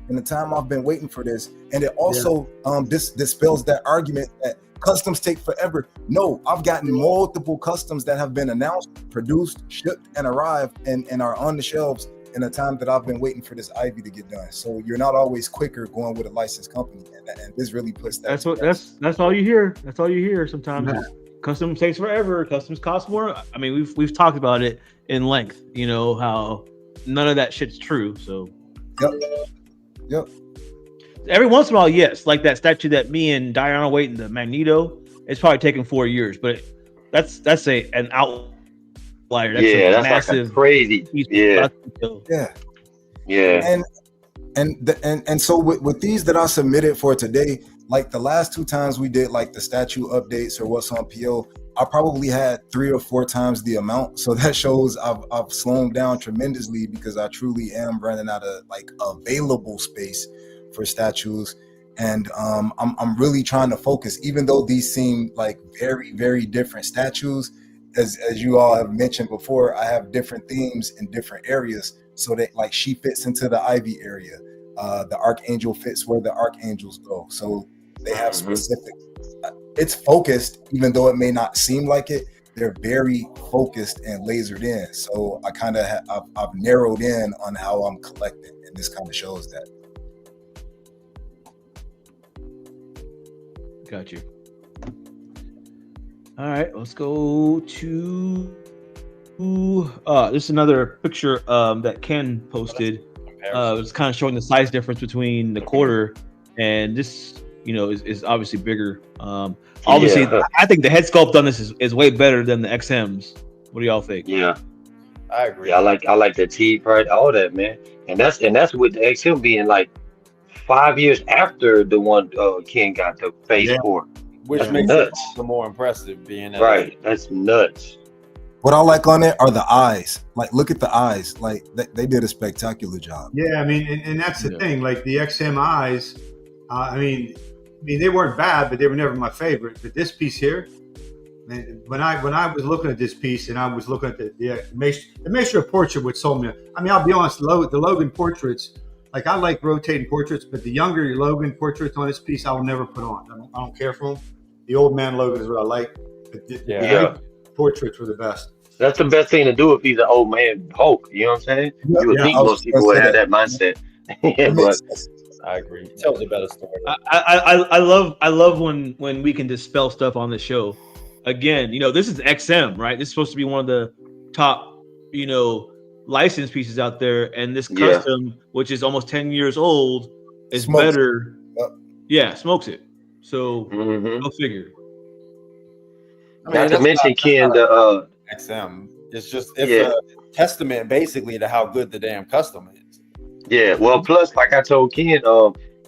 in the time I've been waiting for this. And it also dispels that argument that customs take forever. No, I've gotten multiple customs that have been announced, produced, shipped, and arrived, and are on the shelves in the time that I've been waiting for this Ivy to get done. So you're not always quicker going with a licensed company, and this really puts that. That's all you hear. That's all you hear sometimes. Customs takes forever. Customs cost more. I mean, we've talked about it in length. You know how none of that shit's true. So. Yep. Every once in a while, yes, like that statue that me and Diana waiting, the Magneto, it's probably taken 4 years, but that's an outlier. That's massive, like crazy. Yeah. And so with these that I submitted for today, like the last 2 times we did like the statue updates or what's on PO, I probably had 3 or 4 times the amount. So that shows I've slowed down tremendously because I truly am running out of like available space for statues. And I'm really trying to focus, even though these seem like very, very different statues. As you all have mentioned before, I have different themes in different areas. So that like she fits into the Ivy area. The Archangel fits where the Archangels go. So they have specific, it's focused, even though it may not seem like it, they're very focused and lasered in. So I kind of I've narrowed in on how I'm collecting, and this kind of shows that. Got you. All right, let's go to. This is another picture that Ken posted. It's kind of showing the size difference between the quarter, and this, is obviously bigger. Obviously, Yeah. I think the head sculpt on this is way better than the XMs. What do y'all think? Yeah. I agree. Yeah, I like the teeth, right? All that, man. And that's with the XM being like 5 years after the one Ken got the phase Yeah. 4. Which That's makes nuts. it the more impressive being that. Right. That's nuts. What I like on it are the eyes. Like, look at the eyes. Like, they did a spectacular job. Yeah, I mean, and that's the Yeah. thing. Like the XM eyes, I mean, they weren't bad, but they were never my favorite. But this piece here, man, when I was looking at this piece and I was looking at the Maestro portrait, which sold me. I mean, I'll be honest, the Logan portraits, like I like rotating portraits, but the younger Logan portraits on this piece, I will never put on. I don't care for them. The old man Logan is what I like. But the Yeah. portraits were the best. That's the best thing to do if he's an old man Hulk. You know what I'm saying? Yeah, You would yeah, think I was most people gonna would say have that mindset. Yeah, It but makes sense. I agree. It tells a better story. I love when we can dispel stuff on the show. Again, this is XM, right? This is supposed to be one of the top, license pieces out there, and this Yeah. custom, which is almost 10 years old, is Smokes it. better. Yep. Yeah, smokes it. So mhm. go figure. Not to that's mention Ken, the XM. It's Yeah. a testament basically to how good the damn custom is. yeah. Well, plus, like I told Ken,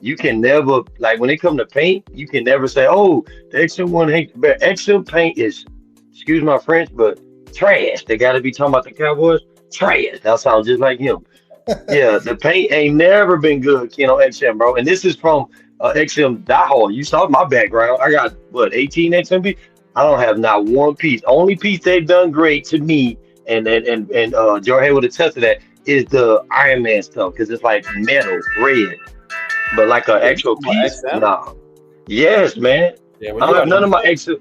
you can never, like, when it comes to paint, you can never say, "Oh, the XM one ain't bad." XM paint is, excuse my French, but trash. They got to be talking about the Cowboys. Trash. That sounds just like him. Yeah, the paint ain't never been good, Ken, on XM, bro. And this is from XM diehard. You saw my background. I got 18 XMP. I don't have not one piece. Only piece they've done great to me, and Joe Hay would attest to that, is the Iron Man stuff, because it's like metal, red. But like an actual piece, XM? nah. Yes, man. Yeah, I don't have none of my XM.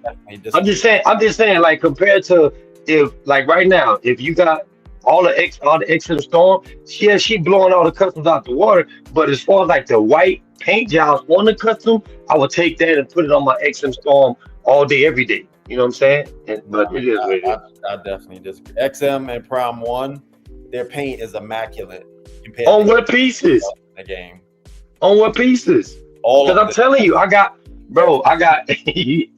I'm just saying, like, compared to, if, like, right now, if you got all the XM Storm, yeah, she blowing all the customs out the water. But as far as like the white paint jobs on the custom, I would take that and put it on my XM Storm all day, every day. You know what I'm saying? But it is what it is. I definitely disagree. XM and Prime 1, their paint is immaculate compared On to what pieces? the game. On what pieces? All Because of I'm telling you, I got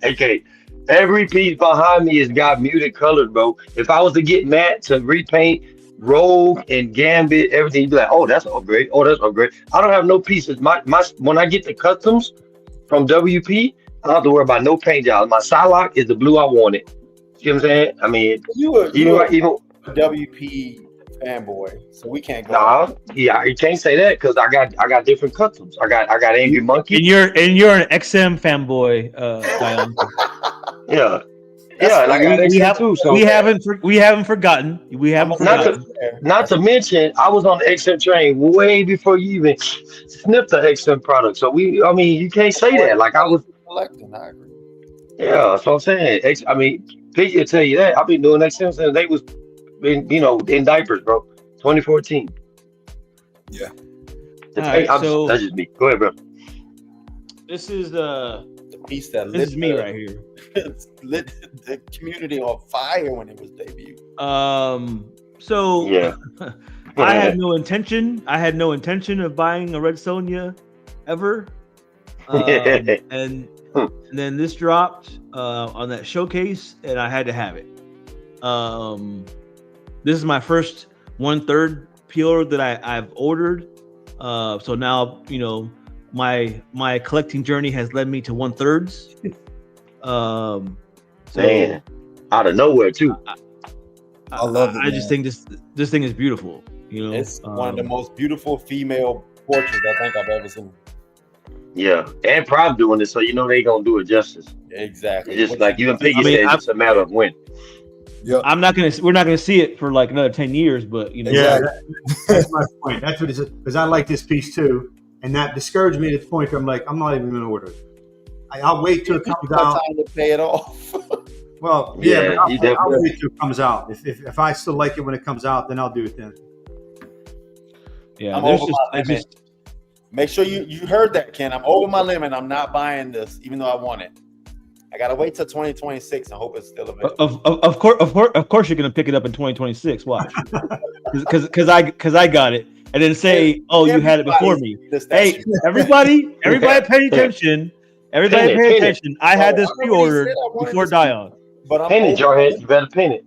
okay. Every piece behind me has got muted colors, bro. If I was to get Matt to repaint Rogue and Gambit, everything, you'd be like, "Oh, that's all great. Oh, that's all great." I don't have no pieces. My when I get the customs from WP, I don't have to worry about no paint jobs. My Psylocke is the blue I wanted. See what I'm saying? I mean, you were even a WP fanboy, so we can't go. nah, yeah, you can't say that because I got different customs. I got Angry Monkey. And you're an XM fanboy, Dion. Yeah. Yeah, and I got XM too. So we haven't forgotten. We haven't forgotten. Not to mention, I was on the XM train way before you even sniffed the XM product. So you can't say that. Like, I was Collecting, I agree. Yeah, that's what I'm saying. Pete will tell you that. I've been doing XM since they was in diapers, bro. 2014. Yeah. That's just me. Go ahead, bro. This is The piece that this is me right here. lit the community on fire when it was debuted. So Yeah. I had no intention of buying a Red Sonja ever. And then this dropped on that showcase, and I had to have it. This is my first 1/3 peeler that I've ordered. So now my collecting journey has led me to 1/3. So Man, out of nowhere too. I love it, I just think this thing is beautiful. It's one of the most beautiful female portraits I think I've ever seen. Yeah, and Prime doing this, so they gonna do it justice. Exactly. It's just like you and Piggy I mean, said, it's a matter of when. Yep. we're not gonna see it for like another 10 years, but Yeah, that's my point. That's what it is. Because I like this piece too, and that discouraged me to the point where I'm like, I'm not even going to order it. I'll wait till it comes out. Time to pay it off. Well, Yeah, but you I'll definitely- wait till it comes out. If I still like it when it comes out, then I'll do it then. yeah. I'm There's over just, my I limit. just Make sure you heard that, Ken. I'm over my limit. I'm not buying this, even though I want it. I gotta wait till 2026 and hope it's still available. Of course, you're gonna pick it up in 2026. Watch, because I got it, and then say, "Oh, you had it before me." Hey, everybody, pay attention. Everybody, pay attention. I had this pre-ordered before Dion. But I'm Paint it, Jarhead. You better paint it.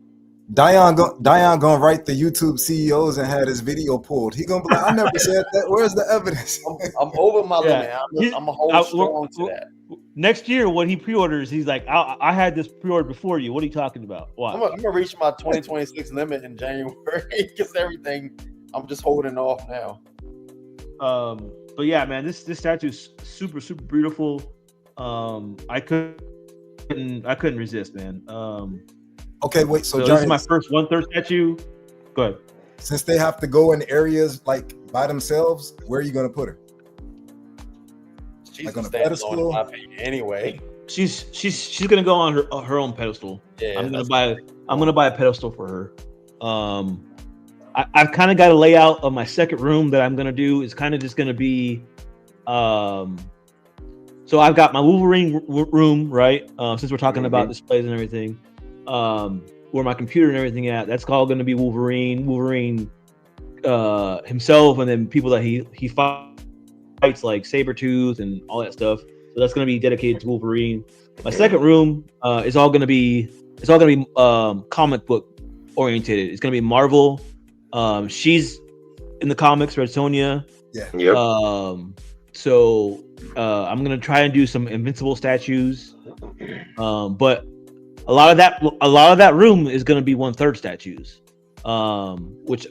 Dion gonna write the YouTube CEOs and had his video pulled. He gonna be like, I never said that. Where's the evidence? I'm over my Yeah. limit. I'm a hold strong to that. Next year, when he pre-orders, he's like, I had this pre-ordered before you. What are you talking about? Why? I'm gonna reach my 2026 limit in January because everything. I'm just holding off now. But yeah, man, this statue is super beautiful. I couldn't resist, man. Okay, wait. So this is my first 1/3 statue. Go ahead. Since they have to go in areas like by themselves, where are you gonna put her? She's Like on a standing pedestal? in my opinion anyway. She's gonna go on her own pedestal. Yeah, I'm gonna buy a pedestal for her. I've kind of got a layout of my second room that I'm gonna do. It's kind of just gonna be, so I've got my Wolverine room, right? Since we're talking about displays and everything, where my computer and everything at. That's all gonna be Wolverine himself, and then people that he fights like Sabretooth and all that stuff. So that's gonna be dedicated to Wolverine. My second room is all gonna be comic book oriented. It's gonna be Marvel. She's in the comics, Red Sonja. Yeah. Yep. So I'm gonna try and do some Invincible statues. But a lot of that room is gonna be 1/3 statues. Which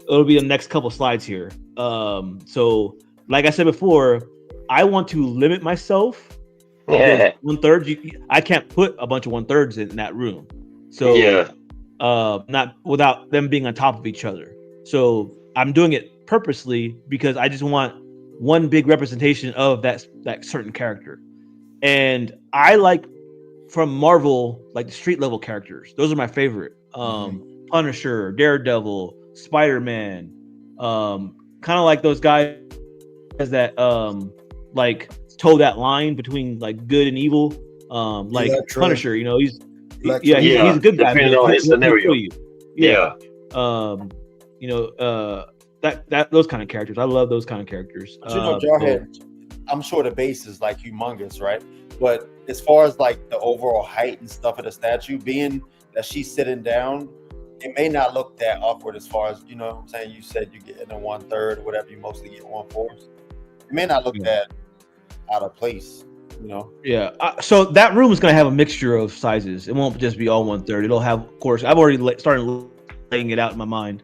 it'll be the next couple slides here. So like I said before, I want to limit myself. Yeah. 1/3, I can't put a bunch of 1/3s in that room. So Yeah. not without them being on top of each other. So I'm doing it purposely because I just want one big representation of that certain character. And I like from Marvel, like the street level characters. Those are my favorite. Punisher, Daredevil, Spider-Man, kind of like those guys that like toe that line between like good and evil. Like Electro. Punisher, you know, he's Yeah, a good guy. depending on his scenario. Yeah. You know, that those kind of characters. I love those kind of characters. But you know, Jarhead, I'm sure the base is like humongous, right? But as far as like the overall height and stuff of the statue, being that she's sitting down, it may not look that awkward as far as, you know what I'm saying? You said you get in a 1/3 or whatever, you mostly get 1/4. It may not look that out of place, you know? Yeah. So that room is going to have a mixture of sizes. It won't just be all 1/3. It'll have, of course, I've already started laying it out in my mind.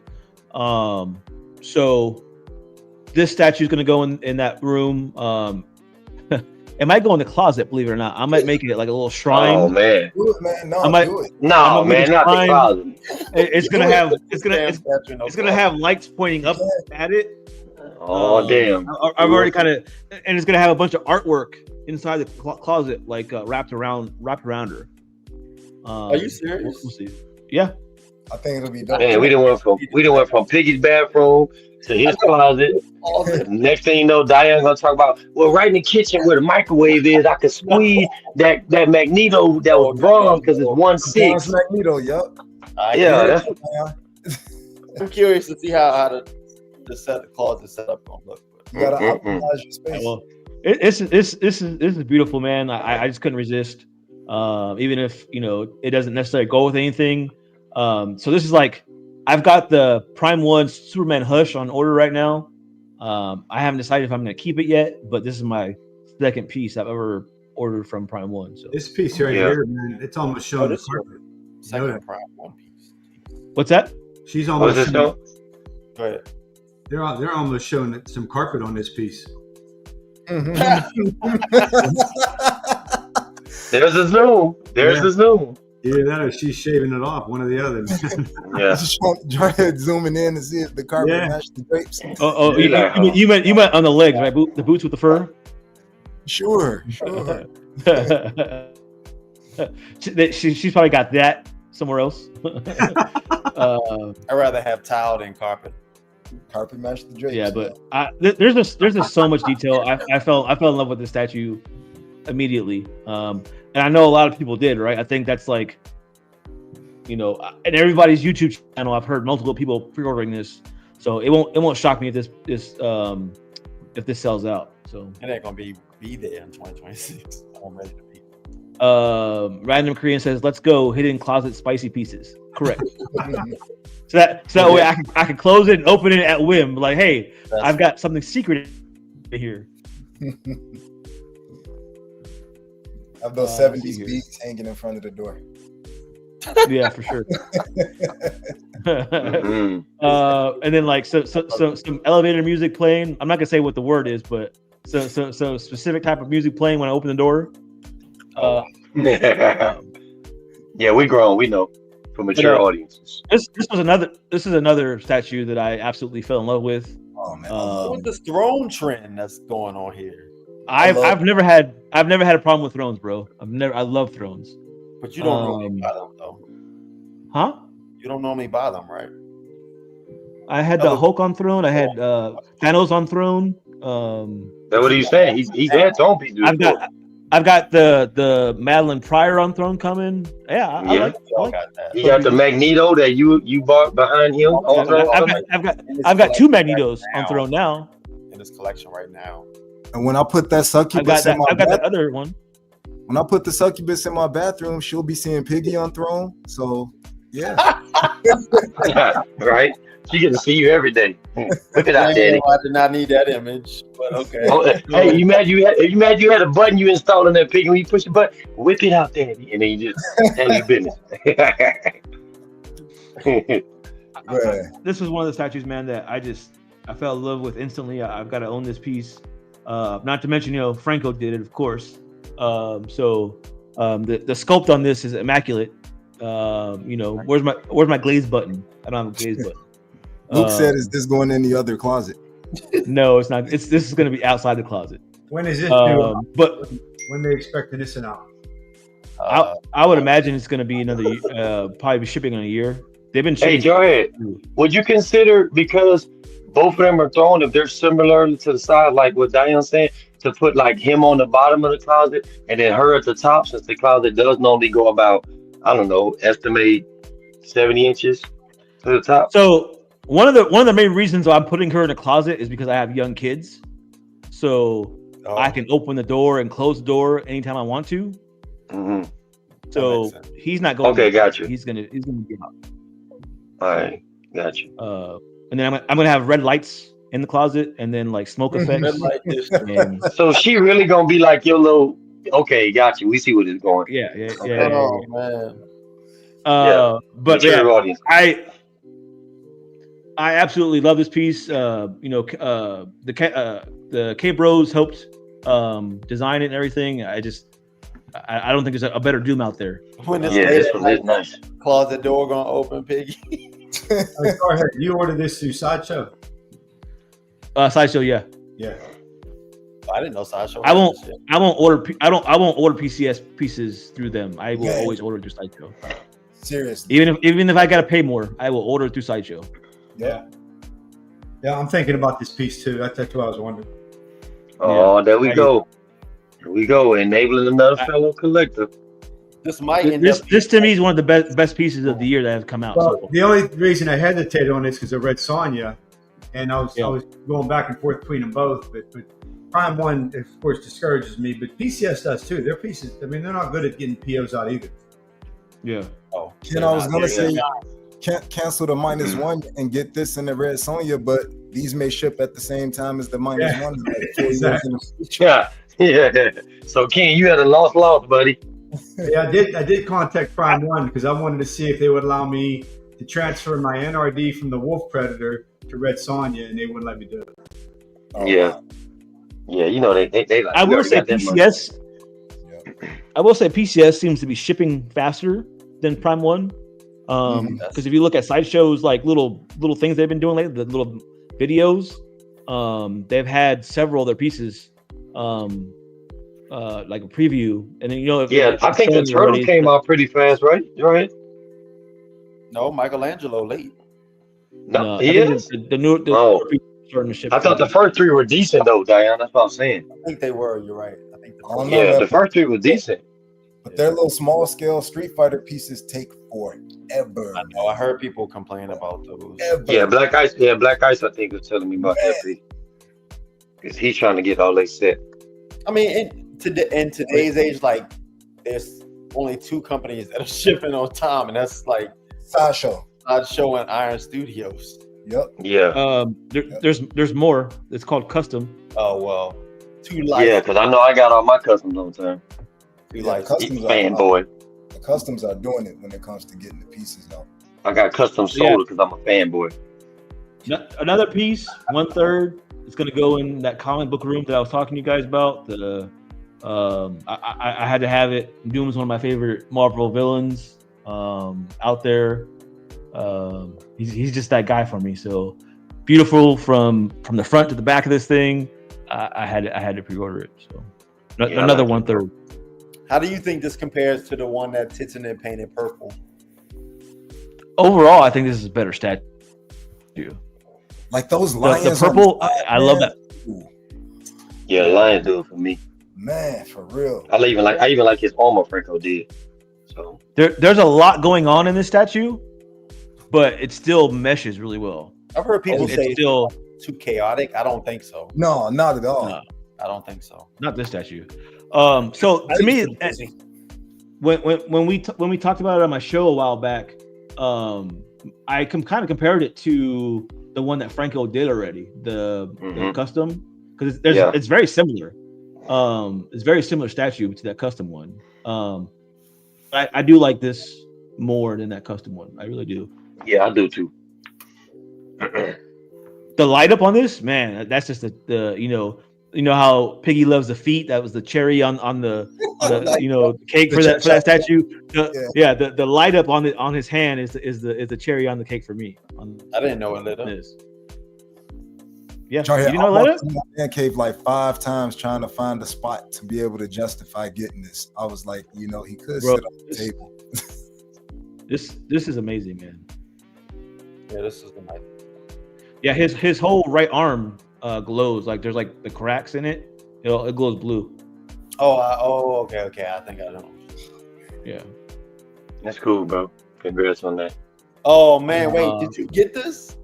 So this statue is going to go in that room. It might go in the closet, believe it or not. I might make it like a little shrine. Oh man. Do it, man. No, I might- do it. No, I'm man, gonna not the find- closet. It's gonna have it's It's gonna have lights pointing up at it. Oh damn. I've already kind of, and it's gonna have a bunch of artwork inside the closet, like wrapped around her. Are you serious? We'll see. Yeah. I think it'll be dope. Man, we done went from Piggy's bathroom to his closet. Next thing you know, Diane gonna talk about, well, right in the kitchen where the microwave is, I could squeeze that Magneto that was bronze because it's 1/6. Magneto, yup. Yeah, I'm curious to see how the closet setup gonna look. You gotta Mm-mm-mm. optimize your space. Well, this is beautiful, man. I just couldn't resist. Even if it doesn't necessarily go with anything. So this is like, I've got the Prime 1 Superman Hush on order right now. I haven't decided if I'm going to keep it yet, but this is my second piece I've ever ordered from Prime 1. So This piece right here, man, it's almost showing the this carpet. Second Prime One piece. what's that? She's What almost. is this though? Go ahead. They're almost showing some carpet on this piece. There's a zoom. There's a zoom. Either that or she's shaving it off, one or the other. Yeah. Jarhead zooming in to see if the carpet matches the drapes. Oh, Yeah. you meant on the legs, right? The boots with the fur. Sure. She's probably got that somewhere else. I'd rather have tile than carpet. Carpet match the drapes. Yeah, but there's just so much detail. I fell in love with this statue. immediately. And I know a lot of people did, right? I think that's like, in everybody's YouTube channel, I've heard multiple people pre-ordering this, so it won't shock me if this sells out. So It ain't gonna be there in 2026. I'm ready to be. Random Korean says, "Let's go, hidden closet spicy pieces." Correct. so that way I can close it and open it at whim. Like, hey, I've got something secret here. Have those 70s beats hanging in front of the door. Yeah, for sure. Mhm. And then like so some elevator music playing. I'm not gonna say what the word is, but so specific type of music playing when I open the door. Yeah, we grown. We know for mature audiences. This is another statue that I absolutely fell in love with. Oh man, What's this throne trend that's going on here? I've never had a problem with thrones, bro. I love thrones. But you don't normally buy them though. Huh? You don't normally buy them, right? I had the Hulk on throne. I had Thanos on throne. That's what he's saying. He's had throne pieces. I've got the Madeline Pryor on throne coming. Yeah, I like that. You got the Magneto that you bought behind him on throne. I've got two Magnetos on throne now in this collection right now. and when I put that succubus I've got that other one. when I put the succubus in my bathroom, she'll be seeing Piggy on throne. So yeah. Right? She get to see you every day. Look at that, Daddy. I did not need that image, but okay. Oh, hey, you mad you had a button you installed on that pig and when you push the button, whip it out, Daddy, and then you just handle your business. This was one of the statues, man, that I fell in love with instantly. I've got to own this piece. Not to mention, Franco did it, of course. The sculpt on this is immaculate. Where's my glaze button? I don't have a glaze button. Luke said, "Is this going in the other closet?" No, it's not. This is going to be outside the closet. When is this? But when they expecting this out? I would imagine it's going to be another probably be shipping in a year. They've been shipping. Hey, Jarhead, would you consider, because both of them are thrown, if they're similar to the side, like what Diane's saying, to put like him on the bottom of the closet and then her at the top, since the closet does normally go about, I don't know, estimate 70 inches to the top? So one of the main reasons why I'm putting her in a closet is because I have young kids, so I can open the door and close the door anytime I want to. Mm-hmm. So he's not going. Okay, got you. He's gonna be out. All right, got you. And then I'm gonna have red lights in the closet, and then like smoke effects. So she really gonna be like your little. Okay, got you. We see what it's going. Yeah. Oh man. But yeah, audience. I absolutely love this piece. The K Bros helped design it and everything. I don't think there's a better Doom out there. When this one is nice. Closet door gonna open, Piggy. Go ahead. You ordered this through Sideshow? Sideshow, yeah. Yeah. I didn't know Sideshow. I won't order PCS pieces through them. I will always order through Sideshow. Seriously. Even if I gotta pay more, I will order through Sideshow. Yeah. I'm thinking about this piece too. That's what I was wondering. Oh, there we go. Here we go, enabling another fellow collector. This to me is one of the best pieces of the year that have come out. Well, the only reason I hesitated on this because I read Sonya, and I was going back and forth between them both. But Prime One, of course, discourages me. But PCS does too. Their pieces, I mean, they're not good at getting POs out either. Yeah. Oh, I was gonna say, can't cancel the -1 and get this in the red Sonya, but these may ship at the same time as the -1. Exactly. Yeah. So Ken, you had a lost, buddy. Yeah, I did contact Prime One because I wanted to see if they would allow me to transfer my NRD from the Wolf Predator to Red Sonya, and they wouldn't let me do it. Yeah, they like. I will say PCS. I will say PCS seems to be shipping faster than Prime One. Because if you look at Sideshow's like little things they've been doing lately, the little videos, they've had several of their pieces, like a preview, and then I think the turtle came out pretty fast, right? Right? No, Michelangelo late. No, he is. The new starting to ship. I thought the first three were decent though, Diane. That's what I'm saying. I think they were. You're right. I think I don't know, Yeah, man, the first three was decent. but their little small scale Street Fighter pieces take forever. I know. I heard people complain about those. Ever. Yeah, Black Ice. Yeah, Black Ice. I think was telling me about that piece because he's trying to get all they set. I mean, in today's age, like there's only 2 companies that are shipping on time, and that's like Sideshow. Sideshow and Iron Studios. Yep. Yeah, There's more. It's called custom. Oh well, 2 yeah, lights. because I know I got all my customs on time. 2 Yeah, lights. customs are Fanboy. the customs are doing it when it comes to getting the pieces out. I got custom soda because I'm a fanboy. Another piece, 1/3. It's gonna go in that comic book room that I was talking to you guys about. I had to have it. Doom's one of my favorite Marvel villains out there. He's just that guy for me. So beautiful from the front to the back of this thing. I had to pre-order it. So Yeah, another I like 1/3. How do you think this compares to the one that Titanic painted purple? Overall, I think this is a better statue. Like those The lions. purple, on the side, I love man. that. Ooh, Yeah, Lion do it for me. man, for real. I even like his armor Franco did. So There's a lot going on in this statue, but it still meshes really well. I've heard people It's say still too chaotic. I don't think so. No, not at all. No. I don't think so. not this statue. So I to think me, it's busy. when we talked about it on my show a while back, I kind of compared it to the one that Franco did already, the custom, because it's very similar. It's very similar statue to that custom one. I do like this more than that custom one. I really do. yeah, I do too. The light up on this, man, that's just the you know how Piggy loves the feet. That was the cherry on the cake for that statue. The light up on his hand is the cherry on the cake for me. I didn't know it lit up. This. Yeah, Try you here, didn't I know it lit walked up? in my man cave like 5 times trying to find a spot to be able to justify getting this. I was like, he could Bro, sit on the table. This is amazing, man. Yeah, this is the night. Yeah, his whole right arm glows, like there's like the cracks in it. It glows blue. Okay. I think I know. Yeah. That's cool, bro. Congrats on that. Oh man, wait, did you get this?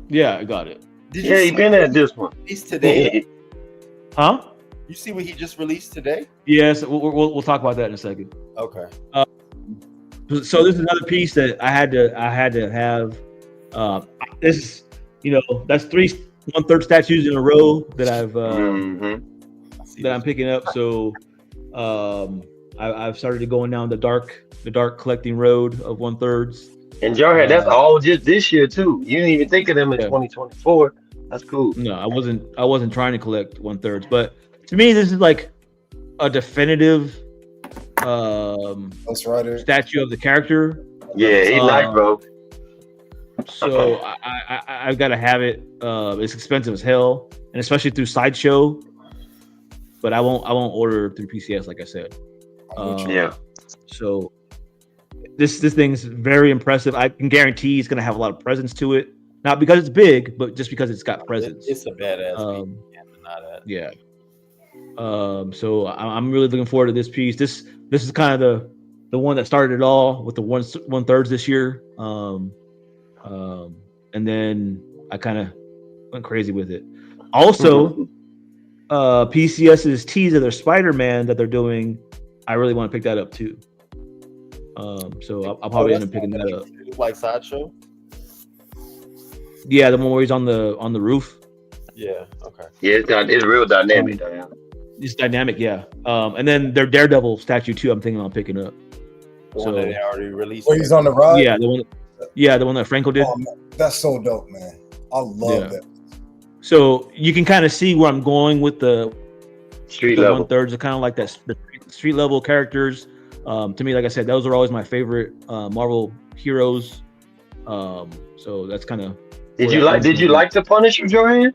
Yeah, I got it. Did Yeah, you he been at this one. release today? Huh? You see what he just released today? Yes, we'll talk about that in a second. Okay. So this is another piece that I had to have. This that's 3 1/3 statues in a row that I'm picking up. So I've started going down the dark collecting road of 1/3s. And Jarhead, that's all just this year too. You didn't even think of them in 2024. That's cool. No, I wasn't trying to collect 1/3s, but to me this is like a definitive Ghost Rider. statue of the character. Yeah, he nice, bro. So I've got to have it. It's expensive as hell, and especially through Sideshow. But I won't order through PCS, like I said. Yeah. So this thing's very impressive. I can guarantee it's gonna have a lot of presence to it. Not because it's big, but just because it's got presence. It's a badass piece. Can't deny that. Yeah. So I'm really looking forward to this piece. This is kind of the one that started it all with the 1/3s this year. And then I kind of went crazy with it. Also, PCS's tease of their Spider-Man that they're doing, I really want to pick that up too. So I'll probably end up picking that up. Like Sideshow? Yeah, the one where he's on the roof. Yeah. Okay. Yeah, it's real dynamic, Diane. It's dynamic, yeah. And then their Daredevil statue too. I'm thinking on picking up. The one that they already released. Where he's on the ride? Yeah, the one that Franco did. Oh, man, that's so dope, man. I love that. So you can kind of see where I'm going with the street level. 1/3s are kind of like that the street level characters. To me, like I said, those are always my favorite Marvel heroes. So that's kind of. Did you like the Punisher, Joanne?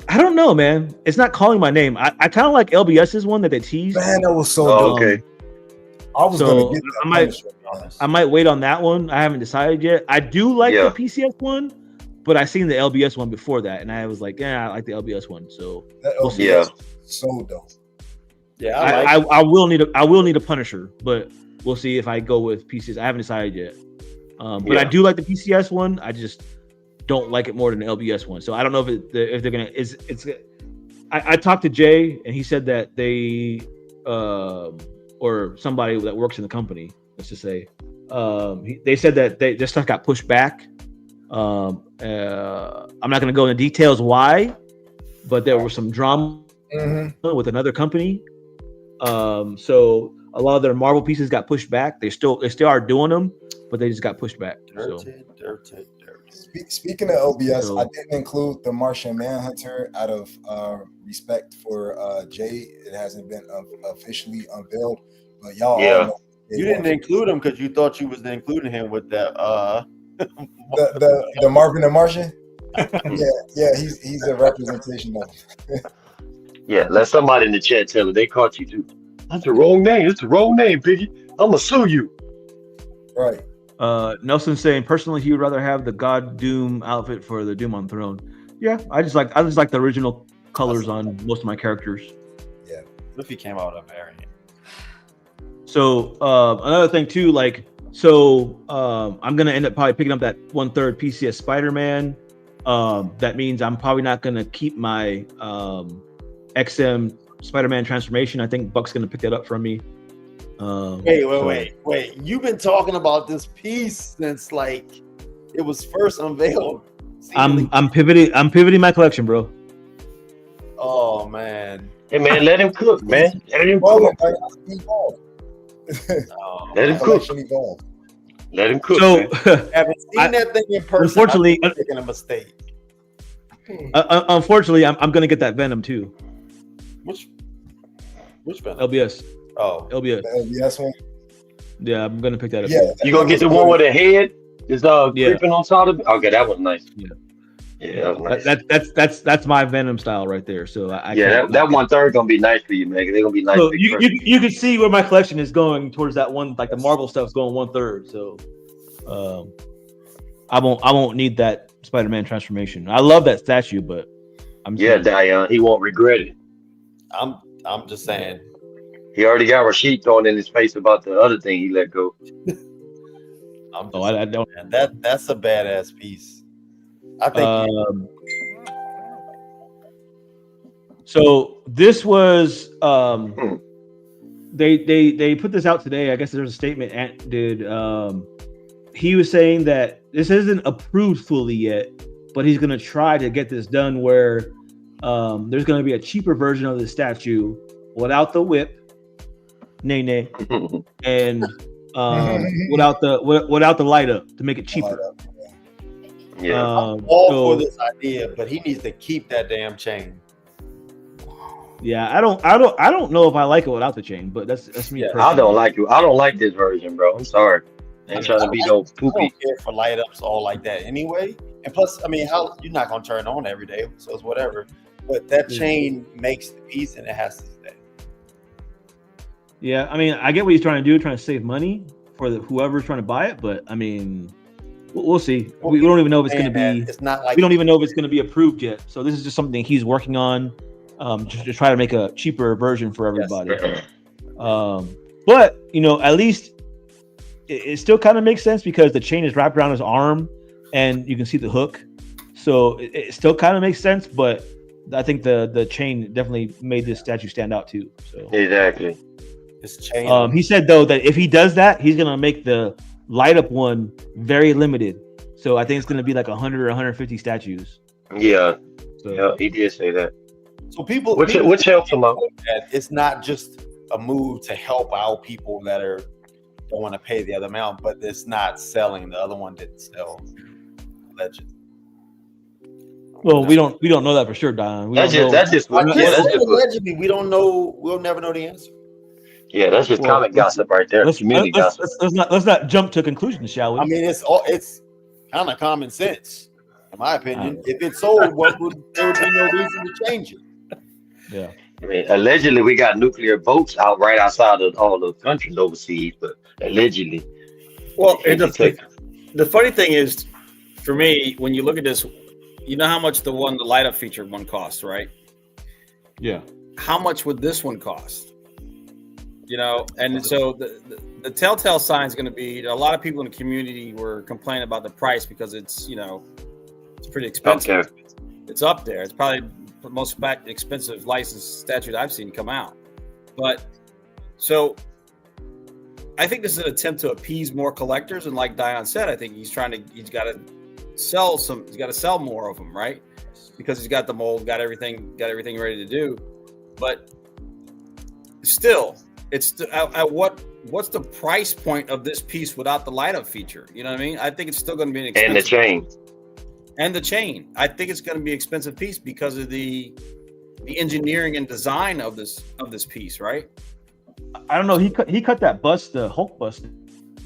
I don't know, man. It's not calling my name. I kind of like LBS's one that they teased. Man, that was so dope. Okay. I was gonna get that. I might wait on that one. I haven't decided yet. I do like the PCS one, but I seen the LBS one before that, and I was like, yeah, I like the LBS one. So That we'll see. LBS so dope. Yeah, I will need a Punisher, but we'll see if I go with PCS. I haven't decided yet. But I do like the PCS one. I just don't like it more than the LBS one. So I don't know if they're gonna. I talked to Jay and he said that they or somebody that works in the company, let's just say, they said that their stuff got pushed back. I'm not gonna go into details why, but there was some drama with another company. So a lot of their Marvel pieces got pushed back. They still are doing them, but they just got pushed back. Dirty. Speaking of LBS, I didn't include the Martian Manhunter out of respect for Jay. It hasn't been officially unveiled, but y'all all know you didn't include him because you thought you was including him with that the Marvin the Martian. yeah, he's a representation of him. Yeah, let somebody in the chat tell her they caught you too. That's the wrong name. It's the wrong name, Piggy. I'm gonna sue you. Right. Nelson saying personally he would rather have the God Doom outfit for the Doom on Throne. Yeah, I just like the original colors on most of my characters. Yeah. What if he came out of a variant? So another thing too, I'm gonna end up probably picking up that 1/3 PCS Spider-Man. That means I'm probably not gonna keep my XM Spider-Man transformation. I think Buck's gonna pick that up from me. Wait. You've been talking about this piece since it was first unveiled. I'm pivoting my collection, bro. Oh man. Hey man, let him cook, man. Let him cook. Let him cook. Let him cook. So haven't seen that thing in person. Unfortunately, I'm making a mistake. Unfortunately, I'm gonna get that Venom too. Which Venom? LBS. Oh, LBS. The LBS one. Yeah, I'm gonna pick that up. Yeah, you gonna get the one with the head is creeping on top of it? Okay, that was nice. Yeah, that was nice. That's my Venom style right there. So that 1/3 gonna be nice for you, man. They're gonna be nice. So you can see where my collection is going towards that one, like the Marvel stuff's going 1/3. So I won't need that Spider-Man transformation. I love that statue, but Dion, he won't regret it. I'm just saying. He already got Rashid thrown in his face about the other thing he let go. I don't. Man, that's a badass piece. I think. So this was they put this out today. I guess there's a statement Ant did. He was saying that this isn't approved fully yet, but he's gonna try to get this done where there's gonna be a cheaper version of the statue without the whip. Nay, and without the light up to make it cheaper. Yeah, I'm all for this idea, but he needs to keep that damn chain. Yeah, I don't know if I like it without the chain, but that's me. Yeah, I don't like it. I don't like this version, bro. I'm sorry. I ain't trying to be no poopy. I don't care for light ups all like that anyway. And plus, I mean, how you're not gonna turn it on every day, so it's whatever. But that chain makes the piece, and it has to stay. Yeah, I mean, I get what he's trying to do, trying to save money for whoever's trying to buy it, but I mean, we'll see. We don't even know if it's going to be. It's not like we don't even know if it's going to be approved yet. So this is just something he's working on, just to try to make a cheaper version for everybody. Yes. But at least it still kind of makes sense because the chain is wrapped around his arm, and you can see the hook. So it still kind of makes sense, but I think the chain definitely made this statue stand out too. So exactly. This chain. He said though that if he does that, he's gonna make the light up one very limited. So I think it's gonna be like 100 or 150 statues. Yeah, yeah, he did say that. So people, which helps him out. It's not just a move to help out people that don't want to pay the other amount, but it's not selling. The other one didn't sell. Allegedly. Well, we don't know that for sure, Don. That's just allegedly. We don't know. We'll never know the answer. Yeah, that's just comic gossip right there. Community gossip. Let's not jump to conclusions, shall we? I mean, it's kind of common sense, in my opinion. If it's sold, there would be no reason to change it. Yeah. I mean, allegedly, we got nuclear boats out right outside of all the countries overseas, but allegedly. Well, the funny thing is, for me, when you look at this, you know how much the light up feature one costs, right? Yeah. How much would this one cost? You know, and so the telltale sign is going to be a lot of people in the community were complaining about the price because it's, you know, it's pretty expensive. Okay. It's up there. It's probably the most expensive licensed statue I've seen come out. But so I think this is an attempt to appease more collectors. And like Dion said, I think he's got to sell more of them, right? Because he's got the mold, got everything ready to do. But still, it's what's the price point of this piece without the light up feature? You know what I mean? I think it's still going to be an expensive. And the chain. I think it's going to be an expensive piece because of the engineering and design of this piece, right? I don't know. He cut that bust, the Hulk bust,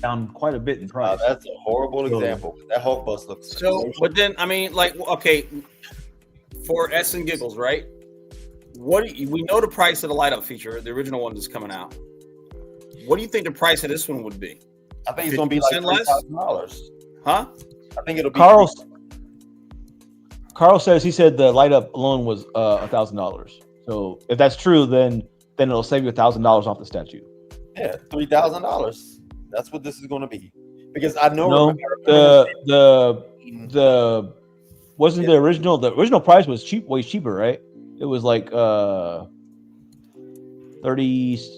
down quite a bit in price. That's a horrible example. That Hulk bust looks so. But then, I mean, like, okay, for S and giggles, right? We know the price of the light up feature, the original one that's coming out. What do you think the price of this one would be? I think it's going to be like $3,000. Huh? I think it'll be. Carl says he said the light up alone was $1,000. So if that's true, then it'll save you $1,000 off the statue. Yeah, $3,000. That's what this is going to be. Because I know the wasn't the original price was way cheaper, right? It was like 30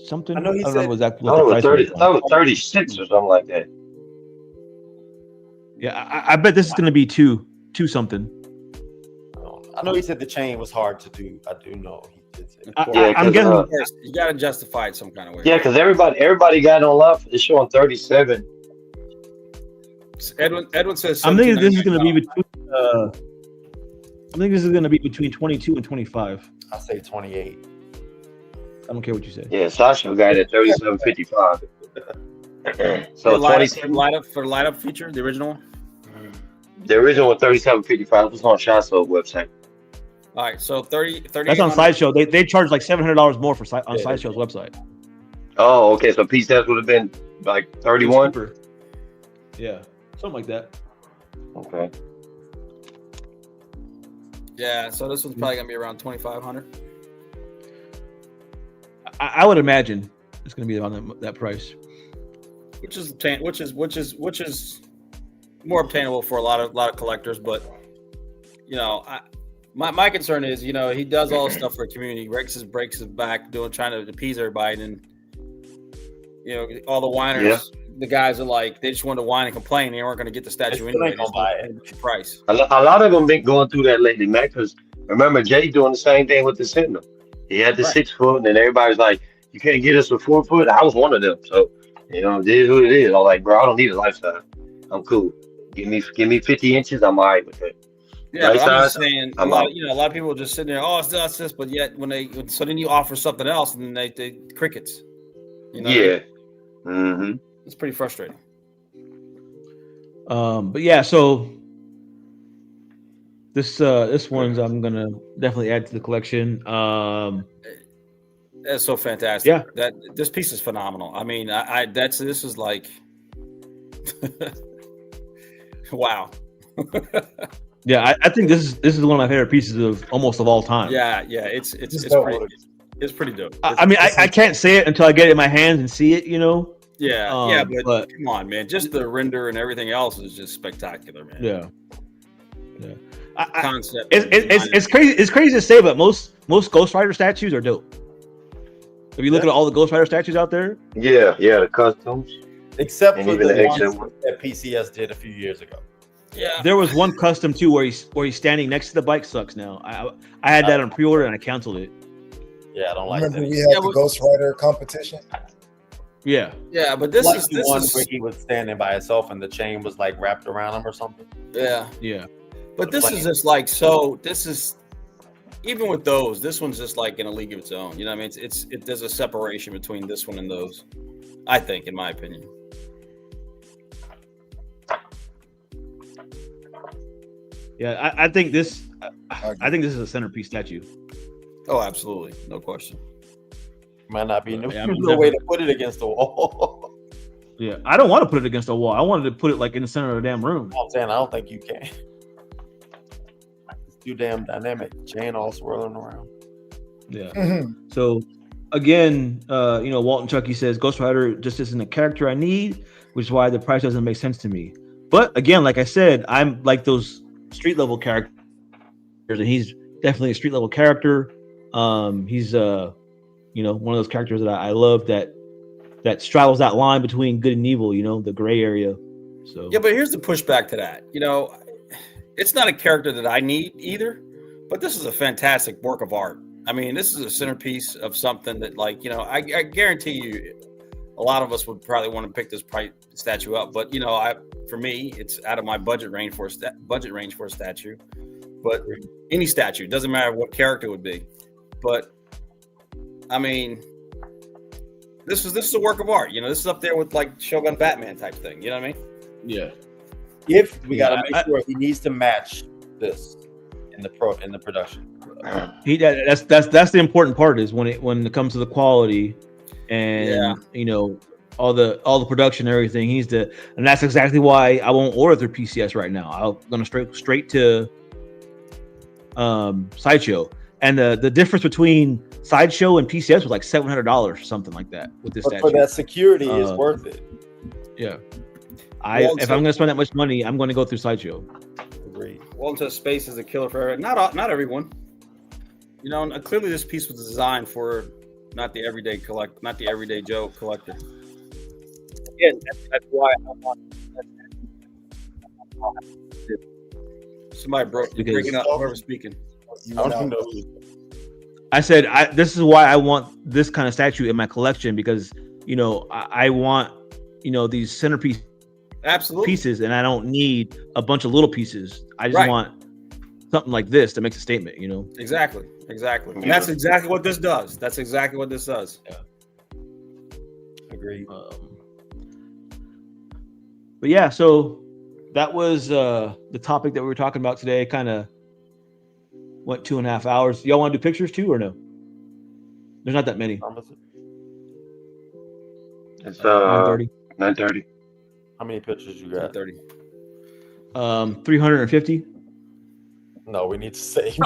something. I know he don't said remember exactly I what the price thought it was 36 or something like that. Yeah, I bet this is going to be two something. I know he said the chain was hard to do. I do know he did say. I'm getting. You got to justify it some kind of way. Yeah, because everybody got online for the show on 37. Edwin says. I'm thinking this is going to be between. I think this is going to be between 22 and 25. I say 28. I don't care what you say. Yeah, Sasha got it at 37.55. So 27 light up feature, the original one. The original was 37.55. It was on Shotso's website. All right, so 30. That's on Sideshow. They charge like $700 more on Sideshow's website. Oh, okay. So piece test would have been like 31. Yeah, something like that. Okay. Yeah, so this one's probably gonna be around 2,500. I would imagine it's gonna be around that price, which is more obtainable for a lot of collectors. But you know, my concern is, you know, he does all this stuff for the community, breaks his back, trying to appease everybody, and you know, all the whiners, the guys are like, they just wanted to whine and complain. They weren't going to get the statue anyway. They don't buy it. Price. A lot of them been going through that lately, Mac. Because remember, Jay doing the same thing with the Sentinel. He had the 6 foot, and then everybody's like, "You can't get us a 4 foot." I was one of them, so you know, it is what it is. I'm like, bro, I don't need a lifestyle. I'm cool. Give me 50 inches. I'm all right with that. Yeah, but I'm just saying, a lot of people just sitting there. Oh, it's this, but yet so then you offer something else, and then they crickets. You know? Yeah. Mm-hmm. It's pretty frustrating. But yeah, so this one's I'm gonna definitely add to the collection. That's so fantastic. Yeah, that this piece is phenomenal. I mean, this is like, wow. Yeah, I think this is one of my favorite pieces of all time. Yeah, it's pretty dope. I mean, I can't say it until I get it in my hands and see it, you know. Yeah, but come on, man. Just the render and everything else is just spectacular, man. Yeah. Concept. It's crazy. It's crazy to say, but most Ghost Rider statues are dope. If you look at all the Ghost Rider statues out there. Yeah, the customs. Except for the ones that PCS did a few years ago. Yeah. There was one custom too where he's standing next to the bike. Sucks now. I had that on pre-order and I canceled it. Yeah, I don't like Remember that. we had the Ghost Rider competition? Yeah, but this like is the one where he was standing by himself and the chain was like wrapped around him or something. Yeah. But this is just like even with those, this one's just like in a league of its own. You know what I mean? There's a separation between this one and those, I think, in my opinion. Yeah, I think this. I think this is a centerpiece statue. Oh, absolutely, no question. Might not be no way to put it against the wall. Yeah, I don't want to put it against the wall. I wanted to put it like in the center of the damn room. I'm saying I don't think you can. It's too damn dynamic. Chain all swirling around. Yeah. So again, Walton Chucky says Ghost Rider just isn't a character I need, which is why the price doesn't make sense to me. But again, like I said, I'm like those street level characters, and he's definitely a street level character. He's one of those characters that I love that straddles that line between good and evil, the gray area. So yeah, but here's the pushback to that. It's not a character that I need either, but this is a fantastic work of art. I mean, this is a centerpiece of something that, I guarantee you, a lot of us would probably want to pick this statue up. But for me, it's out of my budget range for a statue. But any statue, doesn't matter what character it would be. But I mean, this is a work of art. This is up there with like Shogun Batman type thing. You know what I mean? Yeah. If we got to make sure he needs to match this in the production. That's the important part is when it comes to the quality and all the production and everything. He needs to, and that's exactly why I won't order through PCS right now. I'm gonna straight to Sideshow. And the difference between Sideshow and PCS was like $700 or something like that with this statue. For that security is worth it. Yeah. If I'm going to spend that much money, I'm going to go through Sideshow. Agreed. Walton Space is a killer for not everyone. Clearly this piece was designed for not the everyday Joe collector. Again, that's why I want. Somebody breaking up. Whoever's speaking. I said this is why I want this kind of statue in my collection because I want these centerpiece pieces, and I don't need a bunch of little pieces. I just want something like this that makes a statement. Exactly. And that's exactly what this does. Yeah. Agreed. But yeah, so that was the topic that we were talking about today. Kind of went 2.5 hours. Y'all want to do pictures too, or no? There's not that many. It's 9:30. How many pictures you got? 30. 350. No, we need to save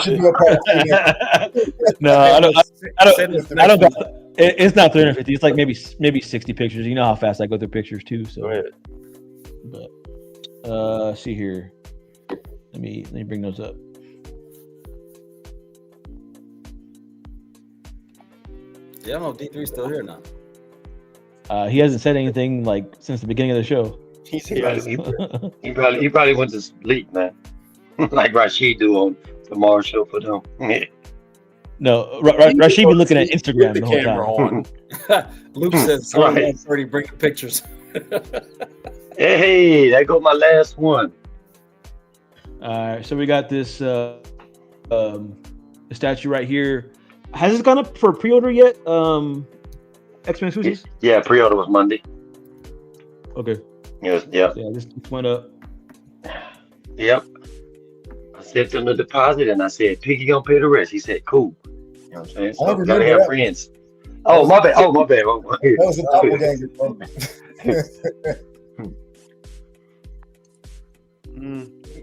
No, I don't. It's not 350. It's like maybe 60 pictures. You know how fast I go through pictures too. So, go ahead. But see here. Let me bring those up. Yeah, I don't know if D3's still here now. He hasn't said anything like since the beginning of the show. He probably went to sleep, man. Like Rashid do on tomorrow's show for them. No, Rashid be looking at Instagram the whole time. Luke says, "Right, 30 bringing pictures." Hey, that go my last one. So we got this statue right here. Has this gone up for pre-order yet? X-Men Susis? Yeah, pre-order was Monday. Okay. Yes, yeah. Yeah, this went up. Yep. I sent him the deposit and I said, Piggy gonna pay the rest. He said, cool. You know what I'm saying? So gotta have friends. Oh, my bad. Oh, my bad. That was a doppelganger, bro.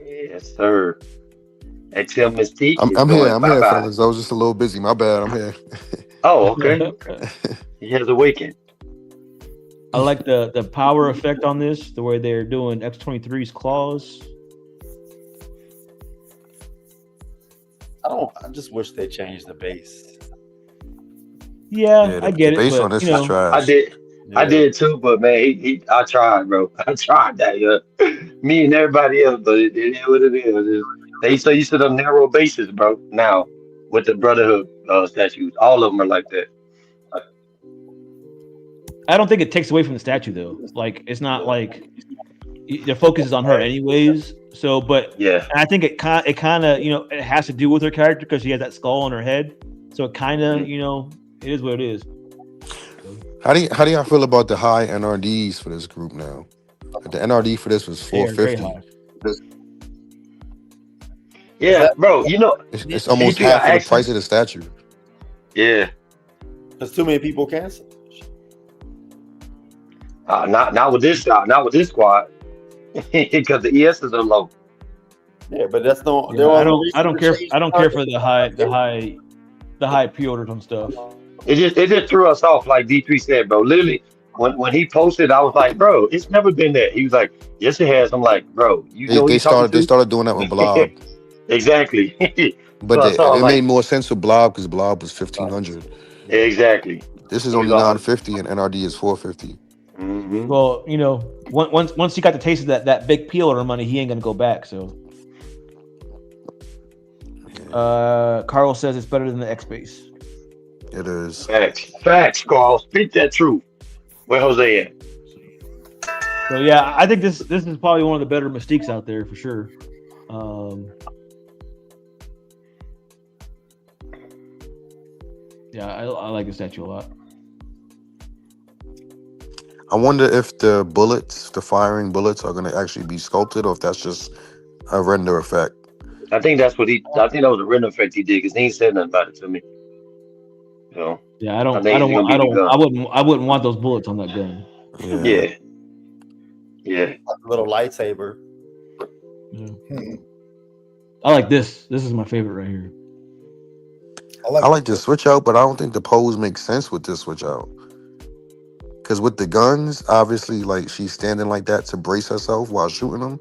Yes, sir. XL Mystique. I'm here. I'm here, fellas. I was just a little busy. My bad. I'm here. Oh, okay. He has awakened. I like the power effect on this, the way they're doing X-23's claws. I just wish they changed the base. Yeah, I get it. Base on this is trash. I did too, but man, I tried, bro. I tried that, yeah. Me and everybody else, but it is what it is. They so used to them narrow bases, bro. Now with the Brotherhood statues, all of them are like that. I don't think it takes away from the statue though. Like it's not like the focus is on her anyways. So, but yeah, I think it kind of it has to do with her character because she has that skull on her head. So it kind of it is what it is. How do y'all feel about the high NRDs for this group now? The NRD for this was $450. Yeah, bro. It's almost half of the price of the statue. Yeah, because too many people cancel. Not with this squad, because the ESs are low. Yeah, but that's no. Yeah, I don't care. I don't care for the high pre-orders on stuff. It just threw us off, like D3 said, bro. Literally, when he posted, I was like, bro, it's never been that. He was like, yes, it has. I'm like, bro, you know who They you talking started to? doing that with Blob, Exactly. but So I saw it like made more sense with Blob because Blob was 1,500. exactly. This is He was only all 950 and NRD is 450. mhm. Well, you know, once he got the taste of that big peeler money, he ain't gonna go back. So, Carl says it's better than the X base. It is. Facts, Carl. Speak that truth. Where Jose at? So yeah, I think this is probably one of the better Mystiques out there for sure. Yeah, I like the statue a lot. I wonder if the bullets, the firing bullets, are going to actually be sculpted, or if that's just a render effect. I think that's what I think that was a render effect he did because he ain't said nothing about it to me. So Yeah, I think it's gonna be the gun. I wouldn't want those bullets on that gun. Yeah. A little lightsaber. Yeah. I like this. This is my favorite right here. I like the switch out, but I don't think the pose makes sense with this switch out. Because with the guns, obviously, like she's standing like that to brace herself while shooting them.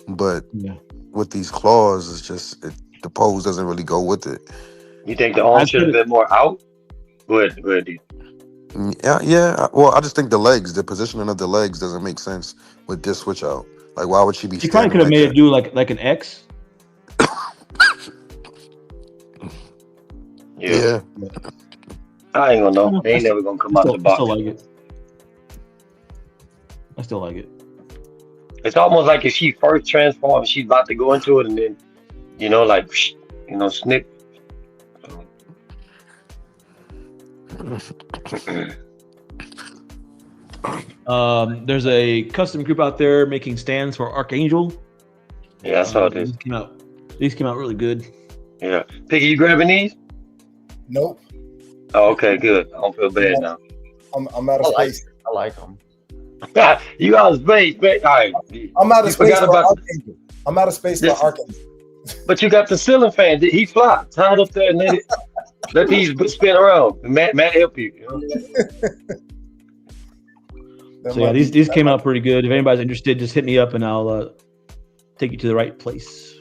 But with these claws, it's just the pose doesn't really go with it. You think the arm should have been more out? Go ahead, dude. Yeah. Well, I just think the positioning of the legs doesn't make sense with this switch out. Like, why would she be? You probably could have made it do like an X. Yeah. I ain't gonna know. They ain't never gonna come out the box. I still like it. It's almost like if she first transforms, she's about to go into it, and then, like, snip. There's a custom group out there making stands for Archangel. Yeah, I saw this. These came out really good. Yeah. Piggy, you grabbing these? Nope. Oh, okay, good. I don't feel bad now. I'm out of space. I like them. You out of space, man. All right. I'm out of space for Archangel. I'm out of space for Archangel. But you got the ceiling fan. He fly. Tie it up there and let these spin around. Matt help you. So yeah, these came out pretty good. If anybody's interested, just hit me up and I'll take you to the right place.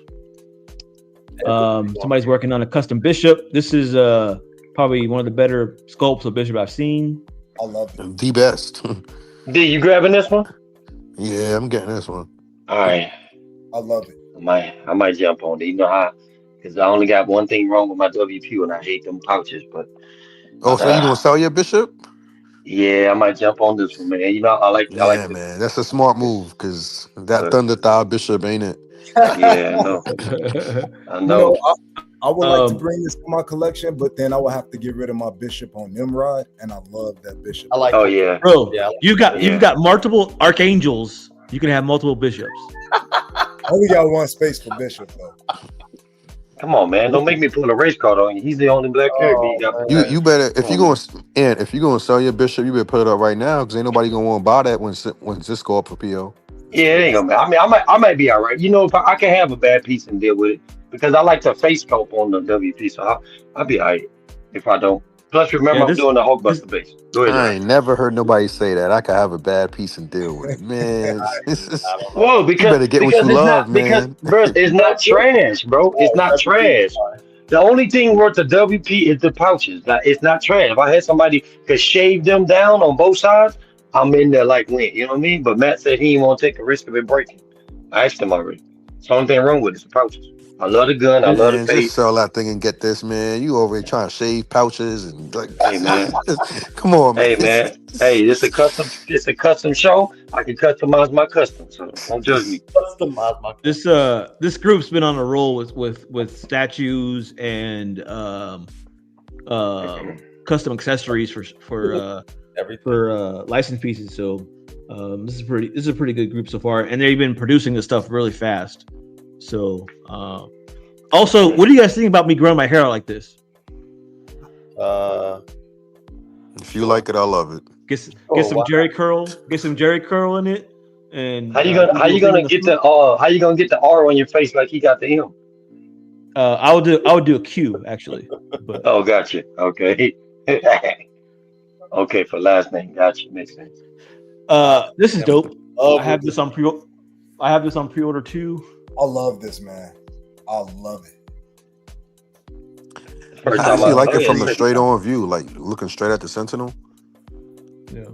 Somebody's working on a custom bishop. This is probably one of the better sculpts of bishop I've seen. I love it. The best. D, you grabbing this one? Yeah, I'm getting this one. All right. I love it. I might jump on it. You know how? Because I only got one thing wrong with my WP, and I hate them pouches. But so you gonna sell your bishop? Yeah, I might jump on this one, man. I like. Man, that's a smart move because that Thunder Thigh bishop, ain't it? Yeah, I know. I know. I would like to bring this to my collection, but then I would have to get rid of my bishop on Nimrod, and I love that bishop. I like. Oh yeah, bro. Yeah, you've got multiple archangels. You can have multiple bishops. I only got one space for bishop though. Come on, man! Don't make me pull a race card on you. He's the only black character. You better if you're gonna sell your bishop, you better put it up right now because ain't nobody gonna want to buy that when this go up for PO. Yeah, it ain't gonna. I mean, I might be all right. If I can have a bad piece and deal with it because I like to face scope on the WP, so I'll be all right if I don't. Plus, remember, I'm doing the Hulkbuster base. Go ahead. I ain't never heard nobody say that. I could have a bad piece and deal with it, man. Whoa, because you better get what you love, man. Because, bro, it's not trash, bro. It's not trash. The only thing worth the WP is the pouches. It's not trash. If I had somebody could shave them down on both sides, I'm in there like win. You know what I mean? But Matt said he didn't want to take the risk of it breaking. I asked him already. It's the only thing wrong with it is the pouches. I love the gun. I love the face. Just sell that thing and get this, man. You over here trying to shave pouches and like. Hey man, come on, man. Hey man, hey, it's a custom show. I can customize my custom, so don't judge me. Customize my custom. This group's been on a roll with statues and custom accessories for license pieces. So this is a pretty good group so far, and they've been producing this stuff really fast. So, also, what do you guys think about me growing my hair out like this? If you like it, I love it. Get some Jerry curl. Get some Jerry curl in it. And how you gonna get the R on your face like he got the M? I would do a Q actually. But, oh, gotcha. Okay. Okay, for last name, gotcha, makes sense. This is dope. Oh, I have this on pre. I have this on pre-order too. I love this, man. I love it. First I time actually like oh, it yeah, from a it's- straight on view, like looking straight at the Sentinel. Yeah.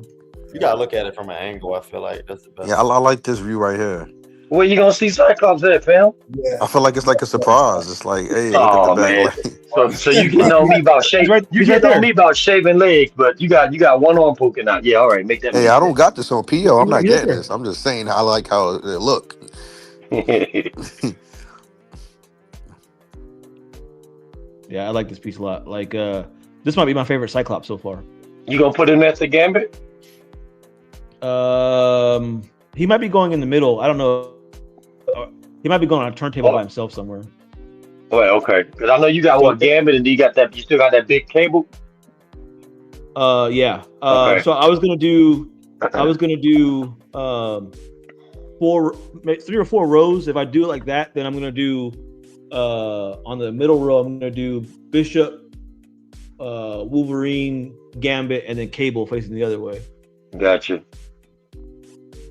you gotta look at it from an angle. I feel like that's the best. Yeah, I like this view right here. Where you gonna see Cyclops at, fam? Yeah. I feel like it's like a surprise. It's like, hey, look at Oh the back. man. Like, So you getting on me about He's right- you he's right getting on there. me about shaving legs, but you got one arm poking out. Yeah, all right, make that. hey, I don't got this on PO. I'm not He's right getting there. this. I'm just saying I like how it look. Yeah, I like this piece a lot. Like, this might be my favorite Cyclops so far. You gonna put him next to Gambit? He might be going in the middle. I don't know. He might be going on a turntable by himself somewhere. Well, okay, because I know you got one Gambit, and you still got that big cable. Yeah. Okay. So I was gonna do 3 or 4 rows. If I do it like that, then I'm gonna do on the middle row. I'm gonna do Bishop, Wolverine, Gambit, and then Cable facing the other way. Gotcha.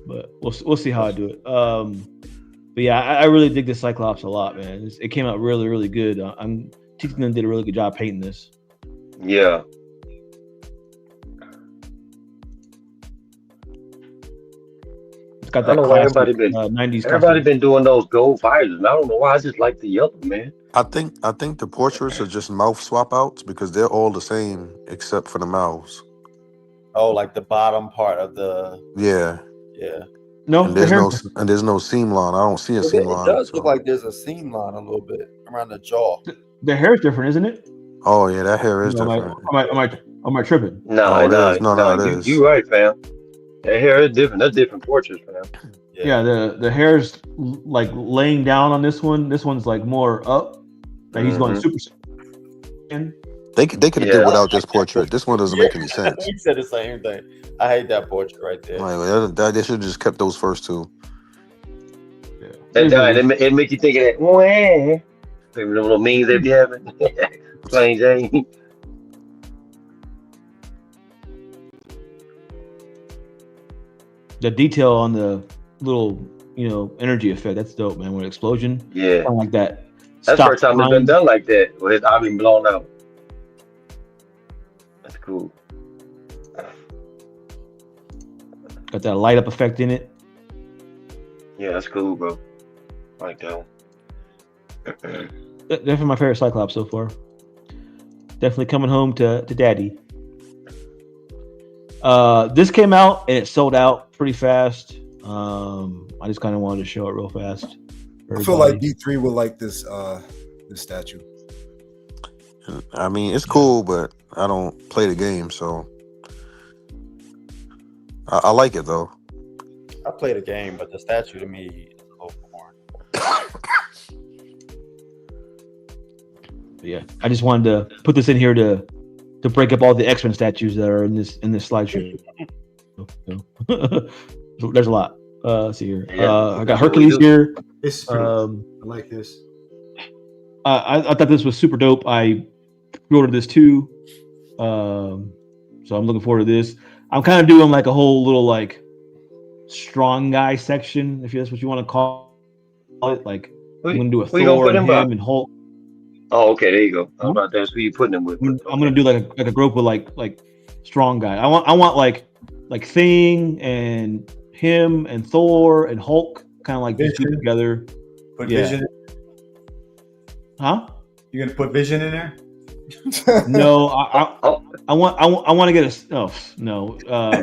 But we'll see how I do it. But yeah, I really dig this Cyclops a lot, man. It came out really, really good. Titian did a really good job painting this. Yeah. It's got I that don't know why classic, everybody been 90s. everybody costume. been doing those gold fighters. And I don't know why. I just like the yellow, man. I think the portraits are just mouth swap outs because they're all the same except for the mouths. Oh, like the bottom part of the Yeah, No, and the hair. there's no seam line. I don't see a It seam line. does so- look like there's a seam line a little bit around the jaw. The hair is different, isn't it? Oh yeah, that hair is Am I, different. am I tripping? No, Oh, it no, is. No, no, it is. you right, fam. That hair is different. That's different portraits, fam. Yeah, the hair's like laying down on this one. This one's like more up. Like he's going super. They could have Yeah. did without this portrait. This one doesn't make any sense. He said the same thing. I hate that portrait right there. Like they should have just kept those first two. That giant, it make you think of that. Wah. Maybe the little memes they be having. Plain Jane. The detail on the little, energy effect. That's dope, man. With explosion, Yeah. something like that. That's the Stop first time it's time. been done like that. With his eye being blown out. That's cool. Got that light up effect in it. Yeah, that's cool, bro. I like that one. Definitely my favorite Cyclops so far. Definitely coming home to daddy. This came out and it sold out pretty fast. I just kind of wanted to show it real fast. I feel like D3 would like this statue. I mean, it's cool, but I don't play the game, so I like it though. I played a game, but the statue to me is a little boring. Yeah, I just wanted to put this in here to break up all the X-Men statues that are in this slideshow. There's a lot. Let's see here. I got Hercules here. This is pretty, I like this. I thought this was super dope. I pre-ordered this too, so I'm looking forward to this. I'm kind of doing like a whole little like strong guy section, if that's what you want to call it. Like I'm gonna do a Who you gonna Thor put and him by? him and Hulk. Oh, okay, there you go. I was about to ask who you putting him with. I'm gonna do like a group with like strong guy. I want like Thing and him and Thor and Hulk kind of like these two Vision. together. Put Yeah. Vision. Huh? You gonna put Vision in there? No, I want to get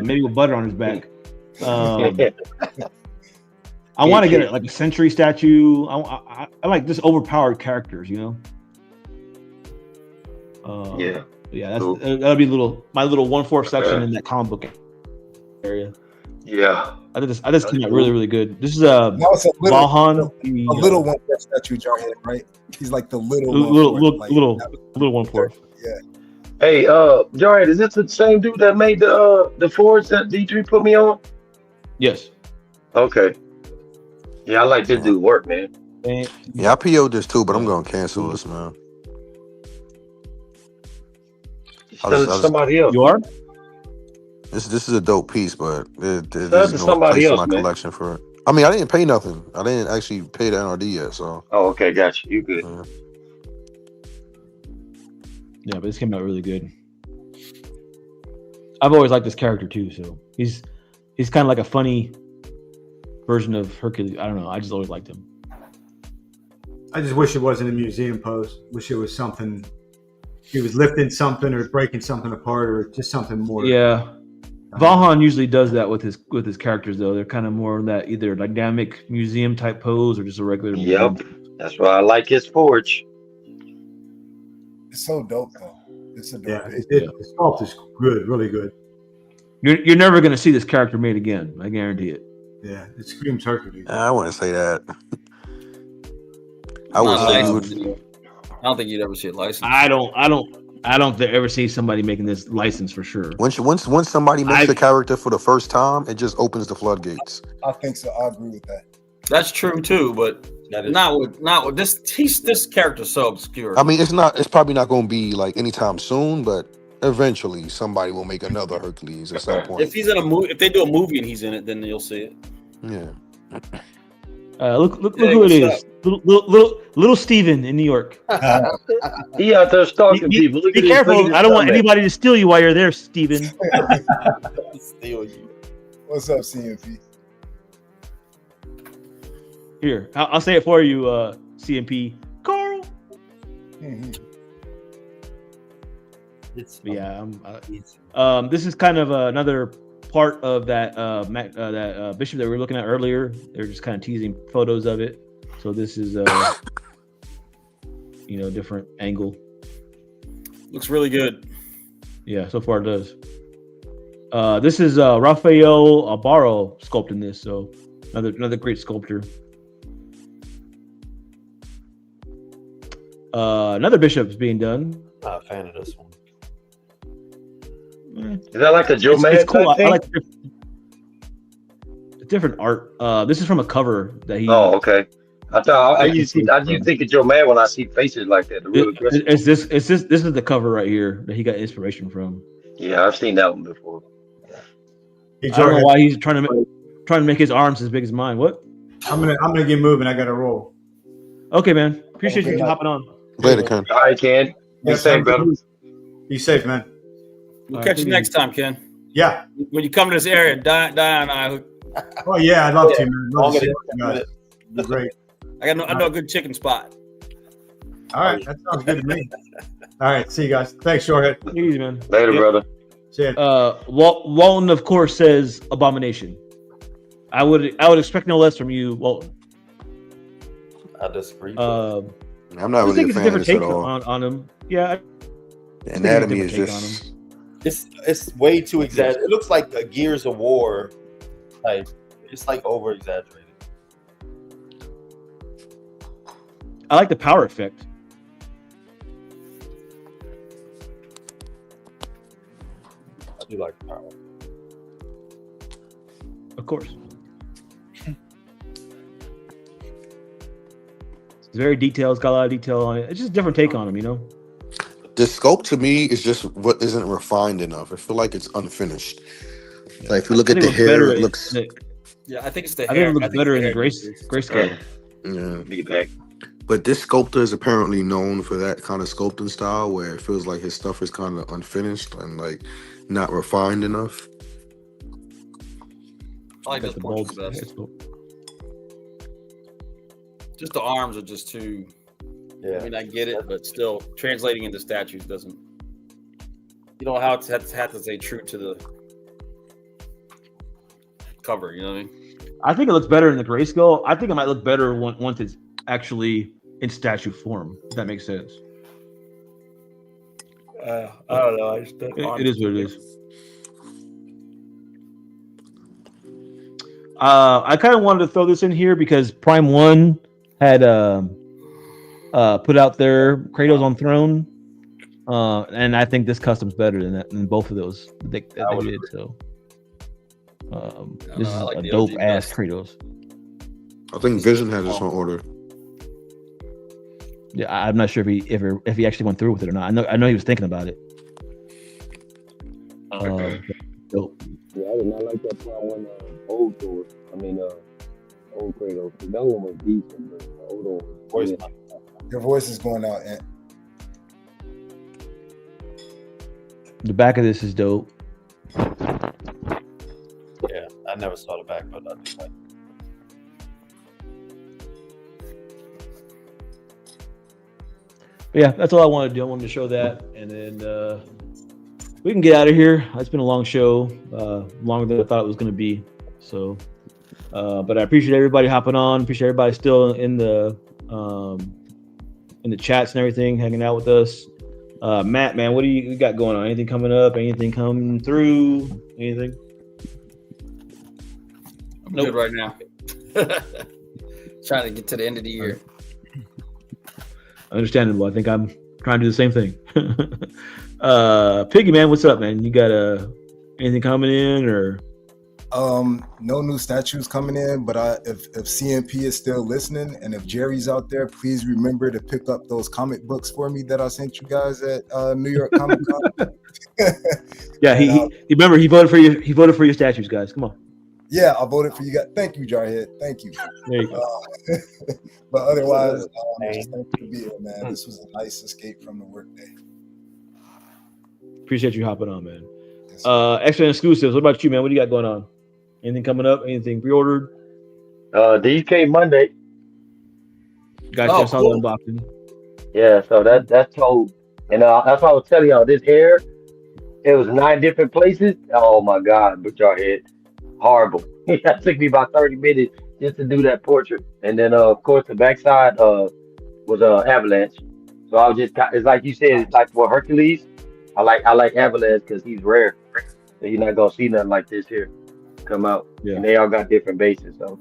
maybe with butter on his back. I want to get it like a Sentry statue. I like just overpowered characters, Yeah. Yeah, that's Cool. that'll be my little 1/4 section in that comic book area. Yeah. I just came out really, really good. This is Now it's a little, Valhan, a little one for statue Jarhead, right? He's like the little little 1/4. Yeah. Hey, Jarhead, is this the same dude that made the Fords that D3 put me on? Yes. Okay. Yeah, I like this dude work, man. Yeah, I PO'd this too, but I'm gonna cancel this, man. Somebody else. You are? This is a dope piece, but there's That's no somebody place in else, my man. collection for it. I mean, I didn't pay nothing. I didn't actually pay the NRD yet, so. Oh, okay, gotcha. You good? Yeah, but this came out really good. I've always liked this character too, so he's kind of like a funny version of Hercules. I don't know. I just always liked him. I just wish it wasn't a museum pose. Wish it was something. He was lifting something or breaking something apart or just something more. Yeah, Valhan usually does that with his characters though. They're kind of more in that either dynamic museum type pose or just a regular. Yep, museum. that's why I like his forge. It's so dope though. It's a dope. Yeah, the sculpt is good, really good. You're never gonna see this character made again. I guarantee it. Yeah, it screams Hercules. I wouldn't say that. I would say you would. I don't think you'd ever see it licensed. I don't ever see somebody making this license for sure. Once somebody makes the character for the first time, it just opens the floodgates. I think so. I agree with that. That's true too, but not with this. This character's so obscure. I mean, it's probably not going to be like anytime soon, but eventually somebody will make another Hercules at some point. If he's in a movie, if they do a movie and he's in it, then you'll see it. Yeah. Look who it is. Little Steven in New York. He out there stalking people. Look Be at his- careful. look at his I don't want stomach. anybody to steal you while you're there, Steven. Steal you. What's up, CMP? Here, I'll say it for you, CMP. Carl. It's But yeah, this is kind of another part of that bishop that we were looking at earlier. They're just kind of teasing photos of it. So this is different angle. Looks really good. Yeah, so far it does. This is Rafael Albarro sculpting this, so another great sculptor. Another bishop's being done. Not a fan of this one. Is that like a Joe Mad It's cool. type thing? I like different art. This is from a cover that he. Oh, okay. I thought I do think of Joe Mad when I see faces like that. The real aggressive. This is the cover right here that he got inspiration from. Yeah, I've seen that one before. I don't know why he's trying to make his arms as big as mine. What? I'm gonna get moving. I gotta roll. Okay, man. Appreciate you hopping on. Later, Ken. All right, Ken. Be safe, brother. Be safe, man. We'll catch you next time, Ken. Yeah. When you come to this area, Dion and I. Oh yeah, I'd love to, man. Love to see you guys. Be great. I know a good chicken spot. All right, that sounds good to me. All right, see you guys. Thanks, Shorehead. Take it easy, man. Later, brother. See ya. Walton, of course, says abomination. I would expect no less from you, Walton. I disagree. I'm not I really think a it's a fan of different this at take all. on him. Yeah. The anatomy is different take just. It's way too exaggerated. It looks like a Gears of War type. It's like over exaggerated. I like the power effect. I do like the power. Of course. It's very detailed. It's got a lot of detail on it. It's just a different take on him, you know? The sculpt to me is just what isn't refined enough. I feel like it's unfinished. Like if you look at the hair, it looks. Yeah, I think it's the I hair. think it looks better in the grayscale. Yeah. Be back. But this sculptor is apparently known for that kind of sculpting style where it feels like his stuff is kind of unfinished and like not refined enough. I like Got this the portrait bulbs. best. Just the arms are just too. Yeah. I mean, I get it, but still translating into statues doesn't. You know how it's had to stay true to the cover. You know what I mean? I think it looks better in the grayscale. I think it might look better once it's actually in statue form. If that makes sense. I don't know. It is what it is. I kind of wanted to throw this in here because Prime 1 had put out their Kratos on Throne, and I think this custom's better than both of those that they did. So this is I like a the dope OG ass best. Kratos. I think Vision has this on order. Yeah, I'm not sure if he actually went through with it or not. I know he was thinking about it. Dope. Yeah, I did not like that part when old Thor. Old Kratos. The young one was decent, but the old one was Your voice is going out, and The back of this is dope. Yeah, I never saw the back, but I do like. But yeah, that's all I wanted to do. I wanted to show that, and then we can get out of here. It's been a long show, longer than I thought it was going to be. So, but I appreciate everybody hopping on. Appreciate everybody still in the chats and everything, hanging out with us. Matt, man, what do you got going on? Anything coming up? Anything coming through? Anything? I'm good right now. Trying to get to the end of the year. Understandable. I think I'm trying to do the same thing. Piggy, man, what's up, man? You got anything coming in or? No new statues coming in, but if CMP is still listening and if Jerry's out there, please remember to pick up those comic books for me that I sent you guys at New York Comic Con. Yeah, he remember he voted for your statues, guys. Come on. Yeah, I voted for you guys. Thank you, Jarhead. Thank you. There you go. But otherwise, just thank you for being here, man. This was a nice escape from the workday. Appreciate you hopping on, man. Extra exclusives. What about you, man? What do you got going on? Anything coming up? Anything pre-ordered? DK Monday. Got Oh, your cool. unboxing. Yeah, so that's told. And that's why I was telling y'all this hair. It was 9 different places. Oh my God, but y'all head horrible. That took me about 30 minutes just to do that portrait. And then of course the backside was Avalanche. So I was just it's like you said, it's like for Hercules. I like Avalanche because he's rare. So you're not gonna see nothing like this here come out. Yeah. And they all got different bases. So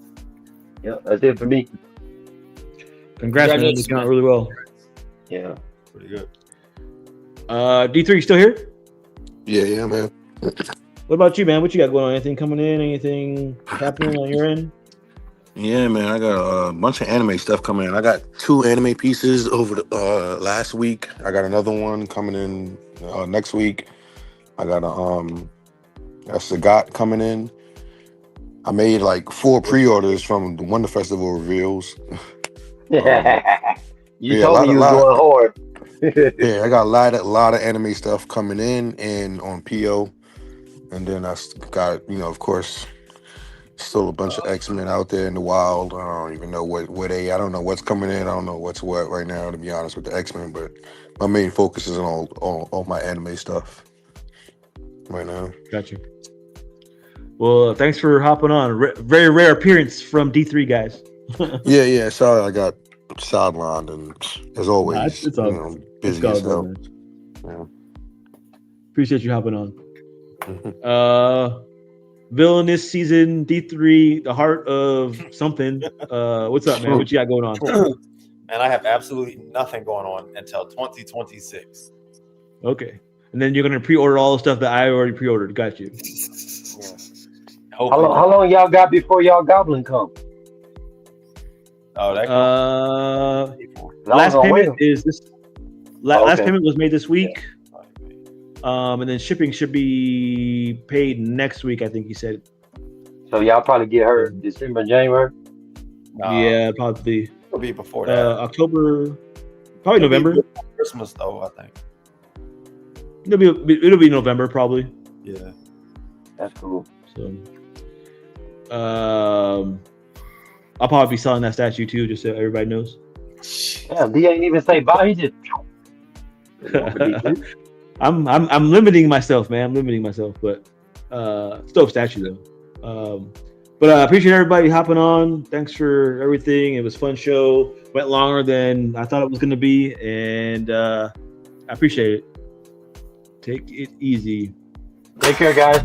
yeah, that's it for me. Congrats, man. Congratulations, You came out really well. Yeah. Pretty good. D3, you still here? Yeah, man. What about you, man? What you got going on? Anything coming in? Anything happening on your end? Yeah, man. I got a bunch of anime stuff coming in. I got 2 anime pieces over the last week. I got another one coming in next week. I got a Sagat coming in. I made like 4 pre-orders from the Wonder Festival reveals. You yeah, told me you was going hard. Yeah, I got a lot of anime stuff coming in and on PO. And then I got, of course, still a bunch of X-Men out there in the wild. I don't even know I don't know what's coming in. I don't know what's what right now, to be honest, with the X-Men. But my main focus is on all my anime stuff right now. Got you. Well, thanks for hopping on. Very rare appearance from D3, guys. Yeah. Sorry, I got sidelined, and as always, it's all, busy as hell. Yeah. Appreciate you hopping on. Villainous season D3, the heart of something. What's up, man? What you got going on? And I have absolutely nothing going on until 2026. Okay. And then you're gonna pre-order all the stuff that I already pre-ordered. Got you. Hopefully. How long y'all got before y'all Goblin come? Oh, that last payment is this. Last okay. payment was made this week. And then shipping should be paid next week, I think he said. So y'all probably get her December, January. Yeah, probably. It'll be before that. October, probably November. Christmas, though, I think. It'll be November, probably. Yeah. That's cool. So, I'll probably be selling that statue too, just so everybody knows. Yeah, D ain't even say bye. He just. I'm limiting myself, man. I'm limiting myself, but still a statue though. But I appreciate everybody hopping on. Thanks for everything. It was a fun show. Went longer than I thought it was going to be, and I appreciate it. Take it easy. Take care, guys.